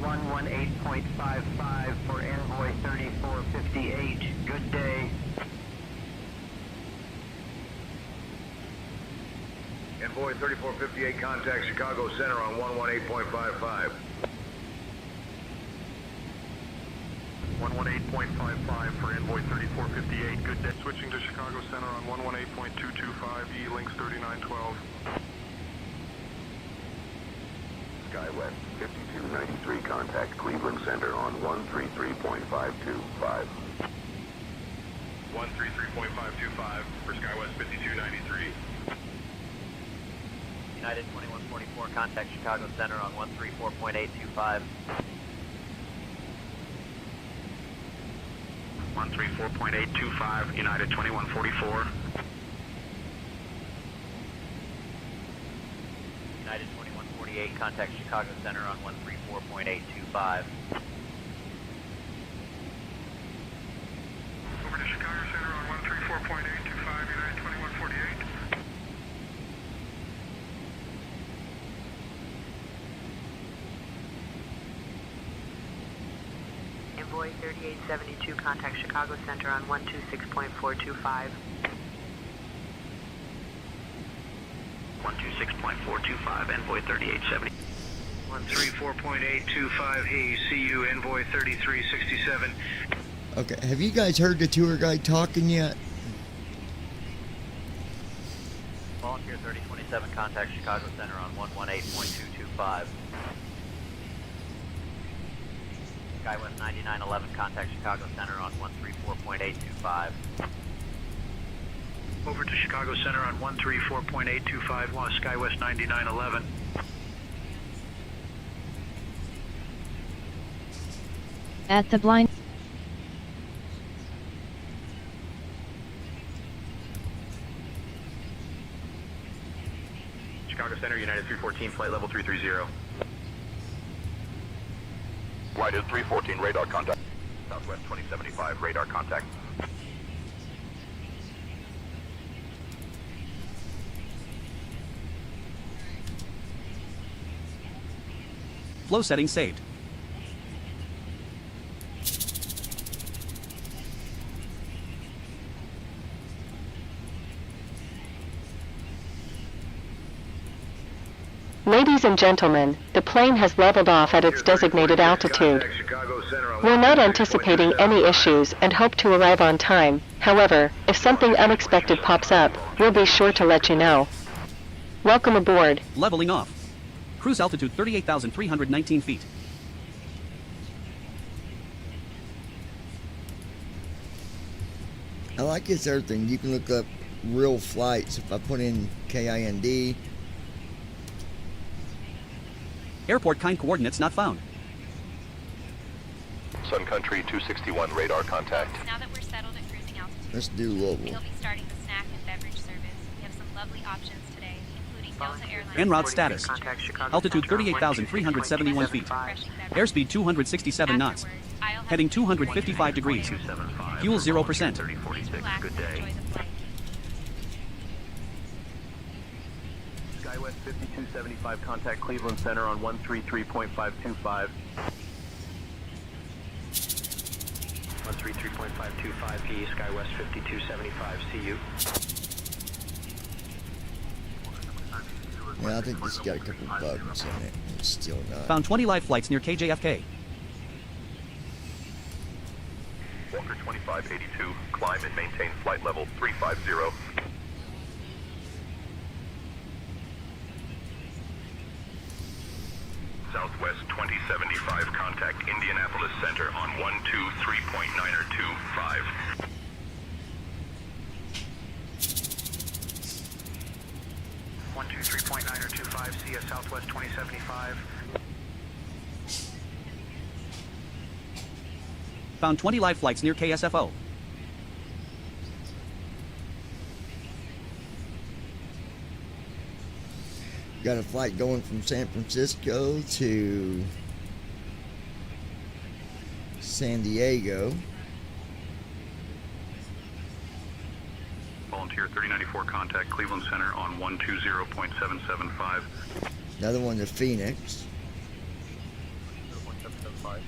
118.55 for Envoy 3458. Good day. Envoy 3458, contact Chicago Center on 118.55. 118.55 for Envoy 3458, good day. Switching to Chicago Center on 118.225, E-Links 3912. SkyWest 5293, contact Cleveland Center on 133.525. 133.525 for SkyWest 5293. United 2144, contact Chicago Center on 134.825. 134.825, United 2144. United 2148, contact Chicago Center on 134.825. Over to Chicago Center on 134.825, United 2148. Envoy 3872, contact Chicago Center on 126.425. 126.425, Envoy 3870. 134.825, hey, see you, Envoy 3367. Okay, have you guys heard the tour guide talking yet? Volunteer 3027, contact Chicago Center on 118.225. Skywest 9911, contact Chicago Center on 134.825. Over to Chicago Center on 134.825, Skywest 9911. At the blind. Chicago Center, United 314, flight level 330. United 314, radar contact. Southwest 2075, radar contact. Flow settings saved. Ladies and gentlemen, the plane has leveled off at its designated altitude. We're not anticipating any issues and hope to arrive on time. However, if something unexpected pops up, we'll be sure to let you know. Welcome aboard. Leveling off. Cruise altitude 38,319 feet. I like this other thing. You can look up real flights. If I put in KIND. Airport kind coordinates not found. Sun Country 261, radar contact. Now that we're settled at cruising altitude, Let's do Louisville. we'll be starting the snack and beverage service. We have some lovely options today, including Delta Airlines. En route status. Altitude 38,371 feet. Airspeed 267 knots. Heading 255 degrees. Fuel 0%. Good day. Skywest 5275, contact Cleveland Center on 133.525. 133.525, Skywest 5275, see you. Yeah, I think this got a couple bugs in it. It's still not. Found 20 live flights near KJFK. Walker 2582, climb and maintain flight level 350. Southwest 2075, contact Indianapolis Center on 123.925. See ya, Southwest 2075. Found 20 live flights near KSFO. Got a flight going from San Francisco to San Diego. Volunteer 3094, contact Cleveland Center on 120.775. Another one to Phoenix. 1.775,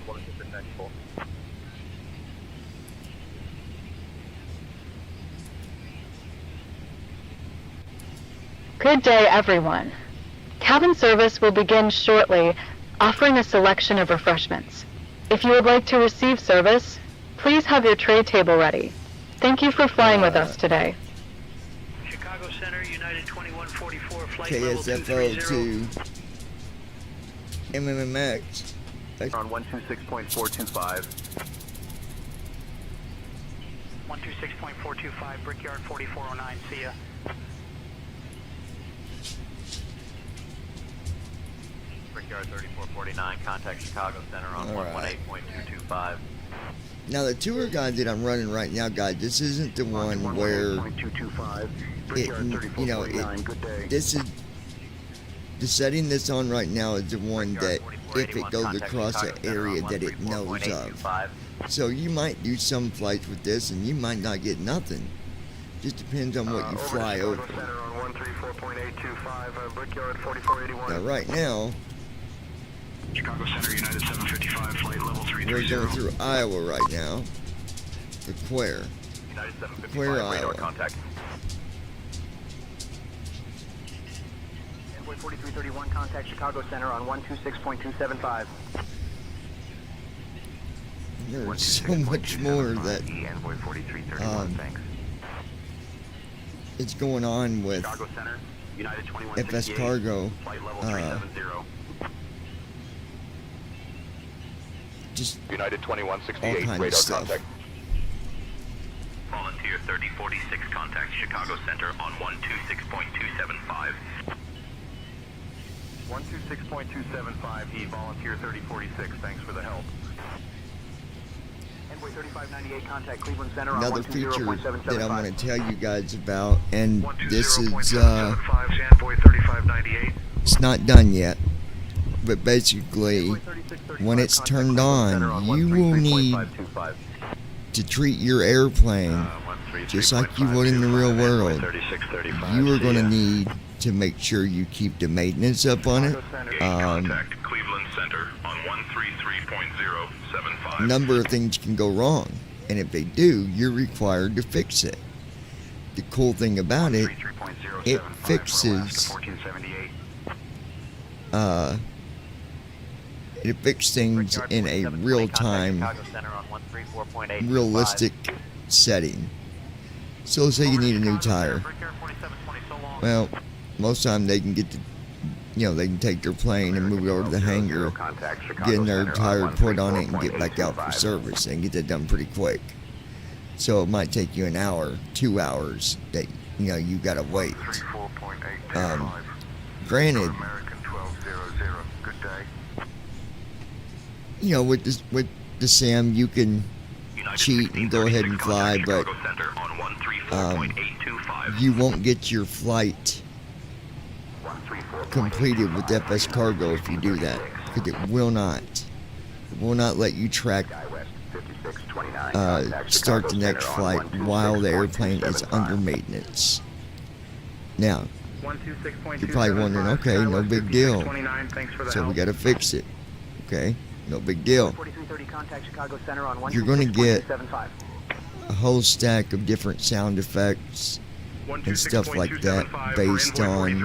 Good day, everyone. Cabin service will begin shortly, offering a selection of refreshments. If you would like to receive service, please have your tray table ready. Thank you for flying with us today. Chicago Center, United 2144, flight KSFO to MMMX. on 126.425. 126.425, Brickyard 4409, see ya. Brickyard 3449, contact Chicago Center on 118.225. Now the tour guide that I'm running right now, guys, this isn't the one where this is the setting that's on right now is the one that if it goes across an area that it knows of. So you might do some flights with this and you might not get nothing. Just depends on what you fly over. Now right now, Chicago Center, United 755, flight level 330. we're going through Iowa right now. The Quare. United 755, Quare, radar Iowa. contact. Envoy 4331, contact Chicago Center on 126.275. There's so much more that Envoy 4331, thanks. it's going on with Chicago Center, United FS Cargo. flight level 370. Just United all 2168, kinds of radar stuff. contact. Volunteer 3046, contact Chicago Center on 126.275. 126.275, he volunteer 3046, thanks for the help. Envoy 3598, contact Cleveland Center on Another feature 120.775. that I want to tell you guys about, and this is Envoy 3598. it's not done yet, but basically when it's turned on, you will need to treat your airplane just like you would in the real world. You are going to need to make sure you keep the maintenance up on it. Contact Cleveland Center on 133.075. A number of things can go wrong, and if they do, you're required to fix it. The cool thing about it, it fixes it fixes things in a real-time, realistic setting. So let's say you need a new tire. Well, most of the time they can get the, they can take their plane and move it over to the hangar, get their tire put on it, and get back out for service, and get that done pretty quick. So it might take you an hour, 2 hours that you gotta wait. Granted, with the SAM you can cheat and go ahead and fly, but you won't get your flight completed with FS Cargo if you do that, because it will not let you start the next flight while the airplane is under maintenance. Now, you're probably wondering, okay, no big deal, so we got to fix it. Okay, no big deal. You're going to get a whole stack of different sound effects and stuff like that based on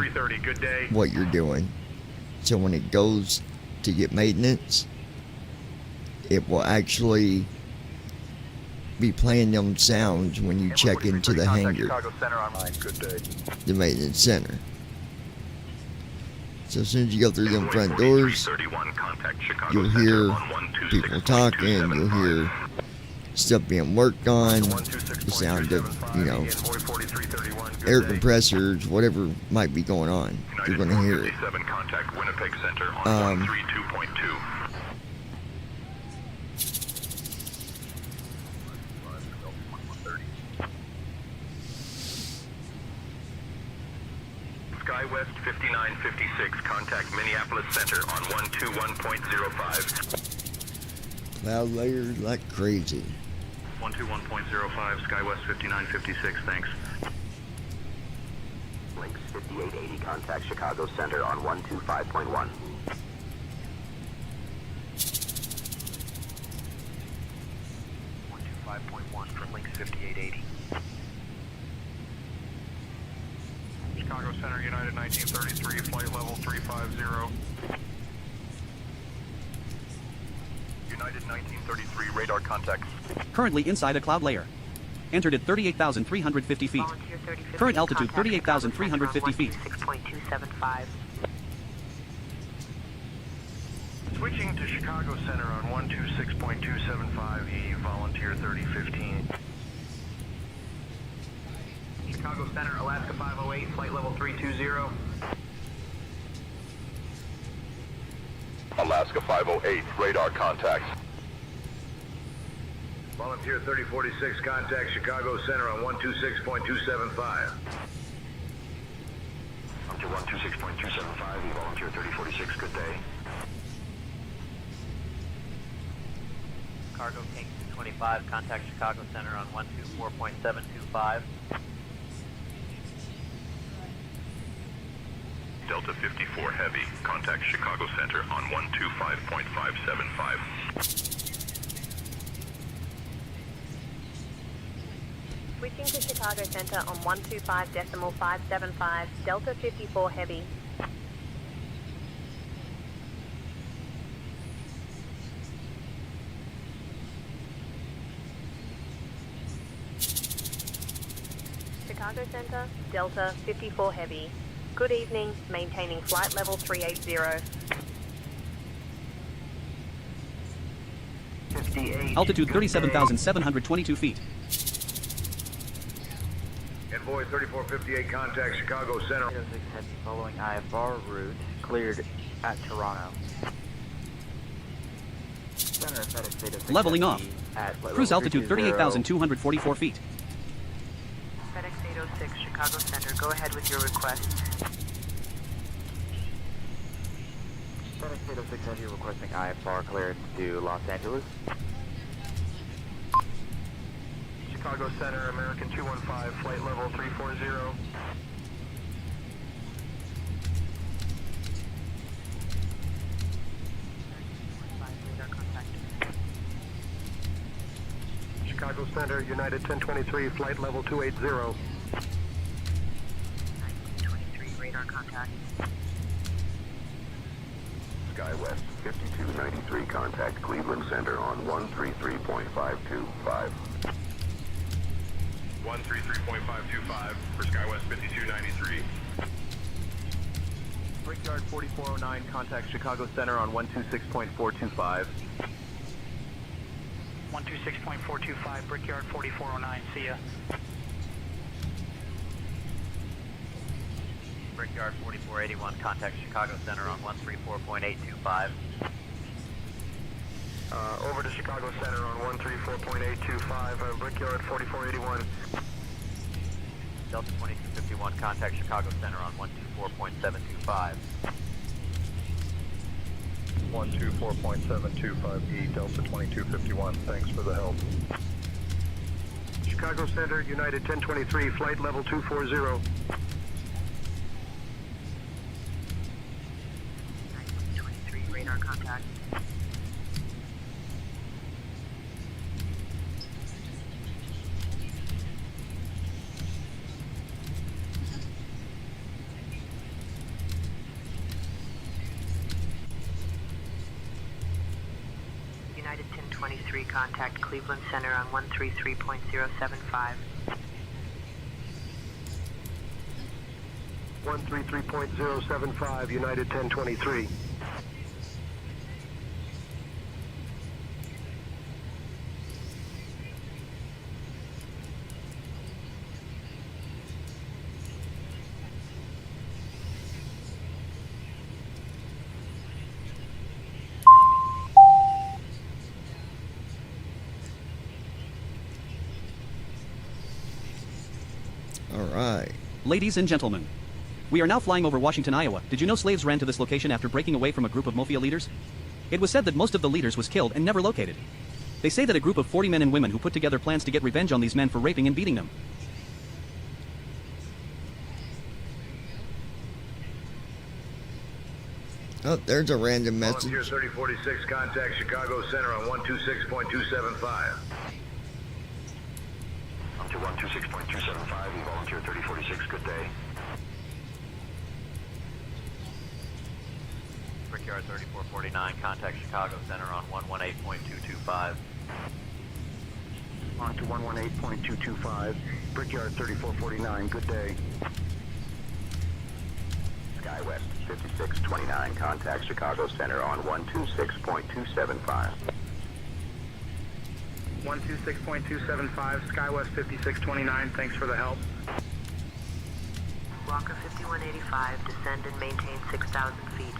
what you're doing. So when it goes to get maintenance, it will actually be playing them sounds when you check into the hangar, the maintenance center. So as soon as you go through them front doors, you'll hear people talking, you'll hear stuff being worked on, the sound of, air compressors, whatever might be going on. You're going to hear it. SkyWest 5956, contact Minneapolis Center on 121.05. Cloud layers like crazy. 121.05, SkyWest 5956, thanks. Links 5880, contact Chicago Center on 125.1. for Links 5880. Chicago Center, United 1933, flight level 350. United 1933, radar contact. Currently inside a cloud layer. Entered at 38,350 feet. Current altitude 38,350 feet. 6.275. Switching to Chicago Center on 126.275, he volunteer 3015. Chicago Center, Alaska 508, flight level 320. Alaska 508, radar contact. Volunteer 3046, contact Chicago Center on 126.275. Up to 126.275, Volunteer 3046, good day. Cargo King 225, contact Chicago Center on 124.725. Delta 54 Heavy, contact Chicago Center on 125.575. Switching to Chicago Center on 125.575, Delta 54 Heavy. Chicago Center, Delta 54 Heavy. Good evening, maintaining flight level 380. Altitude 37,722 feet. Envoy 3458, contact Chicago Center. 06 Heavy following IFR route, cleared at Toronto. Center FedEx Data 6 Leveling off. at Cruise altitude 38,244 feet. FedEx 806, Chicago Center, go ahead with your request. FedEx 806 Heavy requesting IFR clearance to Los Angeles. Chicago Center, American 215, flight level 340. Chicago Center, United 1023, flight level 280. 1923, radar contact. SkyWest 5293, contact Cleveland Center on 133.525. 133.525 for SkyWest 5293. Brickyard 4409, contact Chicago Center on 126.425. 126.425, Brickyard 4409, see ya. Brickyard 4481, contact Chicago Center on 134.825. Over to Chicago Center on 134.825, Brickyard 4481. Delta 2251, contact Chicago Center on 124.725. 124.725E, Delta 2251, thanks for the help. Chicago Center, United 1023, flight level 240. 1923, radar contact. United 1023, contact Cleveland Center on 133.075. 133.075, United 1023. All right. Ladies and gentlemen, we are now flying over Washington, Iowa. Did you know slaves ran to this location after breaking away from a group of mafia leaders? It was said that most of the leaders was killed and never located. They say that a group of 40 men and women who put together plans to get revenge on these men for raping and beating them. Oh, there's a random message. Volunteer 3046, contact Chicago Center on 126.275. Up to 126.275, Volunteer 3046, good day. Brickyard 3449, contact Chicago Center on 118.225. On to 118.225, Brickyard 3449, good day. SkyWest 5629, contact Chicago Center on 126.275. 126.275, SkyWest 5629, thanks for the help. Walker 5185, descend and maintain 6,000 feet.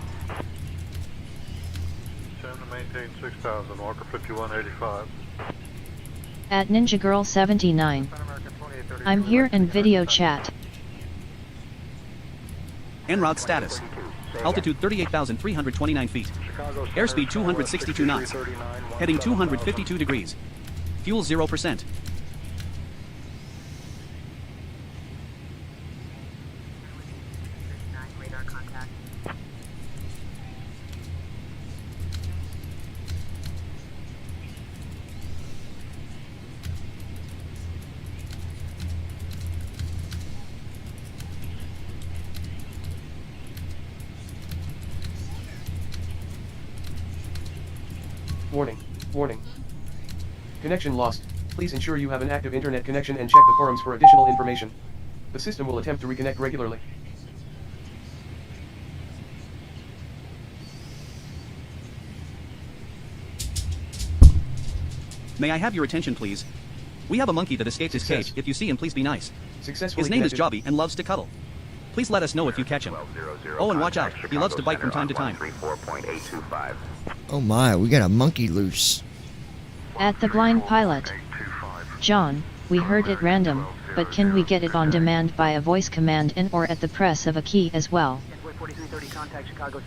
Descend and maintain 6,000, Walker 5185. At Ninja Girl 79. I'm here in video chat. En route status. Altitude 38,329 feet. Airspeed 262 knots. Heading 252 degrees. Fuel 0%. Radar contact. Warning. Warning. Connection lost. Please ensure you have an active internet connection and check the forums for additional information. The system will attempt to reconnect regularly. May I have your attention, please? We have a monkey that escaped his cage. If you see him, please be nice. Successfully His name is connected. Jobby and loves to cuddle. Please let us know if you catch him. Oh, and watch out. He loves to bite from time to time. Oh my, we got a monkey loose. At the blind pilot. John, we heard it random, but can we get it on demand by a voice command and or at the press of a key as well?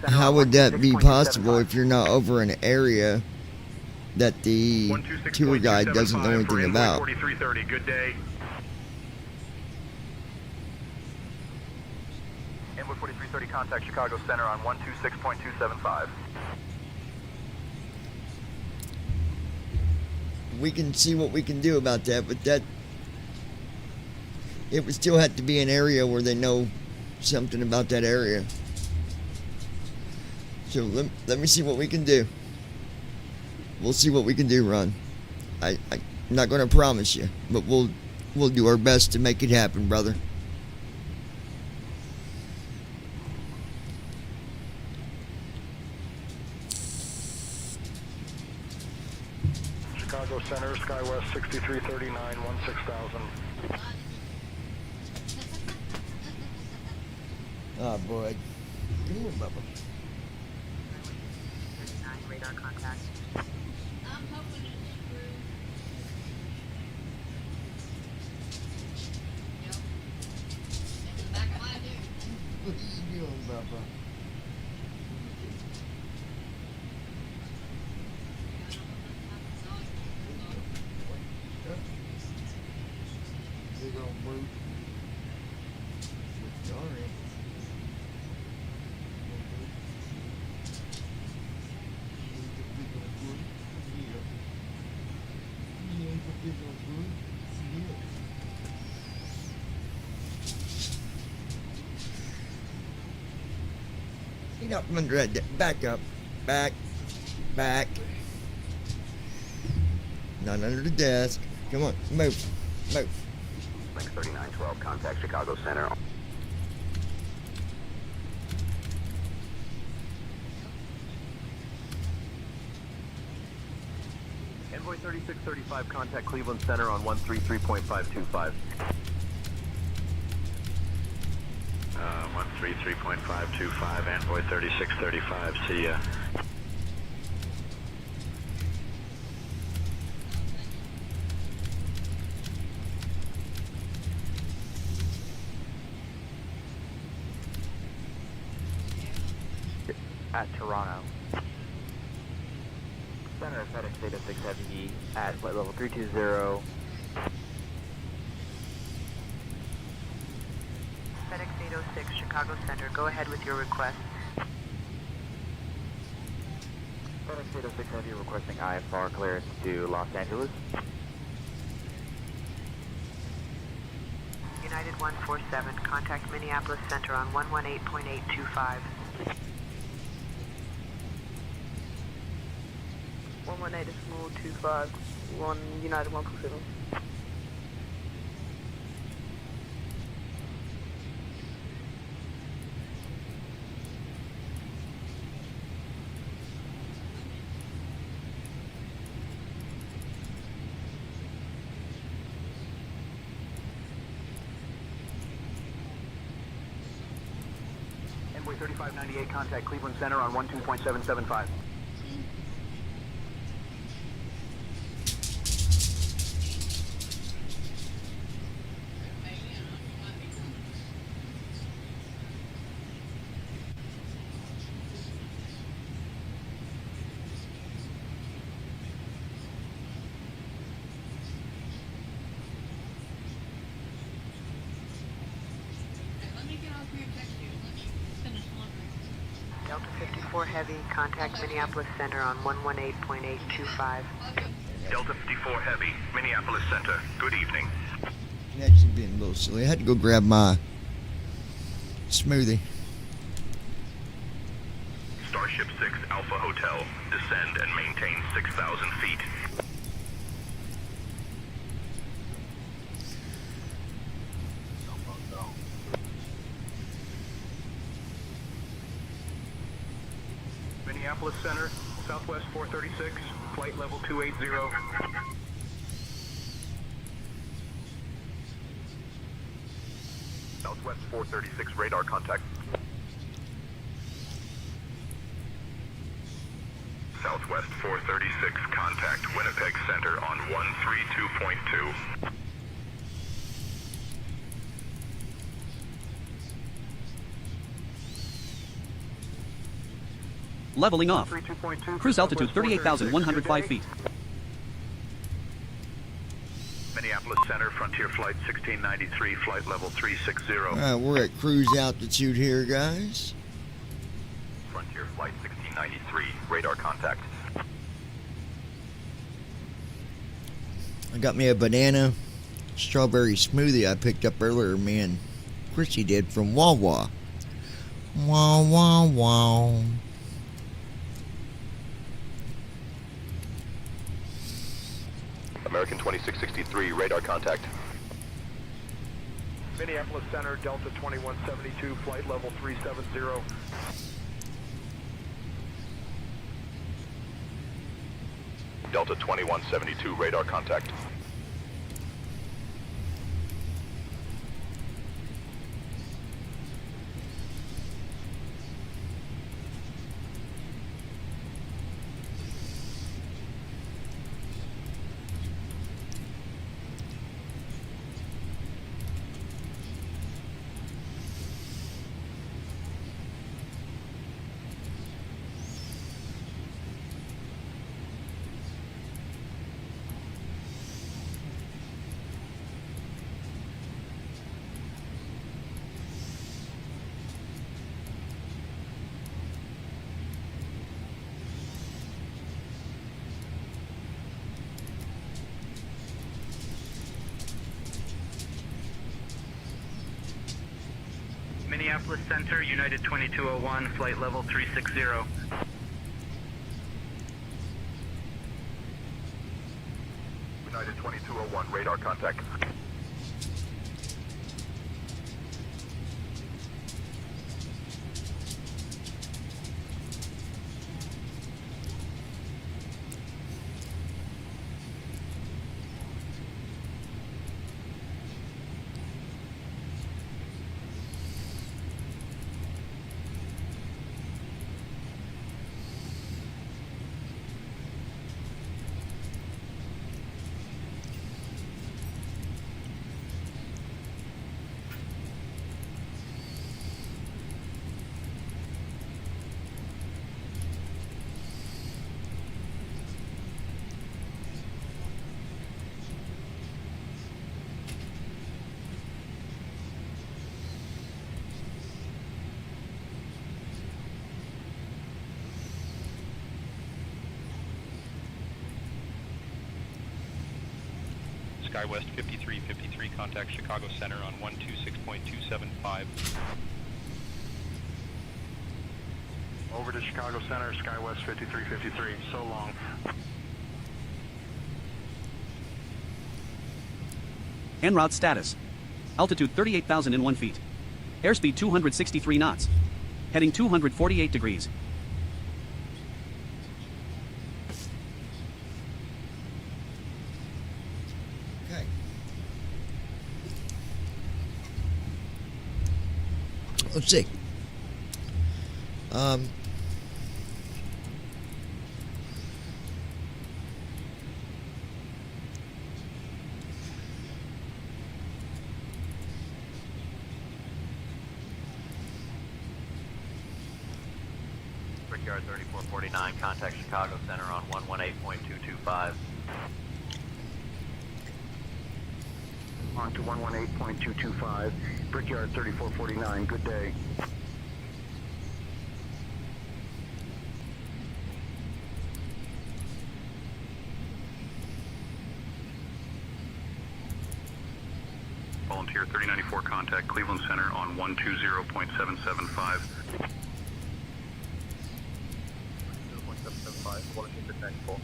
How would that be possible if you're not over an area that the tour guide doesn't know anything about? 4330, good day. Envoy 4330, contact Chicago Center on 126.275. We can see what we can do about that, but that it would still have to be an area where they know something about that area. So let me see what we can do. We'll see what we can do, Ron. I'm not going to promise you, but we'll do our best to make it happen, brother. Chicago Center, SkyWest 6339, 16,000. Oh boy. Come here, Bubba. Radar contact. What are you doing, Bubba? Big old brute. Sorry. Get up from under that. Back up. Back. Back. Not under the desk. Come on. Move. Move. Link 3912, contact Chicago Center. Envoy 3635, contact Cleveland Center on 133.525. 133.525, Envoy 3635, see ya. At Toronto. Center FedEx Data 6 Heavy at flight level 320. FedEx 806, Chicago Center. Go ahead with your request. FedEx 806 Heavy requesting IFR clearance to Los Angeles. United 147, contact Minneapolis Center on 118.825. 118.25, 1 United 147. Envoy 3598, contact Cleveland Center on 12.775. Delta 54 Heavy, contact Minneapolis Center on 118.825. Delta 54 Heavy, Minneapolis Center. Good evening. Connection being a little silly. I had to go grab my smoothie. Starship 6 Alpha Hotel. Descend and maintain 6,000 feet. Minneapolis Center, Southwest 436, flight level 280. Southwest 436 radar contact. Southwest 436 contact Winnipeg Center on 132.2. Leveling off. Cruise altitude 38,105 feet. Minneapolis Center, Frontier Flight 1693, flight level 360. We're at cruise altitude here, guys. Frontier Flight 1693, radar contact. I got me a banana strawberry smoothie I picked up earlier, man. Chrissy did from Wawa. Wow. American 2663, radar contact. Minneapolis Center, Delta 2172, flight level 370. Delta 2172, radar contact. Minneapolis Center, United 2201, flight level 360. United 2201, radar contact. SkyWest 5353, contact Chicago Center on 126.275. Over to Chicago Center, SkyWest 5353, so long. En route status. Altitude 38,001 feet. Airspeed 263 knots. Heading 248 degrees. Okay. Let's see. Brickyard 3449, contact Chicago Center on 118.225. On to 118.225, Brickyard 3449, good day. volunteer 3094 contact Cleveland Center on 120.775. 0.775, volunteer 3094.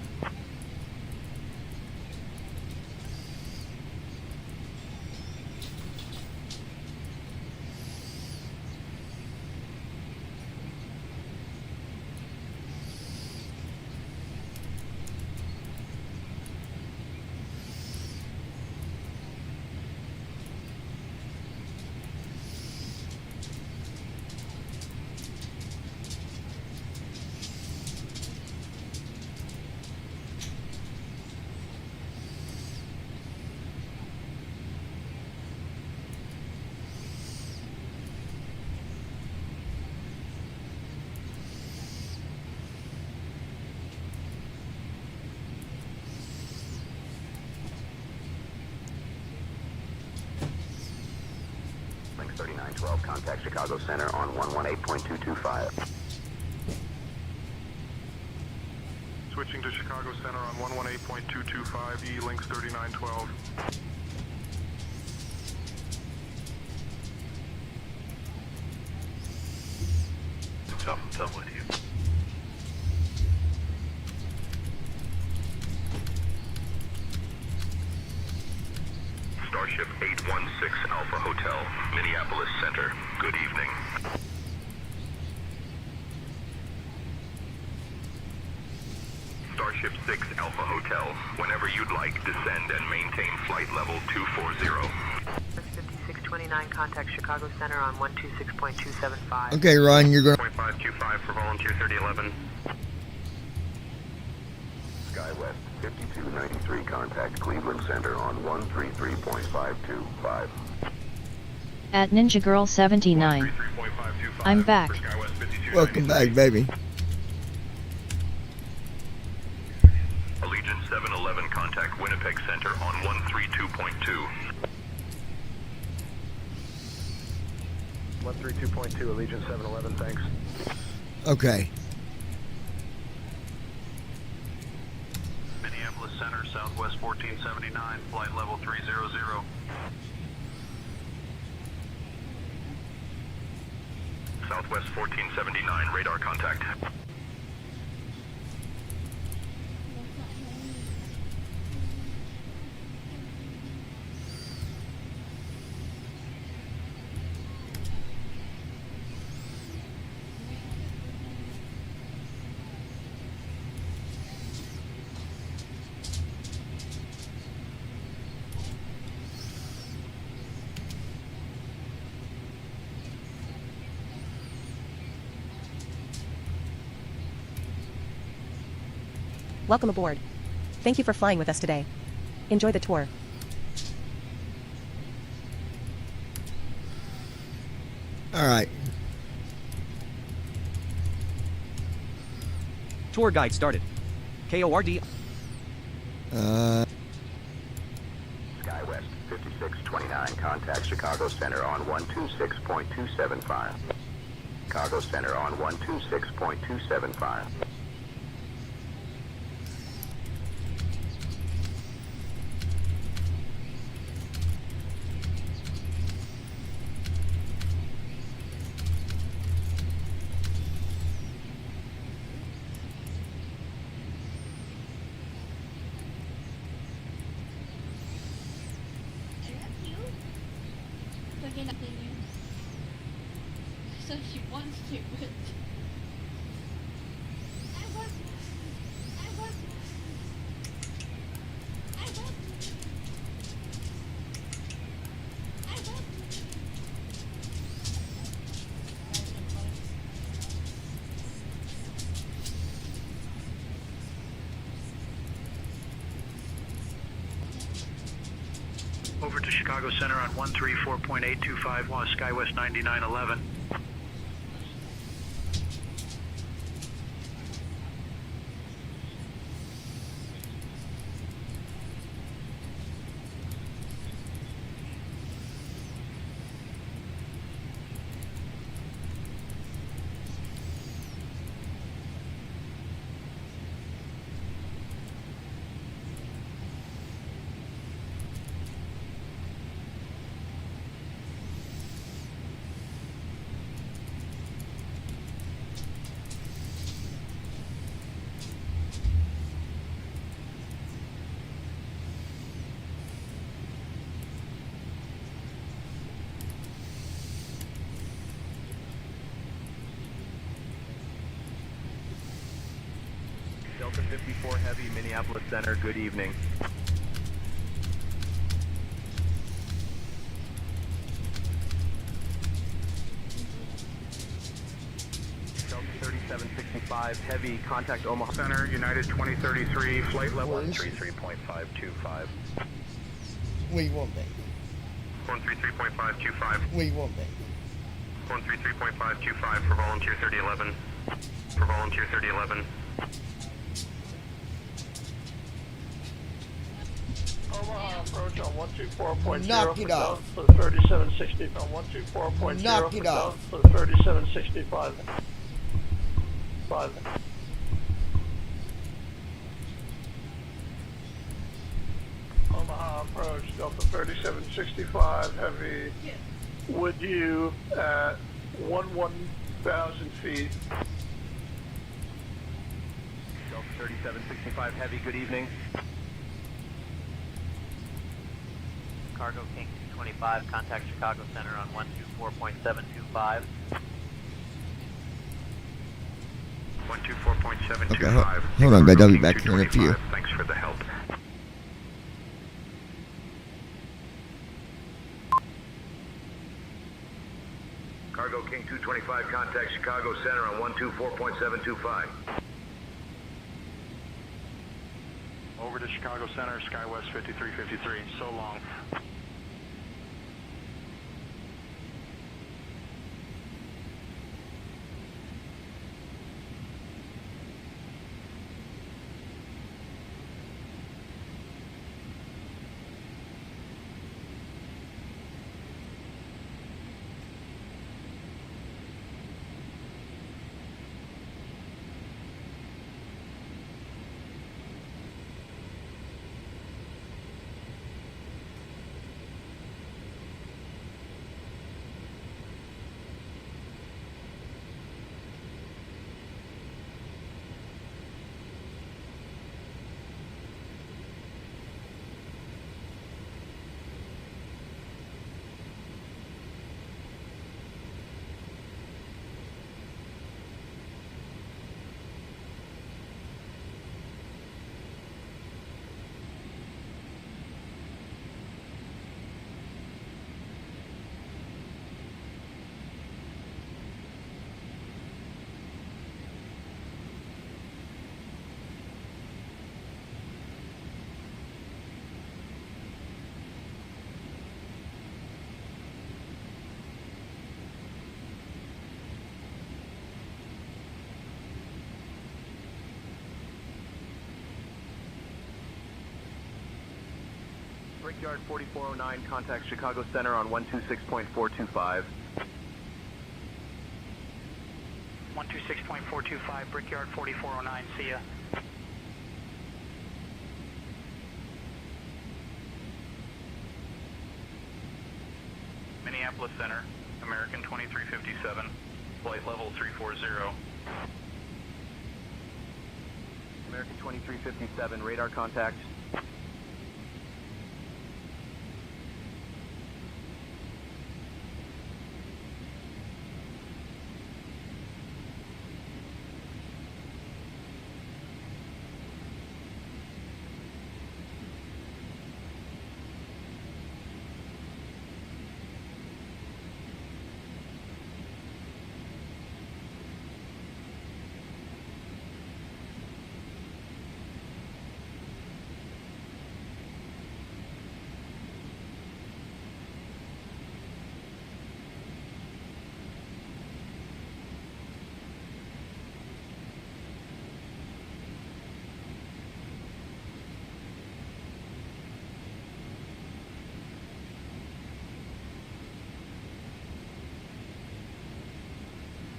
Link 3912, contact Chicago Center on 118.225. Switching to Chicago Center on 118.225, E links 3912. Tough with you. Starship 816 Alpha Hotel, Minneapolis Center. Good evening. Starship 6 Alpha Hotel, whenever you'd like, descend and maintain flight level 240. 5629, contact Chicago Center on 126.275. Okay, Ron, you're going to... 0.525 for volunteer 3011. SkyWest 5293, contact Cleveland Center on 133.525. At Ninja Girl 79. I'm back. Welcome back, baby. Allegiant 711, contact Winnipeg Center on 132.2. 132.2, Allegiant 711, thanks. Okay. Minneapolis Center, Southwest 1479, flight level 300. Southwest 1479, radar contact. Welcome aboard. Thank you for flying with us today. Enjoy the tour. All right. Tour guide started. KORD. SkyWest 5629, contact Chicago Center on 126.275. Chicago Center on 126.275. So she wants to, but Over to Chicago Center on 134.825, SkyWest 9911. Delta 54 Heavy, Minneapolis Center, good evening. Delta 3765 Heavy, contact Omaha Center, United 2033, flight level What is it? 133.525. What do you want, baby? 133.525. What do you want, baby? 133.525 for volunteer 3011. For volunteer 3011. Omaha approach on 124.0 Knock it for off. Delta for 3760 on 124.0 Knock for it Delta off. for 3765. 5. Omaha approach Delta 3765 Heavy. Would you at 1,000 feet? Delta 3765 Heavy, good evening. Cargo King 225, contact Chicago Center on 124.725. 124.725. Okay, hold on, guys. I'll be back here in a few. Thanks for the help. Cargo King 225, contact Chicago Center on 124.725. Over to Chicago Center, SkyWest 5353. So long. Brickyard 4409, contact Chicago Center on 126.425. 126.425, Brickyard 4409, see ya. Minneapolis Center, American 2357, flight level 340. American 2357, radar contact.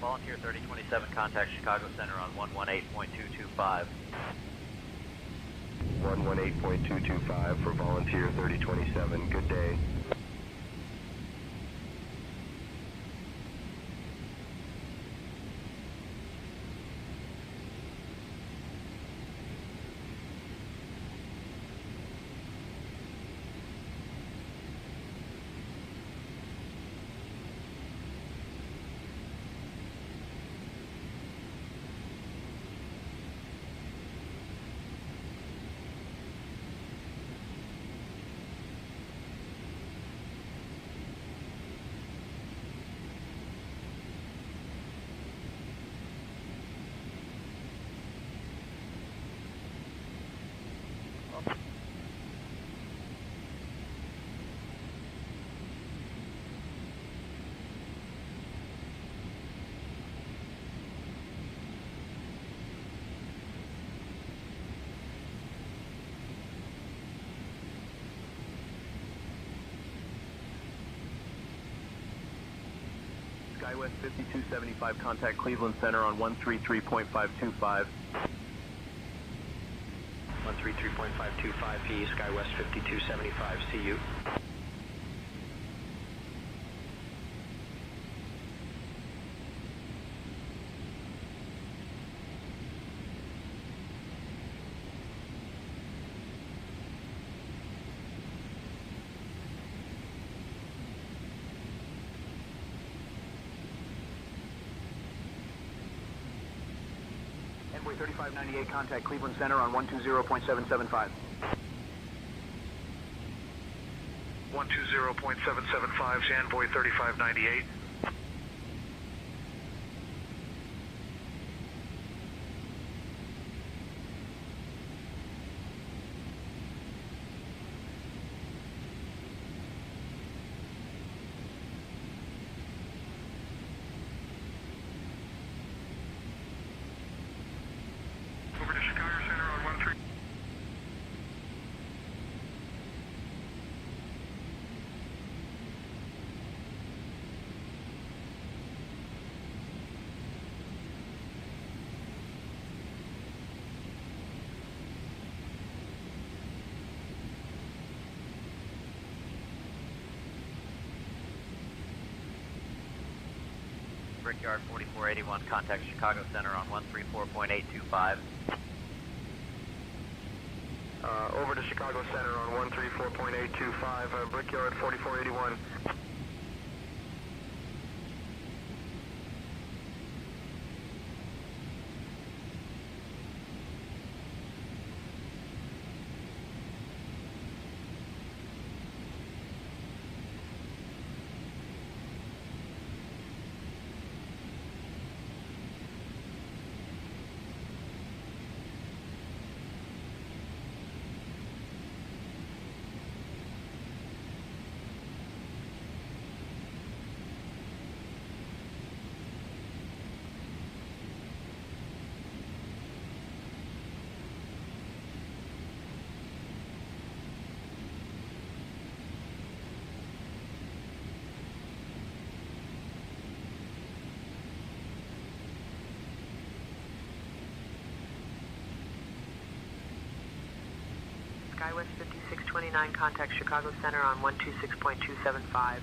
Volunteer 3027, contact Chicago Center on 118.225. 118.225 for Volunteer 3027. Good day. SkyWest 5275, contact Cleveland Center on 133.525. 133.525P, SkyWest 5275, see you. Envoy 3598, contact Cleveland Center on 120.775. 120.775, Envoy 3598. Over to Chicago Center on 13. Brickyard 4481, contact Chicago Center on 134.825. Over to Chicago Center on 134.825, Brickyard 4481. SkyWest 5629, contact Chicago Center on 126.275.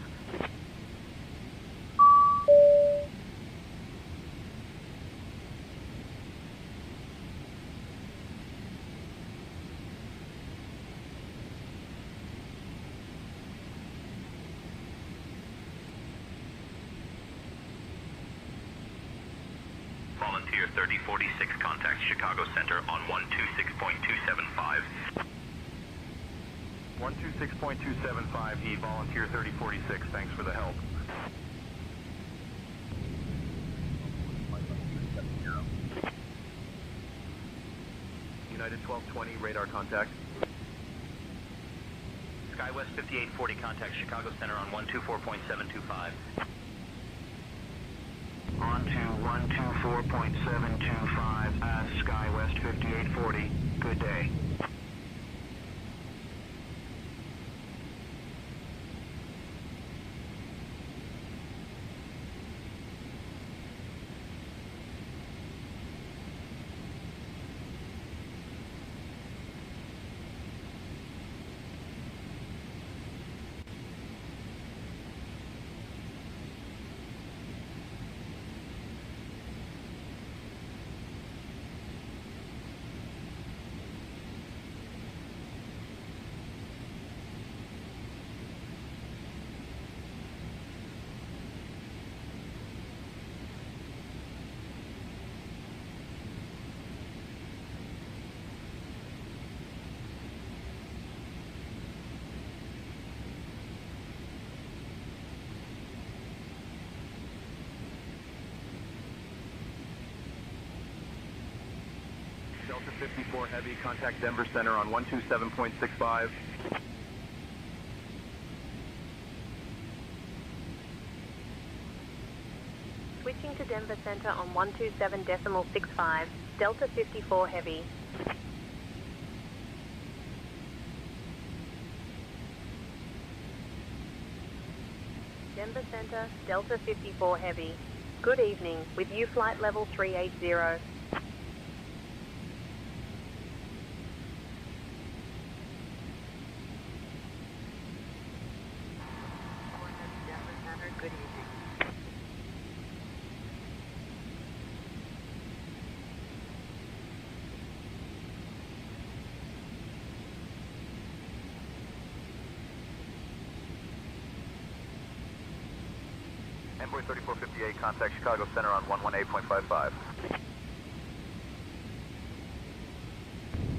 Volunteer 3046, contact Chicago Center on 126.275. 126.275, Volunteer 3046, thanks for the help. United 1220, radar contact. SkyWest 5840, contact Chicago Center on 124.725. On to 124.725, SkyWest 5840, good day. Delta 54 Heavy, contact Denver Center on 127.65. Switching to Denver Center on 127.65, Delta 54 Heavy. Denver Center, Delta 54 Heavy. Good evening, with you flight level 380. Denver Center, good evening. Envoy 3458, contact Chicago Center on 118.55.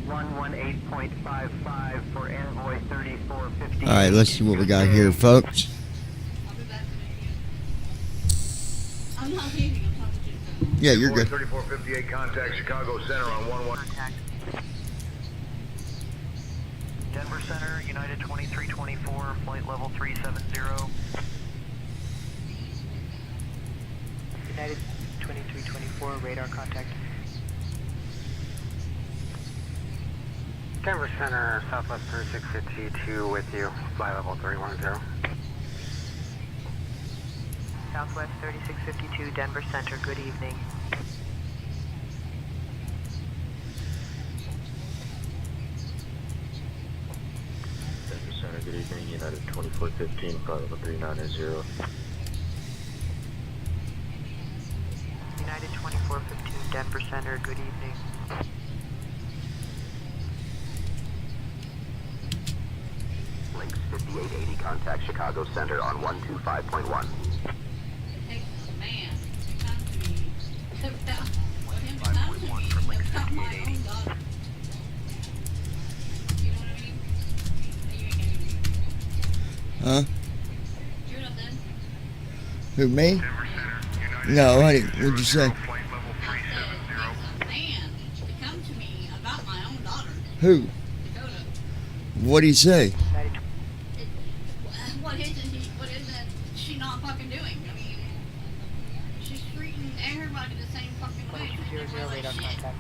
118.55 for Envoy 3458. Alright, let's see what we got here, folks. I'm not leaving, I'm talking to you. Yeah, you're good. 3458, contact Chicago Center on 11. Denver Center, United 2324, flight level 370. United 2324, radar contact. Denver Center, Southwest 3652 with you, flight level 310. Southwest 3652, Denver Center, good evening. Denver Center, good evening. United 2415, flight level 390. United 2415, Denver Center, good evening. Links 5880, contact Chicago Center on 125.1. It takes a man to come to me for him to come to me about my own daughter. You know what I mean? You ain't gonna do Huh? You're not done. Who, me? No, I didn't. What'd you say? A man to come to me about my own daughter. Who? Dakota. What'd he say? What isn't she not fucking doing? I mean, she's treating everybody the same fucking way. 2200, radar contact.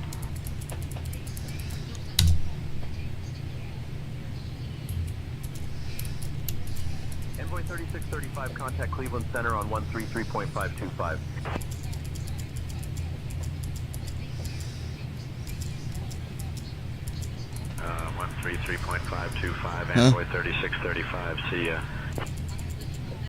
Envoy 3635, contact Cleveland Center on 133.525. Uh, 133.525, Huh? Envoy 3635, see ya.